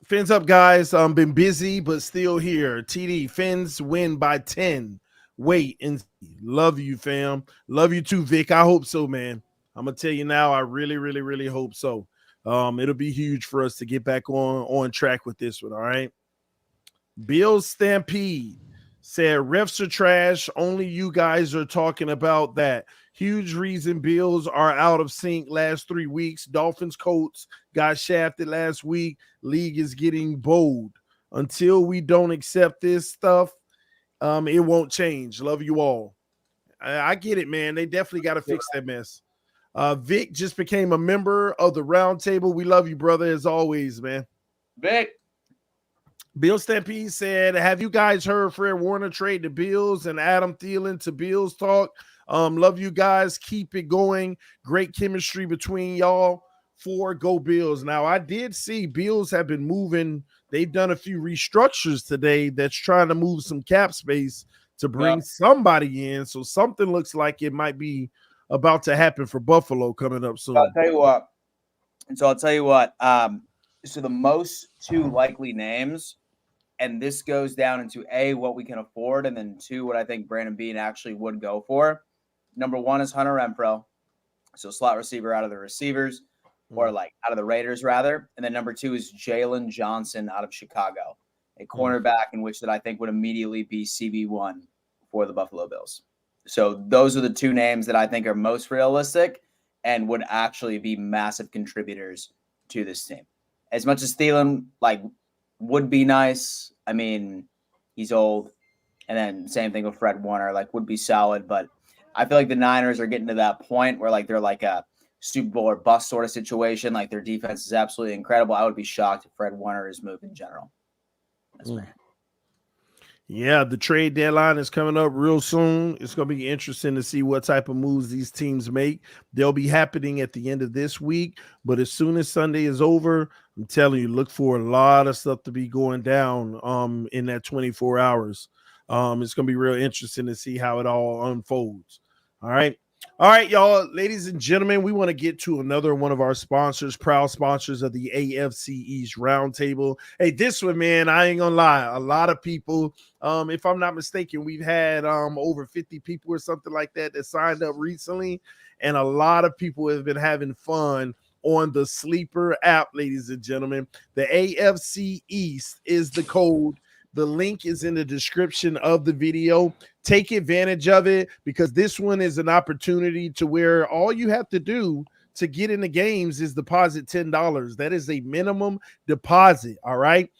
Fins up, guys. Been busy, but still here. TD, Fins win by 10. Wait and see. Love you, fam. Love you too, Vic. I hope so, man. I'm gonna tell you now. I really, really, really hope so. It'll be huge for us to get back on track with this one. All right. Bills Stampede said refs are trash. Only you guys are talking about that. Huge reason Bills are out of sync last 3 weeks. Dolphins Colts got shafted last week. League is getting bold. Until we don't accept this stuff, it won't change. Love you all. I get it, man. They definitely got to fix that mess. Vic just became a member of the roundtable. We love you, brother, as always, man. Vic. Bill Stampede said, have you guys heard Fred Warner trade the Bills and Adam Thielen to Bills talk? Love you guys. Keep it going. Great chemistry between y'all. Go Bills. Now, I did see Bills have been moving. They've done a few restructures today that's trying to move some cap space to bring somebody in. So something looks like it might be about to happen for Buffalo coming up soon. I'll tell you what. So the most two likely names, and this goes down into A, what we can afford, and then 2, what I think Brandon Beane actually would go for. Number 1 is Hunter Renfrow. So slot receiver out of the receivers, or like out of the Raiders, rather. And then number 2 is Jalen Johnson out of Chicago, a cornerback in which that I think would immediately be CB1 for the Buffalo Bills. So those are the 2 names that I think are most realistic and would actually be massive contributors to this team. As much as Thielen would be nice, I mean, he's old. And then same thing with Fred Warner, would be solid. But I feel like the Niners are getting to that point where they're like a Super Bowl or bust sort of situation. Like their defense is absolutely incredible. I would be shocked if Fred Warner is moved in general. That's me. Yeah, the trade deadline is coming up real soon. It's going to be interesting to see what type of moves these teams make. They'll be happening at the end of this week, but as soon as Sunday is over, I'm telling you, look for a lot of stuff to be going down in that 24 hours. It's going to be real interesting to see how it all unfolds. All right, y'all, ladies and gentlemen, we want to get to another one of our sponsors, proud sponsors of the AFC East Roundtable. Hey, this one, man, I ain't gonna lie. A lot of people, if I'm not mistaken, we've had over 50 people or something like that signed up recently, and a lot of people have been having fun on the Sleeper app, ladies and gentlemen. The AFC East is the code. The link is in the description of the video. Take advantage of it because this one is an opportunity to where all you have to do to get in the games is deposit $10. That is a minimum deposit, all right?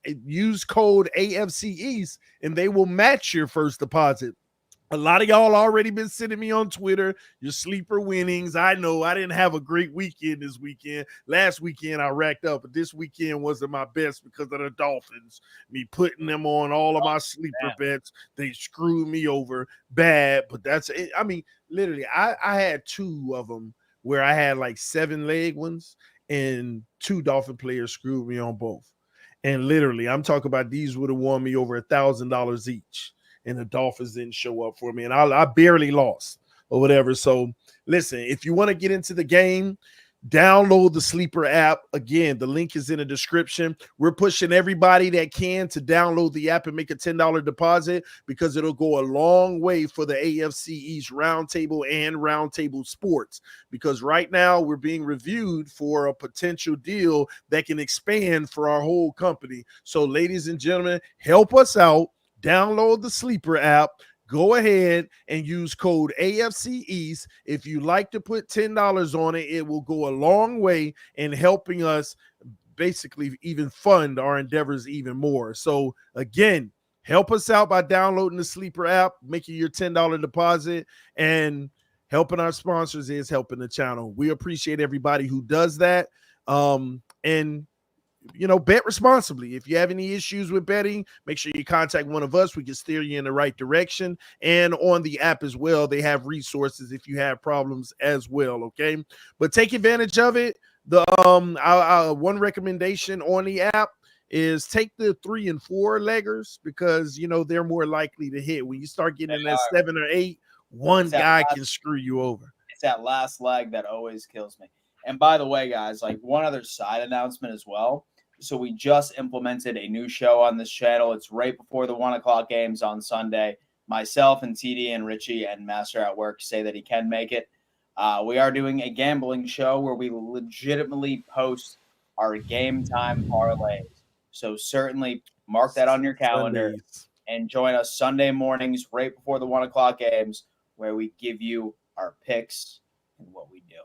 use code AFC East, and they will match your first deposit. A lot of y'all already been sending me on Twitter your sleeper winnings. I know I didn't have a great weekend this weekend. Last weekend I racked up, but this weekend wasn't my best because of the Dolphins. Me putting them on all of my sleeper bets. They screwed me over bad, but that's it. I mean, literally, I had 2 of them where I had like 7-leg ones, and 2 Dolphin players screwed me on both. And literally, I'm talking about these would have won me over $1,000 each. And the Dolphins didn't show up for me, and I barely lost or whatever. So listen, if you want to get into the game, download the Sleeper app. Again, the link is in the description. We're pushing everybody that can to download the app and make a $10 deposit, because it'll go a long way for the AFC East Roundtable and Roundtable Sports, because right now we're being reviewed for a potential deal that can expand for our whole company. So ladies and gentlemen, help us out. Download the Sleeper app. Go ahead and use code AFC East. If you like to put $10 on it, it will go a long way in helping us basically even fund our endeavors even more. So again, help us out by downloading the Sleeper app, making your $10 deposit, and helping our sponsors is helping the channel. We appreciate everybody who does that. And bet responsibly. If you have any issues with betting, make sure you contact one of us. We can steer you in the right direction. And on the app as well, they have resources if you have problems as well. Okay, but take advantage of it. The one recommendation on the app is take the 3 and 4 leggers, because they're more likely to hit. When you start getting in that 7 or 8, one guy can screw you over. It's that last leg that always kills me. And by the way, guys, like one other side announcement as well. So we just implemented a new show on this channel. It's right before the 1 o'clock games on Sunday. Myself and TD and Richie and Master at work say that he can make it. We are doing a gambling show where we legitimately post our game time parlays. So certainly mark that on your calendar and join us Sunday mornings right before the 1 o'clock games, where we give you our picks and what we do.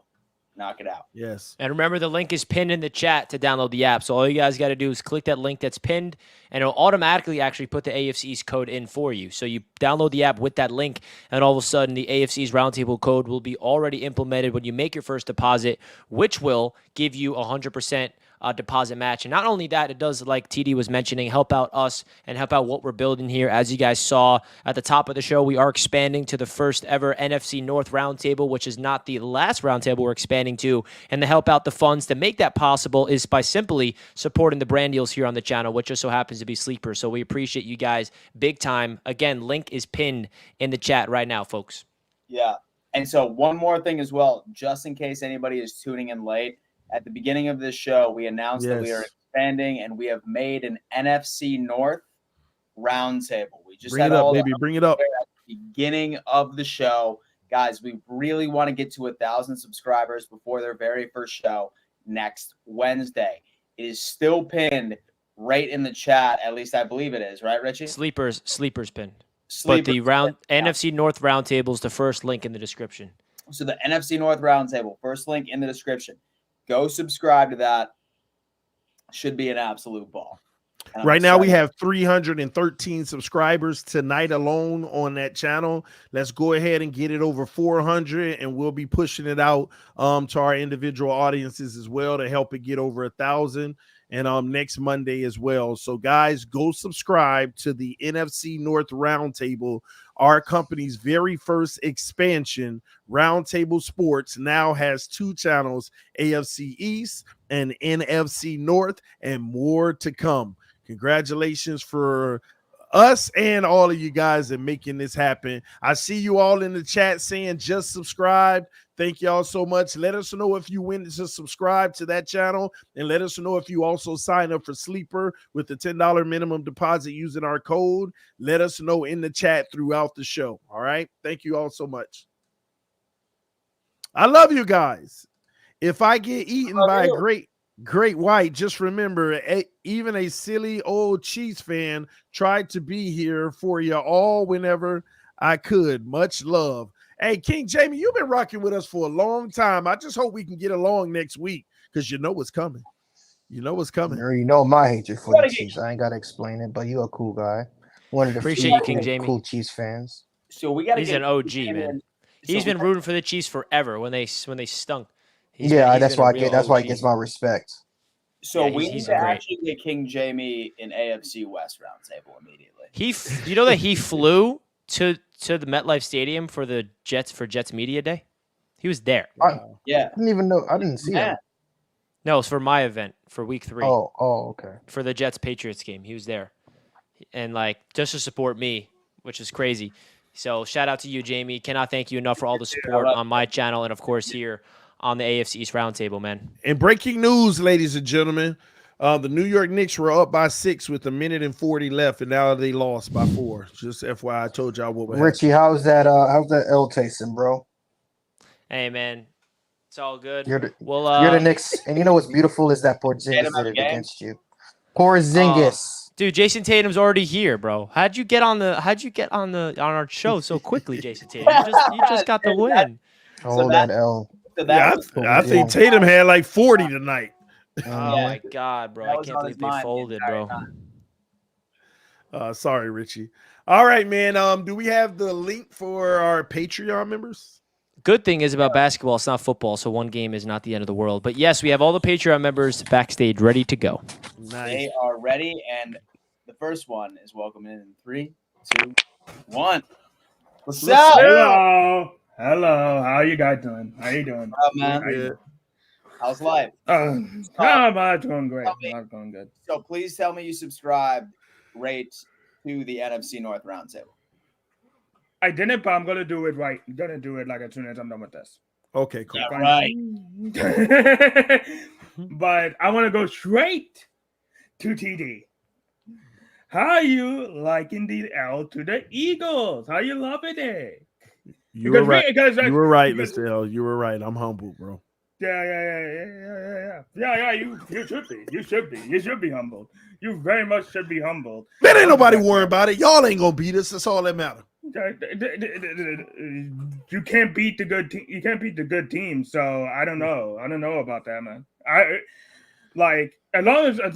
Knock it out. Yes. And remember, the link is pinned in the chat to download the app. So all you guys got to do is click that link that's pinned, and it'll automatically actually put the AFC's code in for you. So you download the app with that link, and all of a sudden the AFC's Roundtable code will be already implemented when you make your first deposit, which will give you 100% deposit match. And not only that, it does, like TD was mentioning, help out us and help out what we're building here. As you guys saw at the top of the show, we are expanding to the first ever NFC North Roundtable, which is not the last roundtable we're expanding to. And to help out the funds to make that possible is by simply supporting the brand deals here on the channel, which just so happens to be Sleeper. So we appreciate you guys big time. Again, link is pinned in the chat right now, folks. Yeah. And so one more thing as well, just in case anybody is tuning in late. At the beginning of this show, we announced that we are expanding, and we have made an NFC North Roundtable. We just bring it up, baby. Bring it up. At the beginning of the show, guys. We really want to get to 1,000 subscribers before their very first show next Wednesday. It is still pinned right in the chat. At least I believe it is, right, Richie? Sleepers pinned. But the NFC North Roundtable is the first link in the description. So the NFC North Roundtable, first link in the description. Go subscribe to that. Should be an absolute ball. Right now we have 313 subscribers tonight alone on that channel. Let's go ahead and get it over 400, and we'll be pushing it out to our individual audiences as well to help it get over 1,000. And next Monday as well. So guys, go subscribe to the NFC North Roundtable, our company's very first expansion. Roundtable Sports now has 2 channels, AFC East and NFC North, and more to come. Congratulations for us and all of you guys in making this happen. I see you all in the chat saying just subscribe. Thank y'all so much. Let us know if you went to subscribe to that channel, and let us know if you also sign up for Sleeper with the $10 minimum deposit using our code. Let us know in the chat throughout the show. All right. Thank you all so much. I love you guys. If I get eaten by a great white, just remember, even a silly old Chiefs fan tried to be here for you all whenever I could. Much love. Hey, King Jamie, you've been rocking with us for a long time. I just hope we can get along next week, because you know what's coming. You know what's coming. You know my hatred for the Gotta get- Chiefs. I ain't gotta explain it, but you a cool guy. One of the Appreciate few you, King cool, Jamie. cool Chiefs fans. So we got to He's get an OG, man. He's been rooting for the Chiefs forever when they stunk. He's That's been a why real that's why OG. he gets my respect. So Yeah, we he's need to great. actually get King Jamie in AFC West roundtable immediately. You know that he flew to the MetLife Stadium for the Jets Media Day? He was there. Yeah. I didn't even know. I didn't see him. No, it was for my event for week 3. Oh, okay. For the Jets Patriots game. He was there. And like just to support me, which is crazy. So shout out to you, Jamie. Cannot thank you enough for all the support on my channel and of course here on the AFC East Roundtable, man. And breaking news, ladies and gentlemen, the New York Knicks were up by 6 with 1:40 left, and now they lost by 4. Just FYI, I told y'all what would happen. Richie, how's that L tasting, bro? Hey man, it's all good. You're the Well, Knicks, and you know what's beautiful is that Porzingis did it against you. Porzingis. dude, Jason Tatum's already here, bro. How'd you get on our show so quickly, Jason Tatum? You just got the win. Oh, that L. Yeah, I think Tatum had like 40 tonight. Oh my god, bro! I can't believe they folded, bro. Sorry, Richie. All right, man. Do we have the link for our Patreon members? Good thing is about basketball, it's not football, so one game is not the end of the world. But yes, we have all the Patreon members backstage ready to go. Nice. They are ready, and the first one is welcoming in 3, 2, 1. What's up? Hello. Hello. How you guys doing? How you doing? What's up, man? Yeah. How's life? I'm doing great. I'm doing good. So please tell me you subscribe, rate to the NFC North Roundtable. I didn't, but I'm gonna do it right. I'm gonna do it like as soon as I'm done with this. Okay, cool. Yeah, right. But I want to go straight to TD. How you liking the L to the Eagles? How you loving it? You were right. Because You were right, Mr. L. You were right. I'm humble, bro. Yeah. You should be. You should be humbled. You very much should be humbled. Man, ain't nobody worried about it. Y'all ain't gonna beat us. That's all that matters. You can't beat the good team. You can't beat the good team. So I don't know. I don't know about that, man. As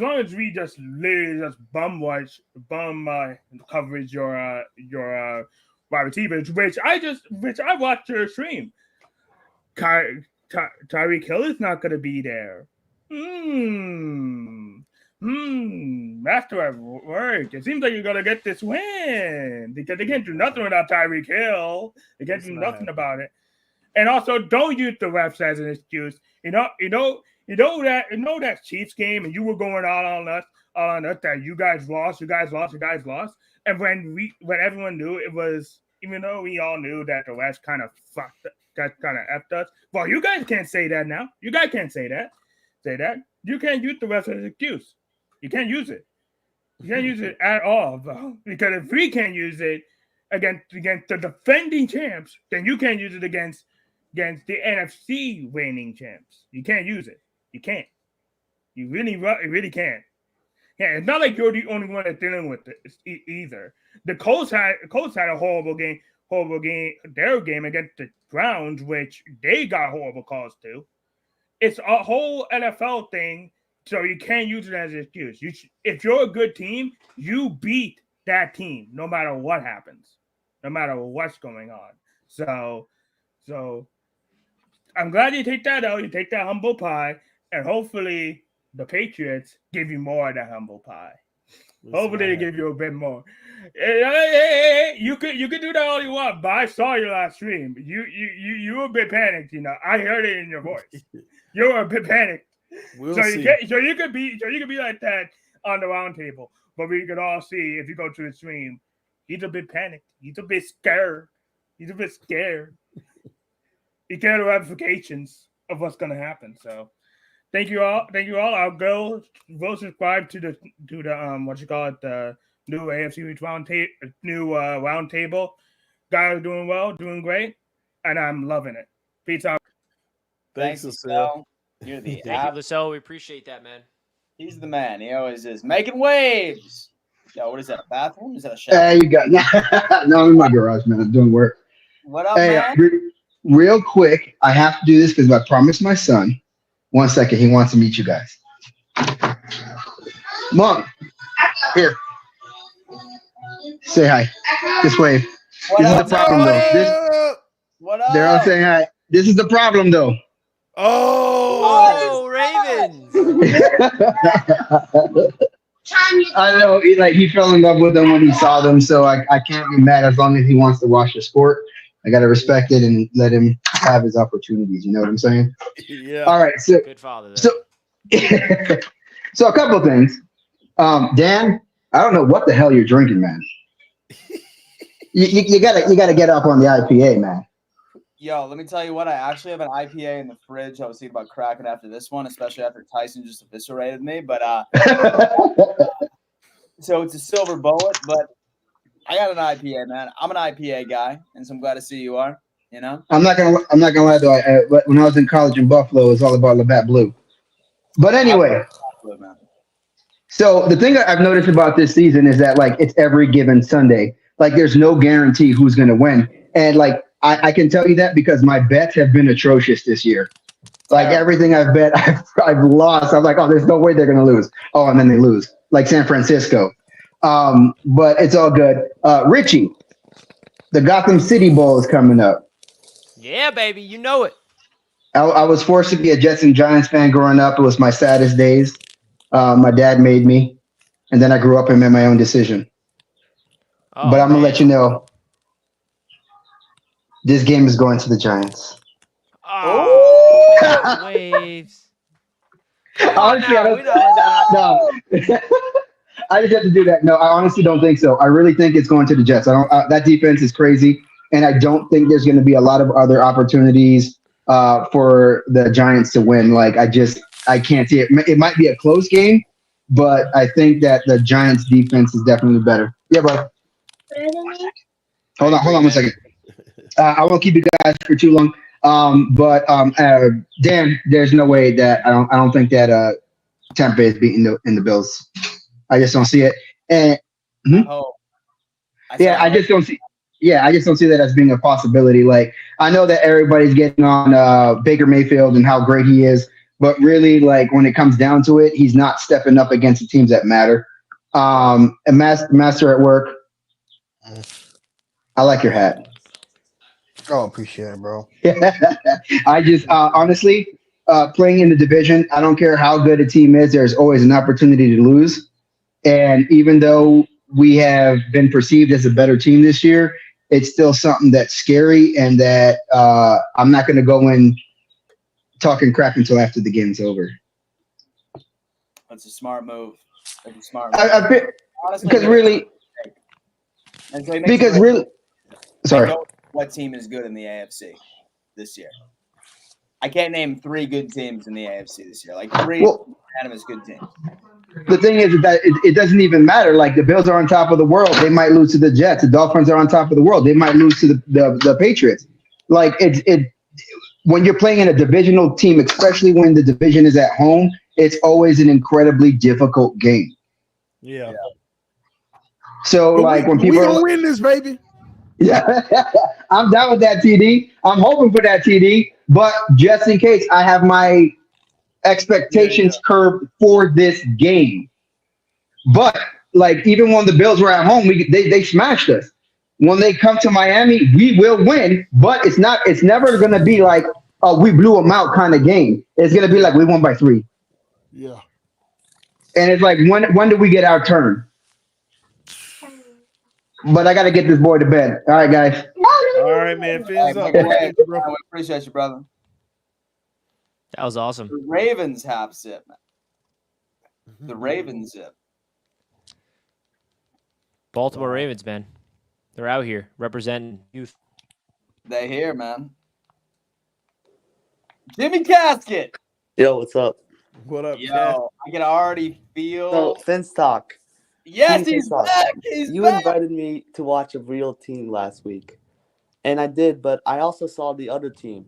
long as we just literally just bum coverage your wide receivers, which I watched your stream. Tyreek Hill is not going to be there. After I've worked, it seems like you're going to get this win because they can't do nothing without Tyreek Hill. They can't do nothing about it. And also, don't use the refs as an excuse. You know that Chiefs game, and you were going out on us that you guys lost. And when everyone knew it was, even though we all knew that the refs kind of effed us. Well, you guys can't say that now. You guys can't say that. You can't use the refs as an excuse. You can't use it. You can't use it at all, bro. Because if we can't use it against the defending champs, then you can't use it against the NFC reigning champs. You can't use it. You can't. You really can't. Yeah, it's not like you're the only one that's dealing with it either. The Colts had a horrible game. Their game against the Browns, which they got horrible calls too. It's a whole NFL thing, so you can't use it as an excuse. If you're a good team, you beat that team no matter what happens, no matter what's going on. So I'm glad you take that out. You take that humble pie, and hopefully the Patriots give you more of that humble pie. Hopefully they give you a bit more. Hey, you could do that all you want, but I saw your last stream. You were a bit panicked, I heard it in your voice. You were a bit panicked. We'll so see. You could be like that on the round table. But we could all see if you go to the stream, he's a bit panicked. He's a bit scared. He can't have ramifications of what's gonna happen. So thank you all. I'll go subscribe to the the new AFC roundtable. Guys are doing well, doing great, and I'm loving it. Peace out. Thanks, Lascelles. You're the Thank you, Lascelles. We appreciate that, man. He's the man. He always is making waves. Yo, what is that? A bathroom? Is that a shower? You got no, I'm in my garage, man. I'm doing work. What up, man? Real quick, I have to do this because I promised my son. 1 second, he wants to meet you guys. Mom, here. Say hi. This wave. What This is up, the problem, though. What up? They're all saying hi. This is the problem, though. Oh, Ravens. I know, he fell in love with them when he saw them, so I can't be mad as long as he wants to watch the sport. I gotta respect it and let him have his opportunities. You know what I'm saying? Yeah. All right, so Good father. so so a couple of things. Dan, I don't know what the hell you're drinking, man. You gotta get up on the IPA, man. Yo, let me tell you what. I actually have an IPA in the fridge. I was thinking about cracking after this one, especially after Tyson just eviscerated me. But so it's a silver bullet, but I got an IPA, man. I'm an IPA guy, and so I'm glad to see you are. You know, I'm not gonna lie though. But when I was in college in Buffalo, it was all about Labatt Blue. But anyway, so the thing that I've noticed about this season is that like it's every given Sunday. Like there's no guarantee who's gonna win, and like I can tell you that because my bets have been atrocious this year. Like everything I've bet, I've lost. I'm like, oh, there's no way they're gonna lose. Oh, and then they lose, like San Francisco. But it's all good. Richie, the Gotham City Bowl is coming up. Yeah, baby, you know it. I was forced to be a Jets and Giants fan growing up. It was my saddest days. My dad made me, and then I grew up and made my own decision. Oh, But I'm gonna let you know, this game is going to the Giants. Oh, waves. Honestly, no. I just have to do that. No, I honestly don't think so. I really think it's going to the Jets. I don't. That defense is crazy, and I don't think there's going to be a lot of other opportunities for the Giants to win. Like I can't see it. It might be a close game, but I think that the Giants defense is definitely better. Yeah, bro. Hold on 1 second. I won't keep you guys for too long. Dan, there's no way that I don't think that Tampa is beating the Bills. I just don't see it. And I just don't see. Yeah, I just don't see that as being a possibility. Like I know that everybody's getting on Baker Mayfield and how great he is, but really, like when it comes down to it, he's not stepping up against the teams that matter. And Master at work. I like your hat. Oh, appreciate it, bro. I just honestly, playing in the division, I don't care how good a team is. There's always an opportunity to lose. And even though we have been perceived as a better team this year, it's still something that's scary and that I'm not going to go in talking crap until after the game's over. That's a smart move. That's a smart move. Sorry. I know what team is good in the AFC this year? I can't name 3 good teams in the AFC this year. Like 3 unanimous good teams. The thing is that it doesn't even matter. Like the Bills are on top of the world. They might lose to the Jets. The Dolphins are on top of the world. They might lose to the Patriots. Like when you're playing in a divisional team, especially when the division is at home, it's always an incredibly difficult game. Yeah. So like when people we gonna win this, baby. Yeah, I'm down with that TD. I'm hoping for that TD, but just in case, I have my expectations curbed for this game. But like even when the Bills were at home, they smashed us. When they come to Miami, we will win, but it's never going to be like we blew them out kind of game. It's going to be like we won by 3. Yeah. And it's like when do we get our turn? But I got to get this boy to bed. All right, guys. All right, man. Fins up. I appreciate you, brother. That was awesome. The Ravens have zip. The Ravens zip. Baltimore Ravens, man. They're out here representing youth. They here, man. Jimmy Casket. Yo, what's up? What up, Yo, I can already feel. So, Fins Talk. Yes, he's back. You invited me to watch a real team last week. And I did, but I also saw the other team,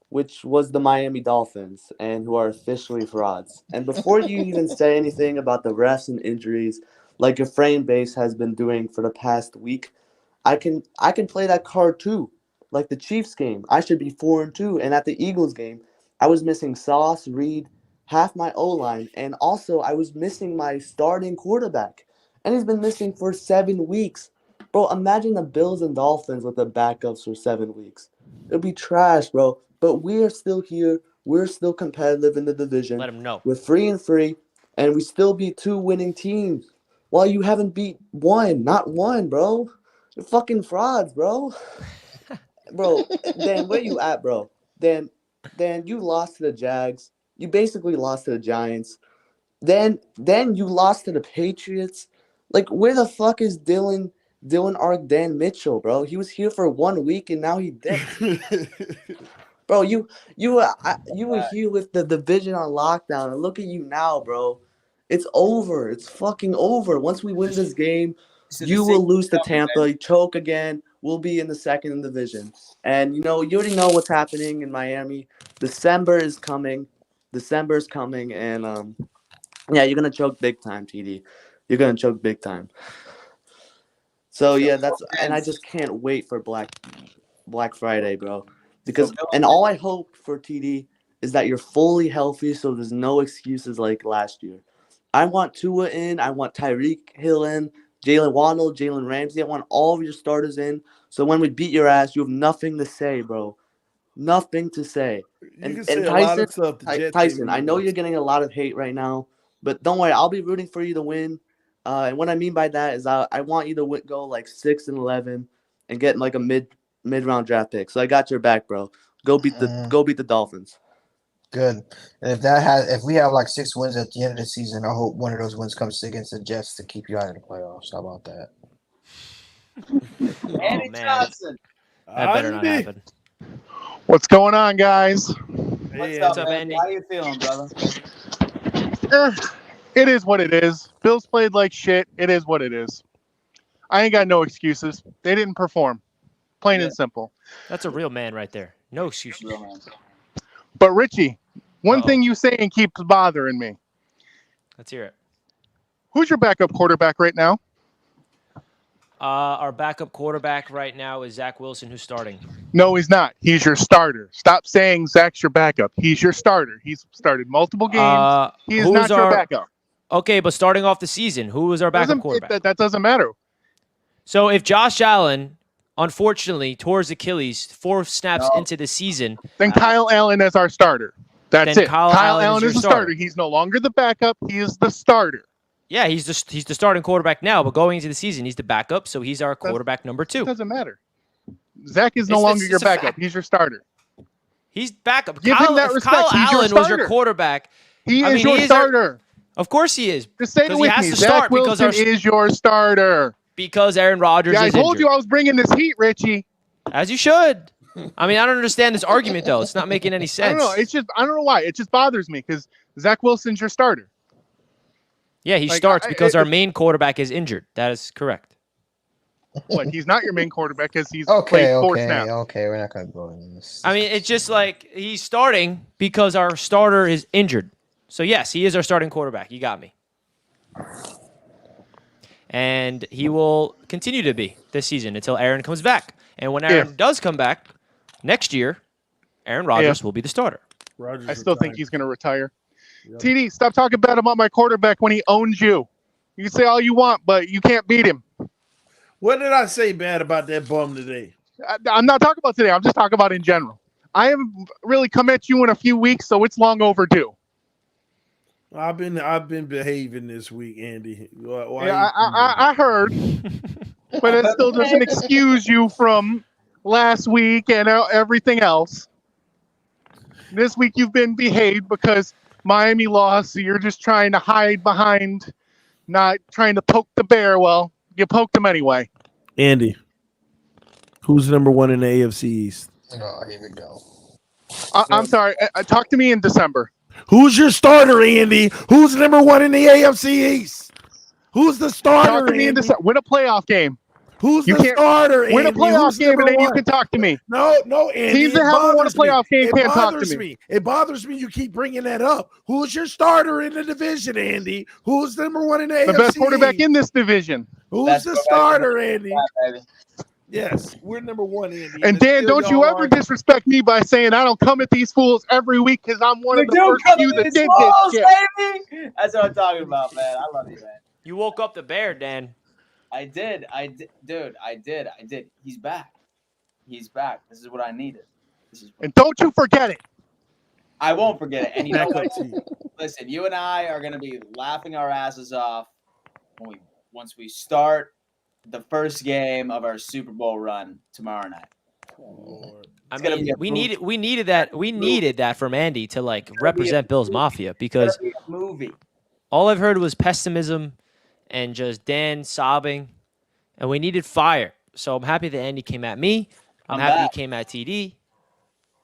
which was the Miami Dolphins, and who are officially frauds. And before you even say anything about the refs and injuries, like your frame base has been doing for the past week, I can play that card too. Like the Chiefs game, I should be 4-2. And at the Eagles game, I was missing Sauce, Reed, half my O-line, and also I was missing my starting quarterback, and he's been missing for 7 weeks. Bro, imagine the Bills and Dolphins with the backups for 7 weeks. It'll be trash, bro. But we are still here. We're still competitive in the division. Let him know. We're 3-3, and we still beat 2 winning teams. While you haven't beat one, not one, bro. You're fucking frauds, bro. Bro, Dan, where you at, bro? Dan, you lost to the Jags. You basically lost to the Giants. Then you lost to the Patriots. Like, where the fuck is Dylan Ark Dan Mitchell, bro? He was here for 1 week and now he dipped. Bro, you were here with the division on lockdown, and look at you now, bro. It's over. It's fucking over. Once we win this game, you will lose to Tampa. You choke again. We'll be in the second division. And, you already know what's happening in Miami. December is coming. And, yeah, you're going to choke big time, TD. You're going to choke big time. So, yeah, and I just can't wait for Black Friday, bro. And all I hope for TD is that you're fully healthy so there's no excuses like last year. I want Tua in. I want Tyreek Hill in. Jalen Waddle, Jalen Ramsey. I want all of your starters in. So when we beat your ass, you have nothing to say, bro. Nothing to say. You can say a lot of stuff. Tyson, I know you're getting a lot of hate right now, but don't worry. I'll be rooting for you to win. And what I mean by that is I want you to go like 6-11 and get like a mid-round draft pick. So I got your back, bro. Go beat the Dolphins. Good. And if we have like 6 wins at the end of the season, I hope one of those wins comes against the Jets to keep you out of the playoffs. How about that? Andy Johnson. That better not happen. What's going on, guys? What's up, Andy? How you feeling, brother? It is what it is. Bills played like shit. It is what it is. I ain't got no excuses. They didn't perform. Plain and simple. That's a real man right there. No excuses. But Richie, one thing you say and keeps bothering me. Let's hear it. Who's your backup quarterback right now? Our backup quarterback right now is Zach Wilson, who's starting. No, he's not. He's your starter. Stop saying Zach's your backup. He's your starter. He's started multiple games. He is not your backup. Okay, but starting off the season, who was our backup quarterback? That doesn't matter. So if Josh Allen, unfortunately, tore his Achilles 4 snaps into the season, then Kyle Allen is our starter. That's it. Kyle Allen is the starter. He's no longer the backup. He is the starter. Yeah, he's the starting quarterback now, but going into the season, he's the backup, so he's our quarterback number 2. It doesn't matter. Zach is no longer your backup. He's your starter. He's backup. Give him that respect. Kyle Allen was your quarterback. He is your starter. Of course he is. Just say it with me. Zach Wilson is your starter. Because Aaron Rodgers is injured. I told you I was bringing this heat, Richie. As you should. I mean, I don't understand this argument, though. It's not making any sense. I don't know. I don't know why. It just bothers me because Zach Wilson's your starter. Yeah, he starts because our main quarterback is injured. That is correct. What? He's not your main quarterback because he's played 4 snaps. Okay, we're not going to go in this. I mean, it's just like he's starting because our starter is injured. So, yes, he is our starting quarterback. You got me. And he will continue to be this season until Aaron comes back. And when Aaron does come back next year, Aaron Rodgers will be the starter. I still think he's going to retire. Yep. TD, stop talking bad about my quarterback when he owns you. You can say all you want, but you can't beat him. What did I say bad about that bum today? I'm not talking about today. I'm just talking about in general. I haven't really come at you in a few weeks, so it's long overdue. I've been behaving this week, Andy. I heard, but it still doesn't excuse you from last week and everything else. This week you've been behaved because Miami lost, so you're just trying to hide behind, not trying to poke the bear. Well, you poked him anyway. Andy, who's number 1 in the AFC East? Oh, here we go. I'm sorry. Talk to me in December. Who's your starter, Andy? Who's number 1 in the AFC East? Who's the starter? Talk to me in December. Win a playoff game. Who's the starter, Andy? Win a playoff game, and then you can talk to me. No, Andy. Teams that haven't won a playoff game can't talk to me. It bothers me you keep bringing that up. Who's your starter in the division, Andy? Who's number 1 in the AFC? The best quarterback in this division. Who's the starter, Andy? Yes, we're number one, Andy. And it's Dan, still don't you y'all ever are- disrespect me by saying I don't come at these fools every week because I'm one We of the do first come few to that these did this balls, shit. baby. That's what I'm talking about, man. I love you, man. You woke up the bear, Dan. I did, dude. I did. He's back. He's back. This is what I needed. This is. And don't you forget it. I won't forget it. And you know Back what? up to you. Listen, you and I are gonna be laughing our asses off once we start the first game of our Super Bowl run tomorrow night. I It's gonna mean, be a we movie. needed that from Andy to like represent Bills Mafia, because It's gonna be a movie. all I've heard was pessimism and just Dan sobbing, and we needed fire. So I'm happy that Andy came at me. I'm happy back. he came at TD,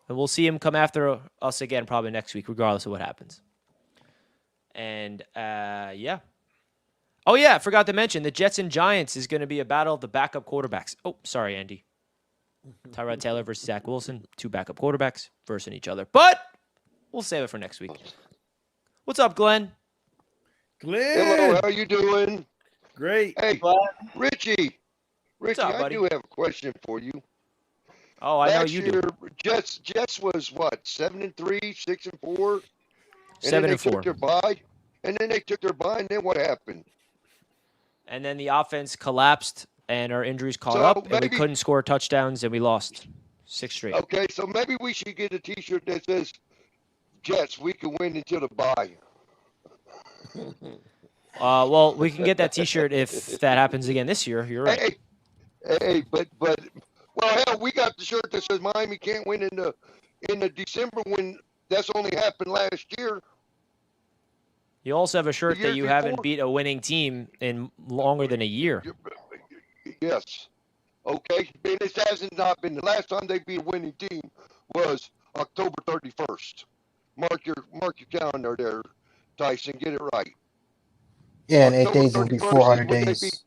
and we'll see him come after us again probably next week, regardless of what happens. And yeah. Oh yeah, I forgot to mention the Jets and Giants is going to be a battle of the backup quarterbacks. Oh, sorry, Andy. Tyrod Taylor versus Zach Wilson, 2 backup quarterbacks versus each other. But we'll save it for next week. What's up, Glenn? Glenn. Hello, how you doing? Great. Hey, Richie. Richie, up, I buddy? do have a question for you. Oh, I know Last you year, do. Jets was what, 7-3, 6-4? And 7 then they and 4. took their bye. And then they took their bye, and then what happened? And then the offense collapsed, and our injuries caught So up, and we maybe- couldn't score touchdowns, and we lost 6 straight. Okay, so maybe we should get a T-shirt that says, Jets, we can win until the bye. Well, we can get that T-shirt if that happens again this year. You're right. Hey, but well, hell, we got the shirt that says Miami can't win in the December when that's only happened last year. You also have a shirt that year you haven't before? beat a winning team in longer than a year. Yes. Okay. And this hasn't not been the last time they beat a winning team was October 31st. Mark your calendar there, Tyson. Get it right. Yeah, in 8 October days it'll be 31st is 400 when days.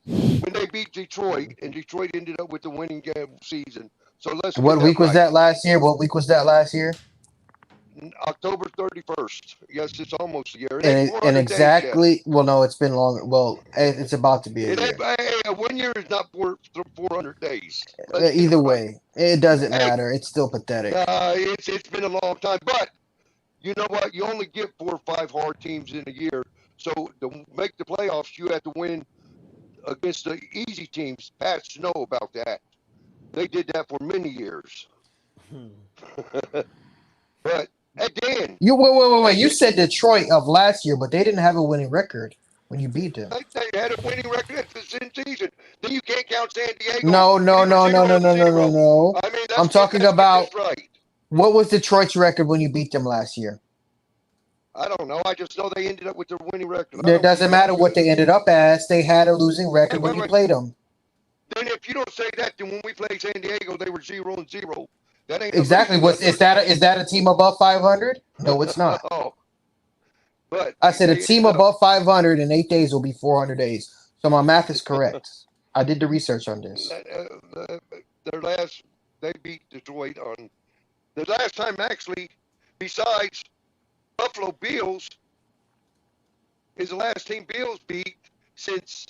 When they beat Detroit, and Detroit ended up with the winning game season. So let's. And what get week was right. that last year? What week was that last year? October 31st. Yes, it's almost a year. It ain't And 400 days yet. exactly, well, no, it's been longer. Well, it's about to be a It year. ain't, 1 year is not 400 days. Let's get Either it right. way, it doesn't Hey, matter. It's still pathetic. It's been a long time, but you know what? You only get 4 or 5 hard teams in a year. So to make the playoffs, you have to win against the easy teams. Pats know about that. They did that for many years. But hey, Dan, You wait. You said Detroit of last year, but they didn't have a winning record when you beat them. they had a winning record at the season. Then you can't count San Diego. No. They were 0-0. I mean, I'm talking about right. what was Detroit's record when you beat them last year? I don't know. I just know they ended up with their winning record. It doesn't matter what they ended up as. They had a losing record when you played them. Then if you don't say that, then when we played San Diego, they were 0-0. That ain't Exactly. Is that a team above 500? No, it's not. Oh, but I said a team above 500 in 8 days will be 400 days. So my math is correct. I did the research on this. They beat Detroit on the last time actually, besides Buffalo Bills, is the last team Bills beat since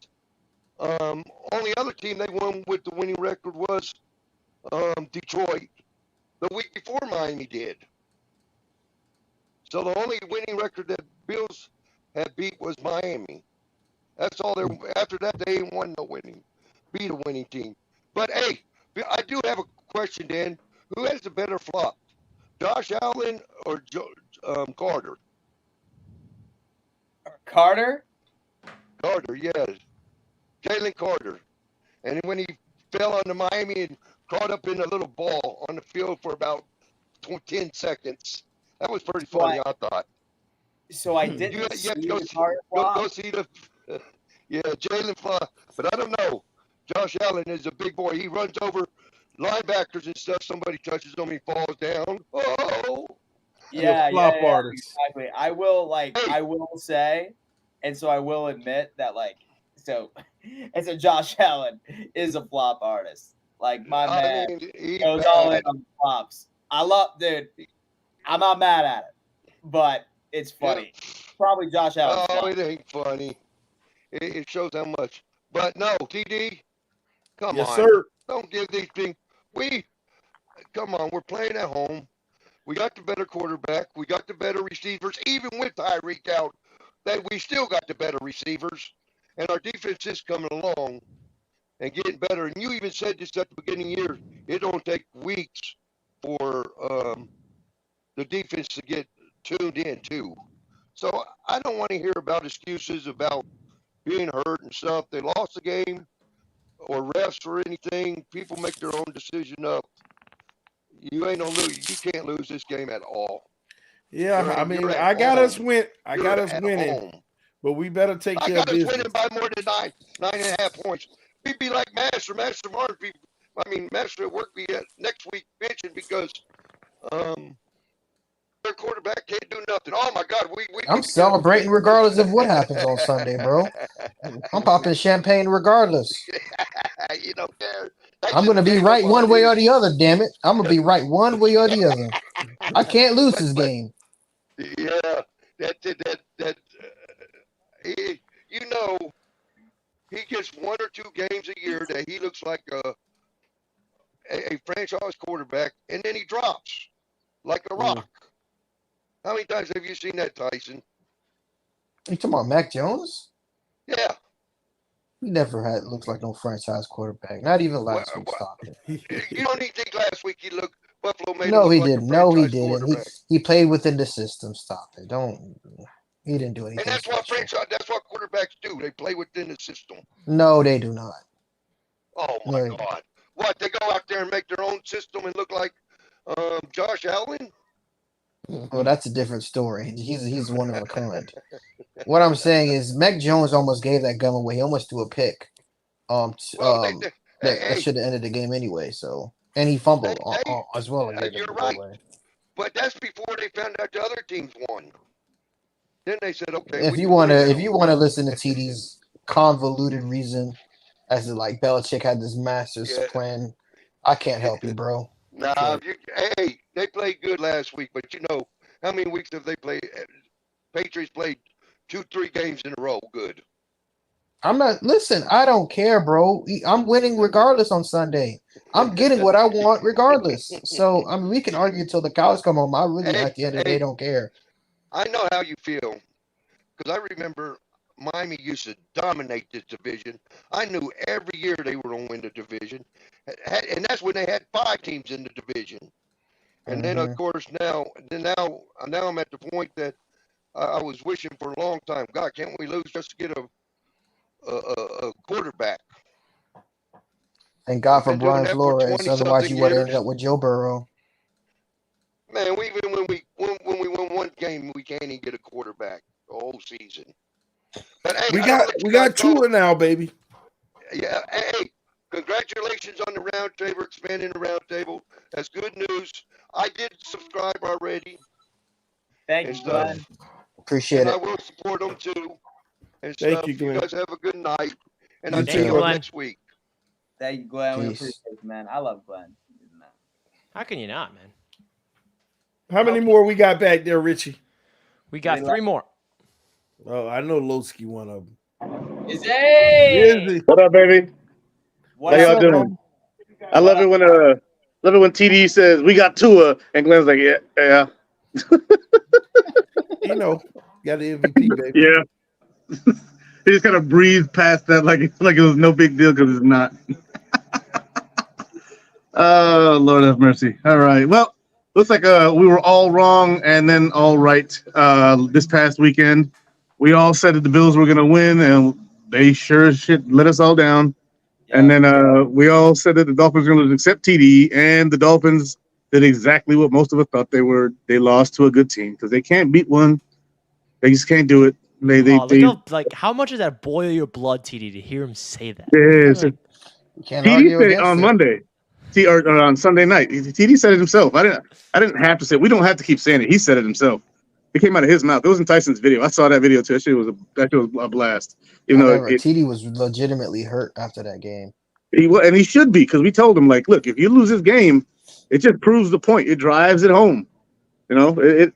only other team they won with the winning record was Detroit the week before Miami did. So the only winning record that Bills had beat was Miami. That's all. After that, they ain't won no winning, beat a winning team. But hey, I do have a question, Dan. Who has the better flop, Josh Allen or Carter? Carter? Carter, yes. Jalen Carter. And when he fell onto Miami and caught up in a little ball on the field for about 10 seconds. That was pretty funny, I thought. So I didn't You have see to go the Carter flop. go see the Jalen flop. But I don't know. Josh Allen is a big boy. He runs over linebackers and stuff. Somebody touches him, he falls down. Oh. Yeah, flop yeah, artist. exactly. I will say, and so I will admit that and so Josh Allen is a flop artist. Like my man goes all in on flops. Dude. I'm not mad at it, but it's funny. Probably Josh Allen. Oh, it ain't funny. It shows how much. But no, TD, come Yes, on. sir. Don't give these things. Come on, we're playing at home. We got the better quarterback. We got the better receivers. Even with Tyreek out, that we still got the better receivers. And our defense is coming along and getting better. And you even said this at the beginning of the year. It don't take weeks for the defense to get tuned in too. So I don't want to hear about excuses about being hurt and stuff. They lost the game or refs or anything. People make their own decision up. You ain't gonna lose. You can't lose this game at all. Yeah, I mean, I got us winning, but we better take care of business. I got us winning by more than 9.5 points. We'd be like Master Martin. Master at work be next week bitching because their quarterback can't do nothing. Oh my God, I'm celebrating regardless of what happens on Sunday, bro. I'm popping champagne regardless. You don't care. I'm gonna be right one way or the other. Damn it, I'm gonna be right one way or the other. I can't lose this game. Yeah, he gets 1 or 2 games a year that he looks like a franchise quarterback, and then he drops like a rock. How many times have you seen that, Tyson? You talking about Mac Jones? Yeah. He never looks like no franchise quarterback. Not even last week. Stop it. You don't even think last week he looked Buffalo made No, him he look didn't. like No, he a franchise didn't. He played within the system. Stop it. He didn't do anything. And that's what quarterbacks do. They play within the system. No, they do not. Oh my God. What, they go out there and make their own system and look like Josh Allen? Well, that's a different story. He's one of a kind. What I'm saying is Mac Jones almost gave that gun away. He almost threw a pick. That should have ended the game anyway. So, and he fumbled as well. You're right. But that's before they found out the other teams won. Then they said, okay. If you wanna listen to TD's convoluted reason as to like Belichick had this master's plan, I can't help you, bro. Nah, they played good last week, but you know how many weeks have they played? Patriots played 2-3 games in a row. Good. Listen, I don't care, bro. I'm winning regardless on Sunday. I'm getting what I want regardless. So, I mean, we can argue until the cows come home. I really, at the end of the day, don't care. I know how you feel because I remember Miami used to dominate this division. I knew every year they were going to win the division. And that's when they had 5 teams in the division. And then, of course, now I'm at the point that I was wishing for a long time. God, can't we lose just to get a quarterback? Thank God for Brian Flores. Otherwise, you would have ended up with Joe Burrow. Man, even when we win one game, we can't even get a quarterback the whole season. But hey, we got Tua now, baby. Yeah. Hey, congratulations on the roundtable, expanding the roundtable. That's good news. I did subscribe already. Thank you, Glenn. Appreciate it. I will support them too. And Thank you, Glenn. You guys have a good night. And I'll You see too. you next week. Thank you, Glenn. We Peace. appreciate it, man. I love Glenn. How can you not, man? How many more we got back there, Richie? We got 3 more. Oh, I know Lowski one of them. Izzy! What up, baby? How y'all doing? I love it when TD says we got Tua and Glenn's like, yeah. You know, got the MVP, baby. Yeah. He just kind of breezed past that like it was no big deal because it's not. Oh, Lord have mercy. All right. Well, looks like we were all wrong and then all right this past weekend. We all said that the Bills were going to win, and they sure as shit let us all down. Yeah. And then we all said that the Dolphins were going to accept TD, and the Dolphins did exactly what most of us thought they were. They lost to a good team because they can't beat one. They just can't do it. Like, how much does that boil your blood, TD, to hear him say that? Yeah, TD said it on Monday. Or on Sunday night. TD said it himself. I didn't have to say it. We don't have to keep saying it. He said it himself. It came out of his mouth. It wasn't Tyson's video. I saw that video too. That shit was a blast. Even though TD was legitimately hurt after that game. And he should be, because we told him, like, look, if you lose this game, it just proves the point. It drives it home. You know, it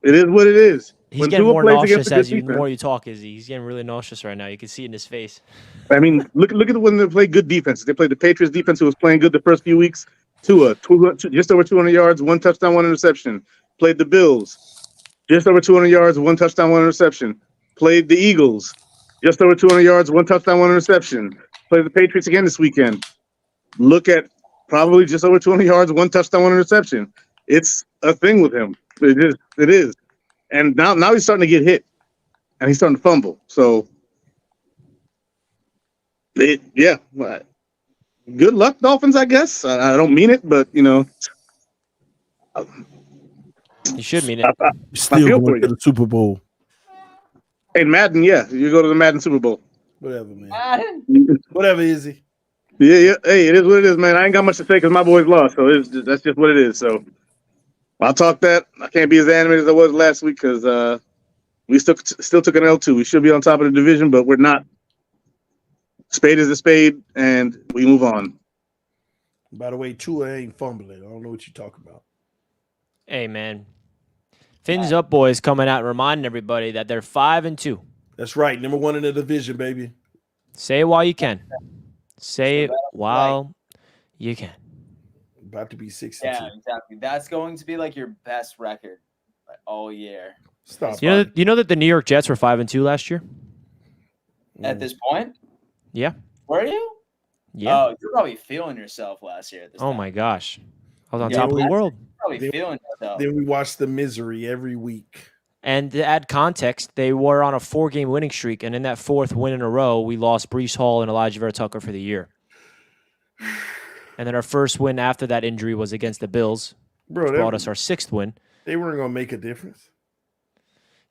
is what it is. He's When getting Tua more plays against nauseous a good as the defense. more you talk, Izzy. He's getting really nauseous right now. You can see it in his face. I mean, look at when they play good defenses. They played the Patriots defense, who was playing good the first few weeks. Just over 200 yards, 1 touchdown, 1 interception. Played the Bills, just over 200 yards, 1 touchdown, 1 interception. Played the Eagles, just over 200 yards, 1 touchdown, 1 interception. Played the Patriots again this weekend. Look at probably just over 200 yards, 1 touchdown, 1 interception. It's a thing with him. It is. And now he's starting to get hit, and he's starting to fumble. So, good luck, Dolphins, I guess. I don't mean it, but, You should mean it. I Still feel for going to you. the Super Bowl. In Madden, yeah. You go to the Madden Super Bowl. Whatever, man. Whatever, Izzy. Yeah. Hey, it is what it is, man. I ain't got much to say because my boys lost, so that's just what it is. So I'll talk that. I can't be as animated as I was last week because we still took an L2. We should be on top of the division, but we're not. Spade is a spade, and we move on. By the way, Tua ain't fumbling. I don't know what you're talking about. Hey, man. Fins Up Boys coming out and reminding everybody that they're 5-2. That's right. Number 1 in the division, baby. Say it while you can. Say it while you can. About to be 6-2. Yeah, exactly. That's going to be like your best record all year. Stop. You know that the New York Jets were 5-2 last year? At this point? Yeah. Were you? Yeah. Oh, you're probably feeling yourself last year at this Oh time. my gosh. I was on top of the world. Probably feeling yourself. Then we watch the misery every week. And to add context, they were on a 4-game winning streak, and in that 4th win in a row, we lost Breece Hall and Elijah Vera Tucker for the year. And then our first win after that injury was against the Bills, which brought us our 6th win. They weren't going to make a difference.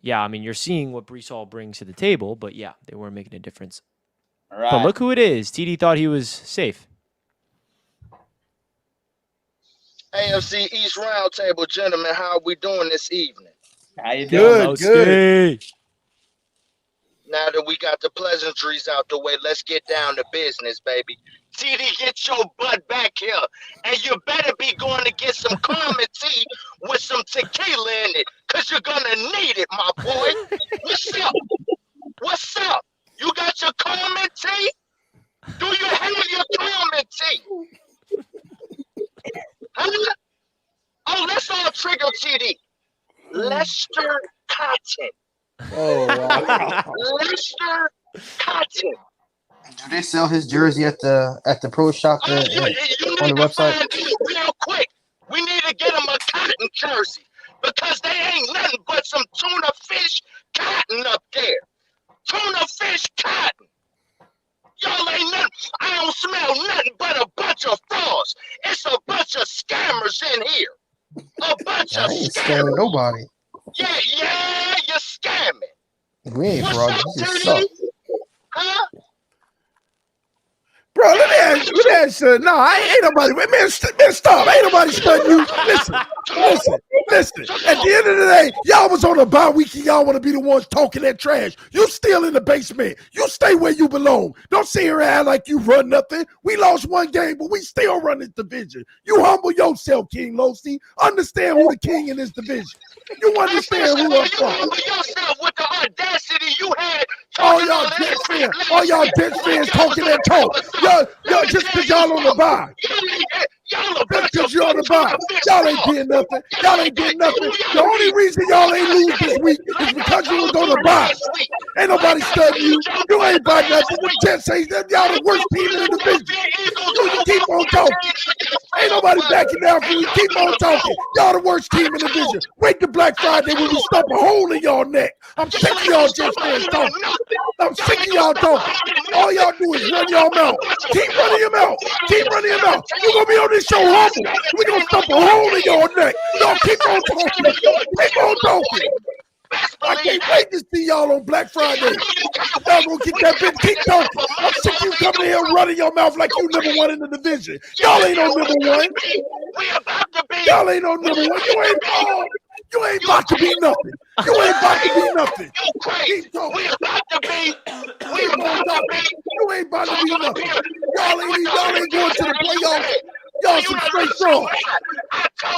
Yeah, I mean, you're seeing what Breece Hall brings to the table, but yeah, they weren't making a difference. All right. But look who it is. TD thought he was safe. AFC East Roundtable, gentlemen, how are we doing this evening? How you doing? Good. Now that we got the pleasantries out the way, let's get down to business, baby. TD, get your butt back here, and you better be going to get some common tea with some tequila in it, because you're going to need it, my boy. What's up? What's up? You got your common tea? Do you have your common tea? Huh? Oh, let's all trigger TD. Lester Cotton. Oh, wow. Lester Cotton. Do they sell his jersey at the pro shop You on need the to website? find out real quick. We need to get him a cotton jersey because they ain't nothing but some tuna fish cotton up there. Tuna fish cotton. Y'all ain't nothing. I don't smell nothing but a bunch of frauds. It's a bunch of scammers in here. A bunch I of ain't scammers. scamming nobody. Yeah, you're scamming. We ain't What's fraud. up, You just TD? suck. Huh? Bro, let me ask you. No, ain't nobody. Man, stop. Ain't nobody studying you. Listen. At the end of the day, y'all was on a bye week and y'all want to be the ones talking that trash. You still in the basement. You stay where you belong. Don't sit here and act like you run nothing. We lost 1 game, but we still run this division. You humble yourself, King Losey. Understand who the king in this division. You understand who I'm You from. humble yourself with the audacity you had. All y'all Jets fans talking that talk. Y'all just because y'all on the bye. Just because you're on the bye. Y'all ain't did nothing. The only reason y'all ain't lose this week is because you was on the bye. Ain't nobody studying you. You ain't by nothing. The Jets say that y'all the worst team in the division. You keep on talking. Ain't nobody backing down for you. Keep on talking. Y'all the worst team in the division. Wait till Black Friday when we stump a hole in y'all neck. I'm sick of y'all Jets fans talking. I'm sick of y'all talking. All y'all do is run y'all mouth. Keep running your mouth. Keep running your mouth. You're going to be on this show humble. We're going to stump a hole in your neck. Y'all keep on talking. Keep on talking. I can't wait to see y'all on Black Friday. Y'all gonna get that bitch. Keep talking. I'm sick of you coming here running your mouth like you number 1 in the division. Y'all ain't on number 1. Y'all ain't on number 1. You ain't about to be nothing. You ain't about to be nothing. Keep talking. You ain't about to be nothing. Y'all ain't going to the playoffs. Y'all some straight frauds.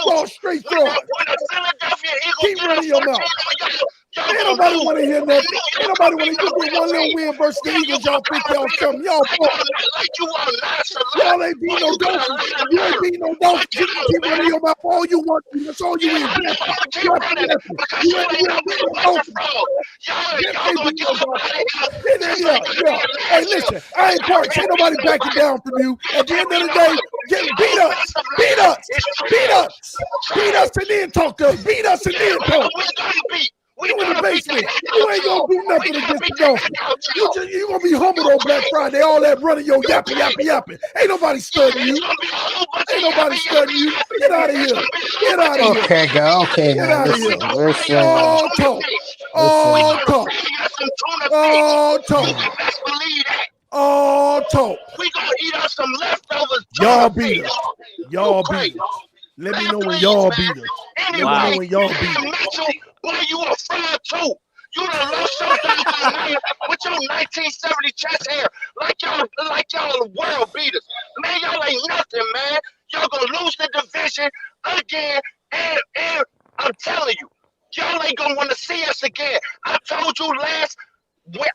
Y'all straight frauds. Keep running your mouth. Ain't nobody want to hear nothing. Ain't nobody want to get one little win versus the Eagles. Y'all think y'all something. Y'all y'all ain't beat no Dolphins. You ain't beat no Dolphins. You can keep running your mouth all you want to. That's all you is. You ain't beat no Dolphins. Jets ain't beat no Dolphins. Yeah. Hey, listen, I ain't Parks. Ain't nobody backing down from you. At the end of the day, beat us. Beat us and then talk to us. Beat us and then talk. You in the basement. You ain't gonna do nothing against the Dolphins. You gonna be humbled on Black Friday. All that running your yapping. Ain't nobody studying you. Ain't nobody studying you. Get out of here. Get out of here. Okay, go. Okay, Get man. out of here. Listen. All talk. All talk. All talk. All talk. We gonna eat us some leftovers. Y'all beat us. Y'all beat us. Let me know when y'all beat us. Let me know when y'all beat us. Boy, you a fraud too. You done lost your doggone mind with your 1970 chest hair like y'all world beaters. Man, y'all ain't nothing, man. Y'all gonna lose the division again, and I'm telling you, y'all ain't gonna want to see us again. I told you last week.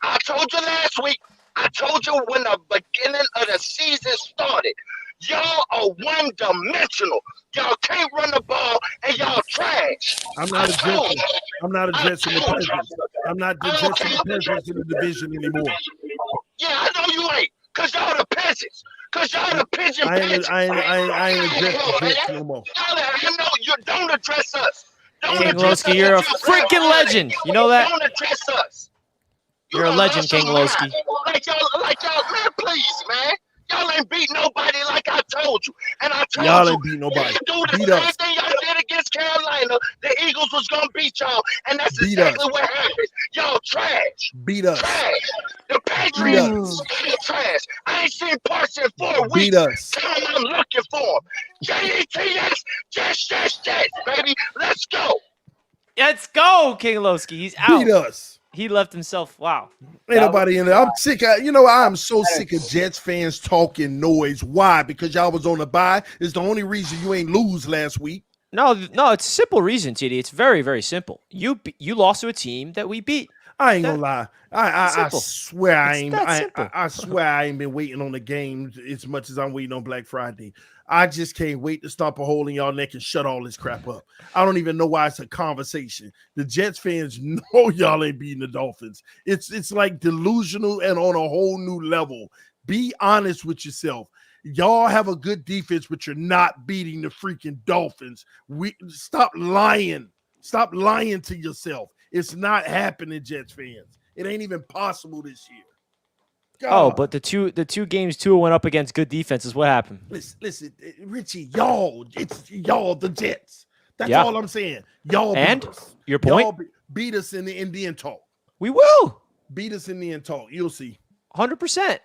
I told you when the beginning of the season started. Y'all are one-dimensional. Y'all can't run the ball, and y'all trash. I'm not addressing the peasants. I'm not addressing the peasants in the division anymore. Yeah, I know you ain't, because y'all the peasants. Because y'all the pigeon I peasants. ain't addressing the Jets no more. I know you don't address us. King Lowski, you're a freaking legend. You know that? Don't address us. You're a legend, King Lowski. Like y'all, man, please, man. Y'all ain't beat nobody like I told you. And I told Y'all you, ain't beat nobody. if you do Beat the same us. thing y'all did against Carolina, the Eagles was going to beat y'all. And that's Beat exactly us. what happened. Y'all trash. Beat us. Trash. The Patriots trash. I ain't seen Parks in 4 weeks. Beat us. Tell him I'm looking for him. Jets, Jets, baby. Let's go. Let's go, King Lowski. He's out. Beat us. He left himself. Wow. Ain't nobody in there. I'm sick of, I'm so sick of Jets fans talking noise. Why? Because y'all was on a bye. It's the only reason you ain't lose last week. No, it's a simple reason, TD. It's very, very simple. You lost to a team that we beat. I ain't gonna lie. I simple. swear It's swear I ain't been waiting on the game as much as I'm waiting on Black Friday. I just can't wait to stomp a hole in y'all neck and shut all this crap up. I don't even know why it's a conversation. The Jets fans know y'all ain't beating the Dolphins. It's like delusional and on a whole new level. Be honest with yourself. Y'all have a good defense, but you're not beating the freaking Dolphins. Stop lying. Stop lying to yourself. It's not happening, Jets fans. It ain't even possible this year. God. Oh, but the two games Tua went up against good defenses. What happened? Listen, Richie, it's y'all, the Jets. That's Yeah. all I'm saying. Y'all And beat us. your point? Y'all beat us in the Indian talk. We will. Beat us in the end talk. You'll see. 100%.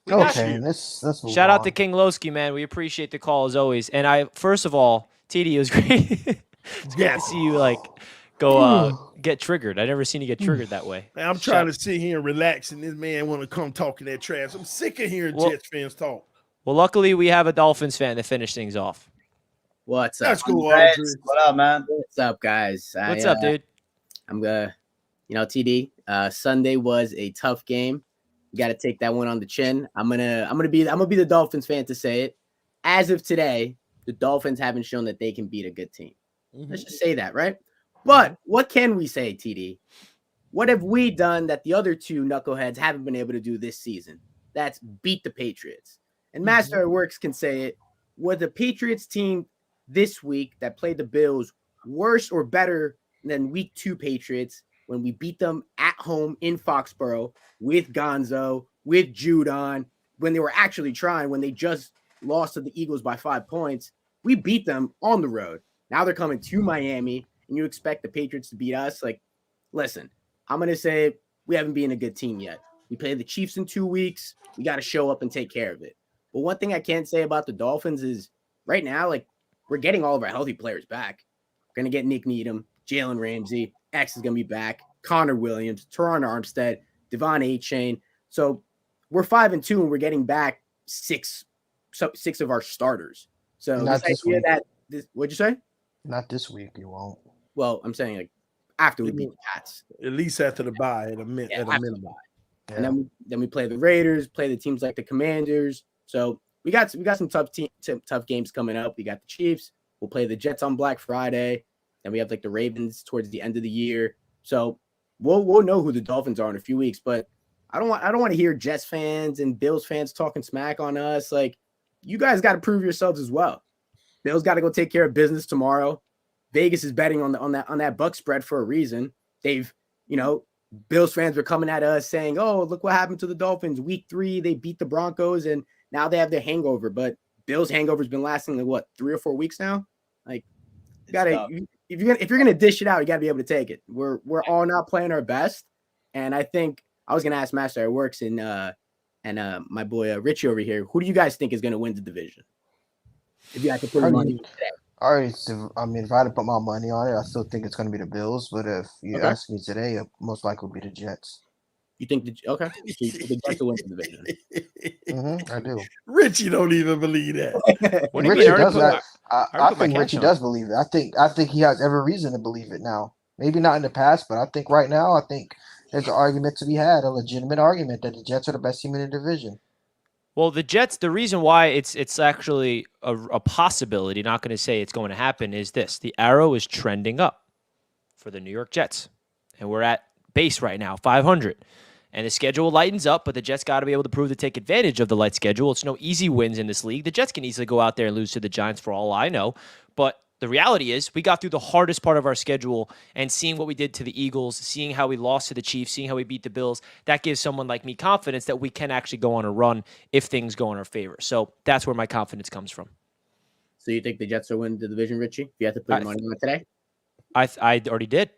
Okay, let's move Shout out on. to King Lowski, man. We appreciate the call as always. And first of all, TD, it was great. It's great to see you go get triggered. I never seen you get triggered that way. Man, I'm trying to sit here and relax, and this man want to come talking that trash. I'm sick of hearing Jets fans talk. Well, luckily we have a Dolphins fan to finish things off. What's up? That's cool, What Aldridge. up, man? What's up, guys? What's up, dude? I'm gonna, TD. Sunday was a tough game. You got to take that one on the chin. I'm gonna be the Dolphins fan to say it. As of today, the Dolphins haven't shown that they can beat a good team. Let's just say that, right? But what can we say, TD? What have we done that the other two knuckleheads haven't been able to do this season? That's beat the Patriots. And Master at Works can say it. Were the Patriots team this week that played the Bills worse or better than week 2 Patriots when we beat them at home in Foxborough with Gonzo, with Judon, when they were actually trying, when they just lost to the Eagles by 5 points? We beat them on the road. Now they're coming to Miami, and you expect the Patriots to beat us? Like, listen, I'm going to say we haven't been a good team yet. We play the Chiefs in 2 weeks. We got to show up and take care of it. But one thing I can't say about the Dolphins is right now, we're getting all of our healthy players back. We're going to get Nick Needham, Jalen Ramsey. X is going to be back. Connor Williams, Teron Armstead, Devon A-Chain. So we're 5-2, and we're getting back six of our starters. So Not this week. what'd you say? Not this week. You won't. Well, I'm saying after we beat the Pats. At least after the bye, at a After minimum. the bye. And then we play the Raiders, play the teams like the Commanders. So we got some tough games coming up. We got the Chiefs. We'll play the Jets on Black Friday. Then we have like the Ravens towards the end of the year. So we'll know who the Dolphins are in a few weeks. But I don't want to hear Jets fans and Bills fans talking smack on us. Like, you guys got to prove yourselves as well. Bills got to go take care of business tomorrow. Vegas is betting on that Buck spread for a reason. They've, Bills fans were coming at us saying, "Oh, look what happened to the Dolphins. Week 3, they beat the Broncos, and now they have their hangover." But Bills' hangover's been lasting like what, 3 or 4 weeks now. Like, you gotta, if you're gonna dish it out, you gotta be able to take it. We're all not playing our best, and I think I was gonna ask Master at Works and my boy Richie over here, who do you guys think is gonna win the division? If you had to put your money today. If I had to put my money on it, I still think it's going to be the Bills. But if you ask me today, it most likely will be the Jets. You think the Jets will win the division? I do. Richie don't even believe that. Richie does that. I think Richie does believe it. I think he has every reason to believe it now. Maybe not in the past, but I think right now, I think there's an argument to be had, a legitimate argument that the Jets are the best team in the division. Well, the Jets, the reason why it's actually a possibility, not going to say it's going to happen, is this. The arrow is trending up for the New York Jets. And we're at base right now, 500. And the schedule lightens up, but the Jets got to be able to prove to take advantage of the light schedule. It's no easy wins in this league. The Jets can easily go out there and lose to the Giants for all I know. But the reality is we got through the hardest part of our schedule, and seeing what we did to the Eagles, seeing how we lost to the Chiefs, seeing how we beat the Bills, that gives someone like me confidence that we can actually go on a run if things go in our favor. So that's where my confidence comes from. So you think the Jets will win the division, Richie? If you had to put your money on it today? I already did.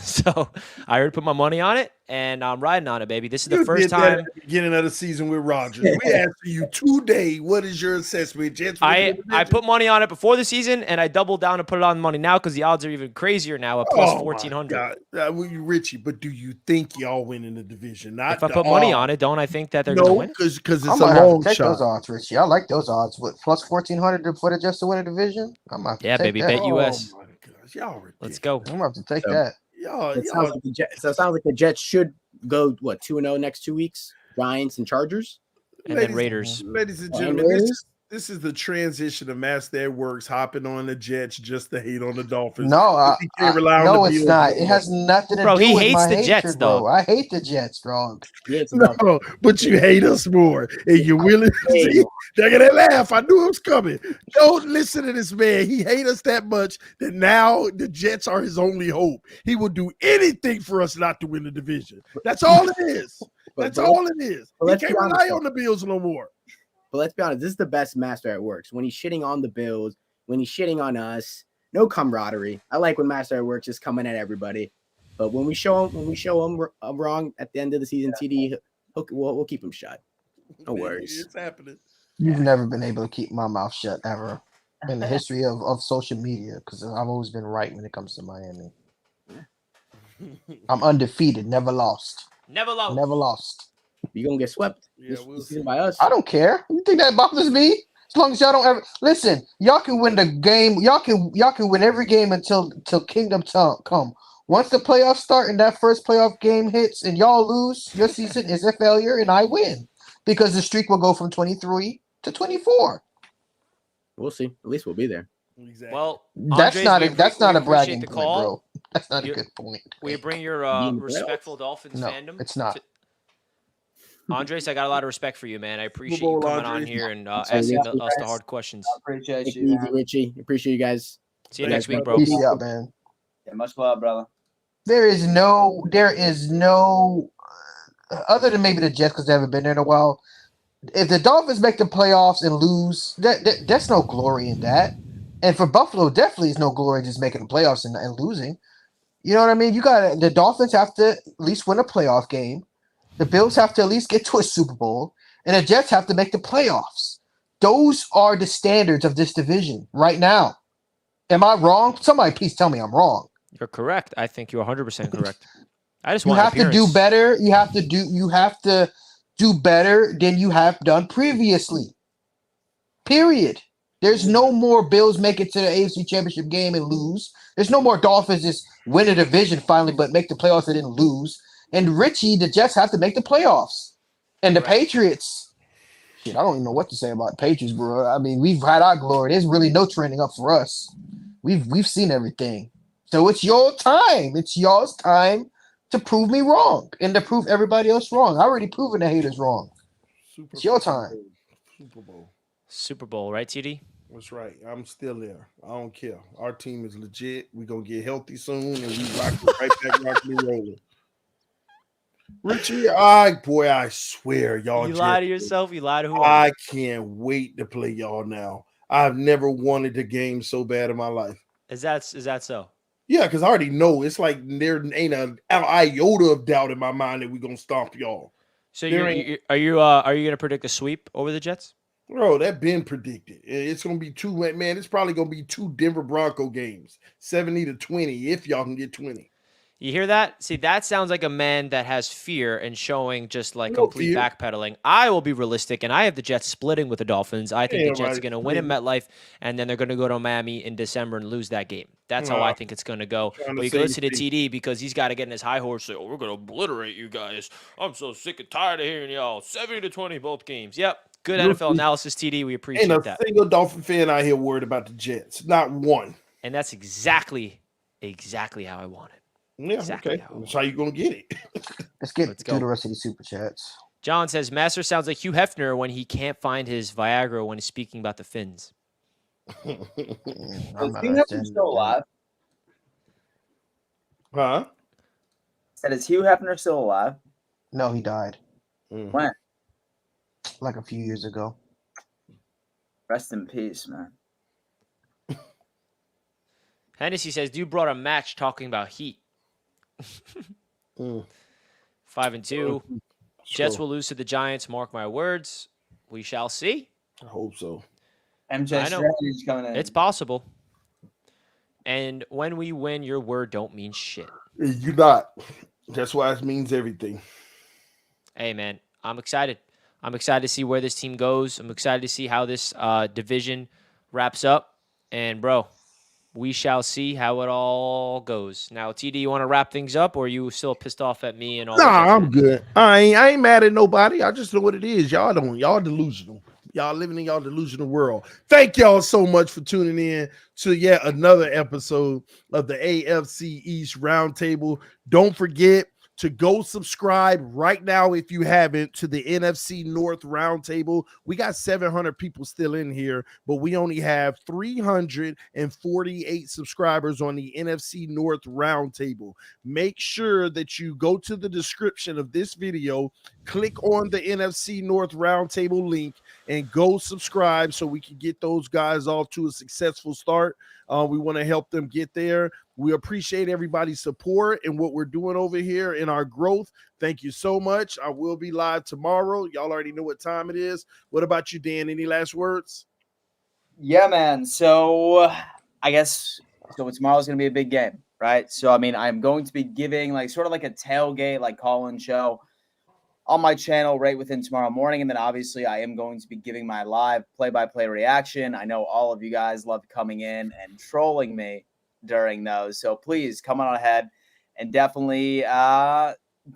So I already put my money on it, and I'm riding on it, baby. This is the first time. At the beginning of the season with Rodgers. We asked you today, what is your assessment? Jets I put money on it before the season, and I doubled down and put it on money now because the odds are even crazier now at plus 1,400. Richie, but do you think y'all win in the division? Not if I put money on it, don't I think that they're going to win? because it's I a might have long to take shot. those odds, Richie. I like those odds. With plus 1,400 for the Jets to win a division? I might have to take baby, that. bet US. Oh my gosh, y'all ridiculous. Let's go. I'm going to have to take that. It sounds like the Jets should go 2-0 next 2 weeks. Giants and Chargers, and then Raiders. Ladies and gentlemen, this is the transition of Master at Works hopping on the Jets just to hate on the Dolphins. No, no, it's not. It has nothing to do with he hates my the hatred, Jets, bro. though. I hate the Jets, bro. No, but you hate us more, and you're willing to see. Look at that laugh. I knew it was coming. Don't listen to this man. He hates us that much that now the Jets are his only hope. He will do anything for us not to win the division. That's all it is. That's all it is. He can't rely on the Bills no more. But let's be honest, this is the best Master at Works. When he's shitting on the Bills, when he's shitting on us, no camaraderie. I like when Master at Works is coming at everybody. But when we show him wrong at the end of the season, TD, we'll keep him shut. No worries. It's happening. You've never been able to keep my mouth shut ever in the history of social media because I've always been right when it comes to Miami. I'm undefeated, never lost. Never lost. Never lost. You're going to get swept by us. I don't care. You think that bothers me? As long as y'all don't ever listen, y'all can win the game. Y'all can win every game until kingdom come. Once the playoffs start and that first playoff game hits and y'all lose, your season is a failure and I win because the streak will go from 23 to 24. We'll see. At least we'll be there. Exactly. Well, That's Andres, not a bragging the point, call. bro. That's not a good point. We bring your respectful Dolphins fandom. It's not. Andres, I got a lot of respect for you, man. I appreciate you coming on here and asking us the hard questions. Appreciate you, Richie. Appreciate you guys. See you next week, bro. Peace out, man. Yeah, much love, brother. There is no other than maybe the Jets because they haven't been there in a while. If the Dolphins make the playoffs and lose, that's no glory in that. And for Buffalo, definitely is no glory in just making the playoffs and losing. You know what I mean? The Dolphins have to at least win a playoff game. The Bills have to at least get to a Super Bowl, and the Jets have to make the playoffs. Those are the standards of this division right now. Am I wrong? Somebody please tell me I'm wrong. You're correct. I think you're 100% correct. I just You want have to do better. You have to do better than you have done previously. Period. There's no more Bills make it to the AFC Championship game and lose. There's no more Dolphins just win a division finally, but make the playoffs and then lose. And Richie, the Jets have to make the playoffs. And the Patriots, shit, I don't even know what to say about the Patriots, bro. I mean, we've had our glory. There's really no trending up for us. We've seen everything. So it's your time. It's y'all's time to prove me wrong and to prove everybody else wrong. I already proven the haters wrong. It's your time. Super Bowl, right, TD? That's right. I'm still there. I don't care. Our team is legit. We're going to get healthy soon, and we rock it right back, rocking and rolling. Richie, I swear, y'all. You lie to yourself. You lie to who? I can't wait to play y'all now. I've never wanted a game so bad in my life. Is that so? Yeah, because I already know. It's like there ain't an iota of doubt in my mind that we're going to stomp y'all. So are you going to predict a sweep over the Jets? Bro, that been predicted. It's gonna be it's probably gonna be 2 Denver Bronco games, 70-20, if y'all can get 20. You hear that? See, that sounds like a man that has fear and showing just like complete backpedaling. I will be realistic, and I have the Jets splitting with the Dolphins. I think the Jets are going to win in MetLife, and then they're going to go to Miami in December and lose that game. That's how I think it's going to go. But you can listen to TD because he's got to get in his high horse. Say, we're going to obliterate you guys. I'm so sick and tired of hearing y'all. 70-20 both games. Yep. Good NFL analysis, TD. We appreciate that. Ain't a single Dolphin fan out here worried about the Jets. Not one. And that's exactly how I want it. Yeah, exactly. Okay. That's how you going to get it. Let's get to the rest of the super chats. John says, Master sounds like Hugh Hefner when he can't find his Viagra when he's speaking about the Finns. Is Hugh Hefner still alive? Huh? Said, is Hugh Hefner still alive? No, he died. When? Like a few years ago. Rest in peace, man. Hennessy says, "You brought a match talking about Heat." 5-2. Jets will lose to the Giants. Mark my words. We shall see. I hope so. MJ Strategy's coming in. It's possible. And when we win, your word don't mean shit. You're not. That's why it means everything. Hey, man, I'm excited. I'm excited to see where this team goes. I'm excited to see how this division wraps up. And, bro, we shall see how it all goes. Now, TD, you want to wrap things up, or are you still pissed off at me and all? Nah, I'm good. I ain't mad at nobody. I just know what it is. Y'all delusional. Y'all living in y'all delusional world. Thank y'all so much for tuning in to yet another episode of the AFC East Roundtable. Don't forget to go subscribe right now if you haven't to the NFC North Roundtable. We got 700 people still in here, but we only have 348 subscribers on the NFC North Roundtable. Make sure that you go to the description of this video, click on the NFC North Roundtable link, and go subscribe so we can get those guys off to a successful start. We want to help them get there. We appreciate everybody's support and what we're doing over here in our growth. Thank you so much. I will be live tomorrow. Y'all already know what time it is. What about you, Dan? Any last words? Yeah, man. So I guess tomorrow's going to be a big game, right? So, I mean, I'm going to be giving sort of like a tailgate, call-in show on my channel right within tomorrow morning. And then obviously I am going to be giving my live play-by-play reaction. I know all of you guys love coming in and trolling me during those. So please come on ahead and definitely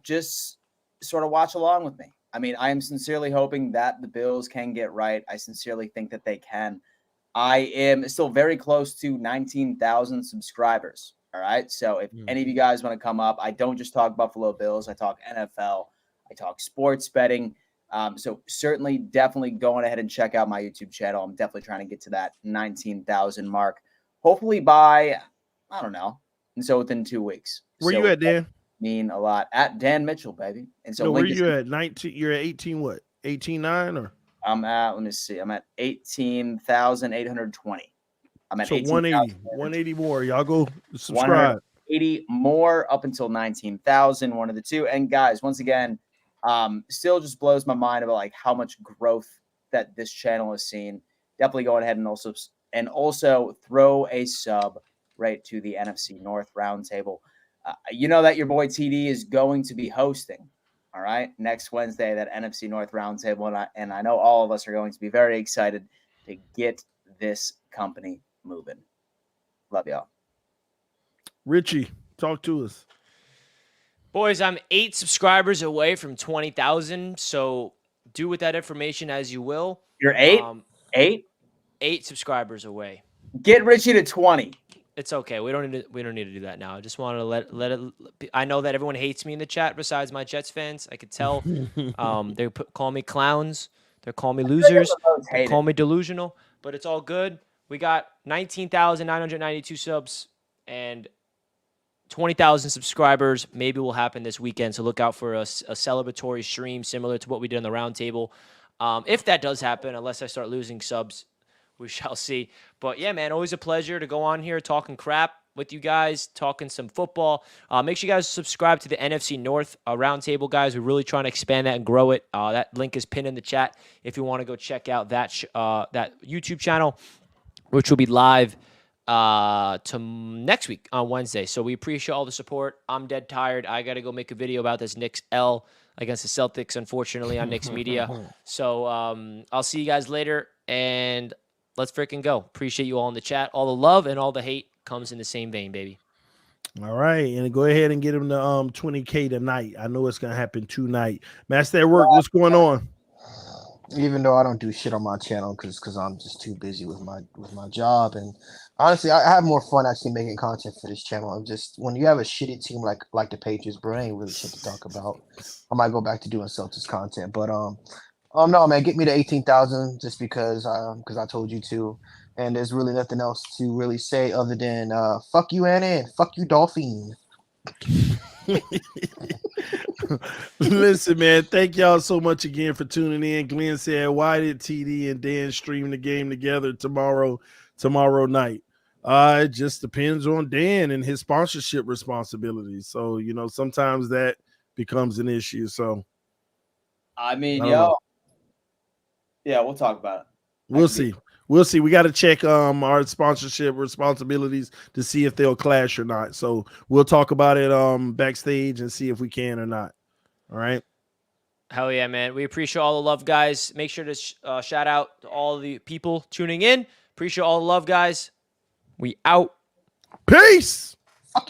just sort of watch along with me. I mean, I am sincerely hoping that the Bills can get right. I sincerely think that they can. I am still very close to 19,000 subscribers. All right. So if any of you guys want to come up, I don't just talk Buffalo Bills. I talk NFL. I talk sports betting. So certainly, definitely going ahead and check out my YouTube channel. I'm definitely trying to get to that 19,000 mark. Hopefully by, I don't know. And so within 2 weeks. Where you at, Dan? Mean a lot. At Dan Mitchell, baby. And so no, where you at? 19. You're at 18. What? 18.9 or? I'm at. Let me see. I'm at 18,820. I'm at 180 more. Y'all go subscribe. 180 more up until 19,000. One of the two. And guys, once again, still just blows my mind about how much growth that this channel has seen. Definitely go ahead and also throw a sub right to the NFC North Roundtable. You know that your boy TD is going to be hosting, all right, next Wednesday, that NFC North Roundtable. And I know all of us are going to be very excited to get this company moving. Love y'all. Richie, talk to us. Boys, I'm 8 subscribers away from 20,000. So do with that information as you will. You're 8? 8 subscribers away. Get Richie to 20. It's okay. We don't need to do that now. I just want to let it. I know that everyone hates me in the chat besides my Jets fans. I could tell. They call me clowns. They're calling me losers. They call me delusional. But it's all good. We got 19,992 subs and 20,000 subscribers. Maybe will happen this weekend. So look out for a celebratory stream similar to what we did on the roundtable. If that does happen, unless I start losing subs, we shall see. But yeah, man, always a pleasure to go on here talking crap with you guys, talking some football. Make sure you guys subscribe to the NFC North Roundtable, guys. We're really trying to expand that and grow it. That link is pinned in the chat if you want to go check out that YouTube channel, which will be live to next week on Wednesday. So we appreciate all the support. I'm dead tired. I got to go make a video about this Knicks L against the Celtics, unfortunately, on Knicks Media. So I'll see you guys later, and let's freaking go. Appreciate you all in the chat. All the love and all the hate comes in the same vein, baby. All right, and go ahead and get him the 20K tonight. I know it's gonna happen tonight. Master at work, what's going on? Even though I don't do shit on my channel because I'm just too busy with my job, and honestly, I have more fun actually making content for this channel. I'm just, when you have a shitty team like the Patriots, bro, ain't really shit to talk about. I might go back to doing Celtics content, but no, man, get me to 18,000 just because I told you to, and there's really nothing else to really say other than fuck you, Anna, and fuck you, Dolphins. Listen, man, thank y'all so much again for tuning in. Glenn said, why did TD and Dan stream the game together tomorrow night? It just depends on Dan and his sponsorship responsibilities. So, sometimes that becomes an issue. So, I mean, know. Yeah, we'll talk about it. We'll see. We got to check our sponsorship responsibilities to see if they'll clash or not. So we'll talk about it backstage and see if we can or not. All right. Hell yeah, man. We appreciate all the love, guys. Make sure to shout out to all the people tuning in. Appreciate all the love, guys. We out. Peace.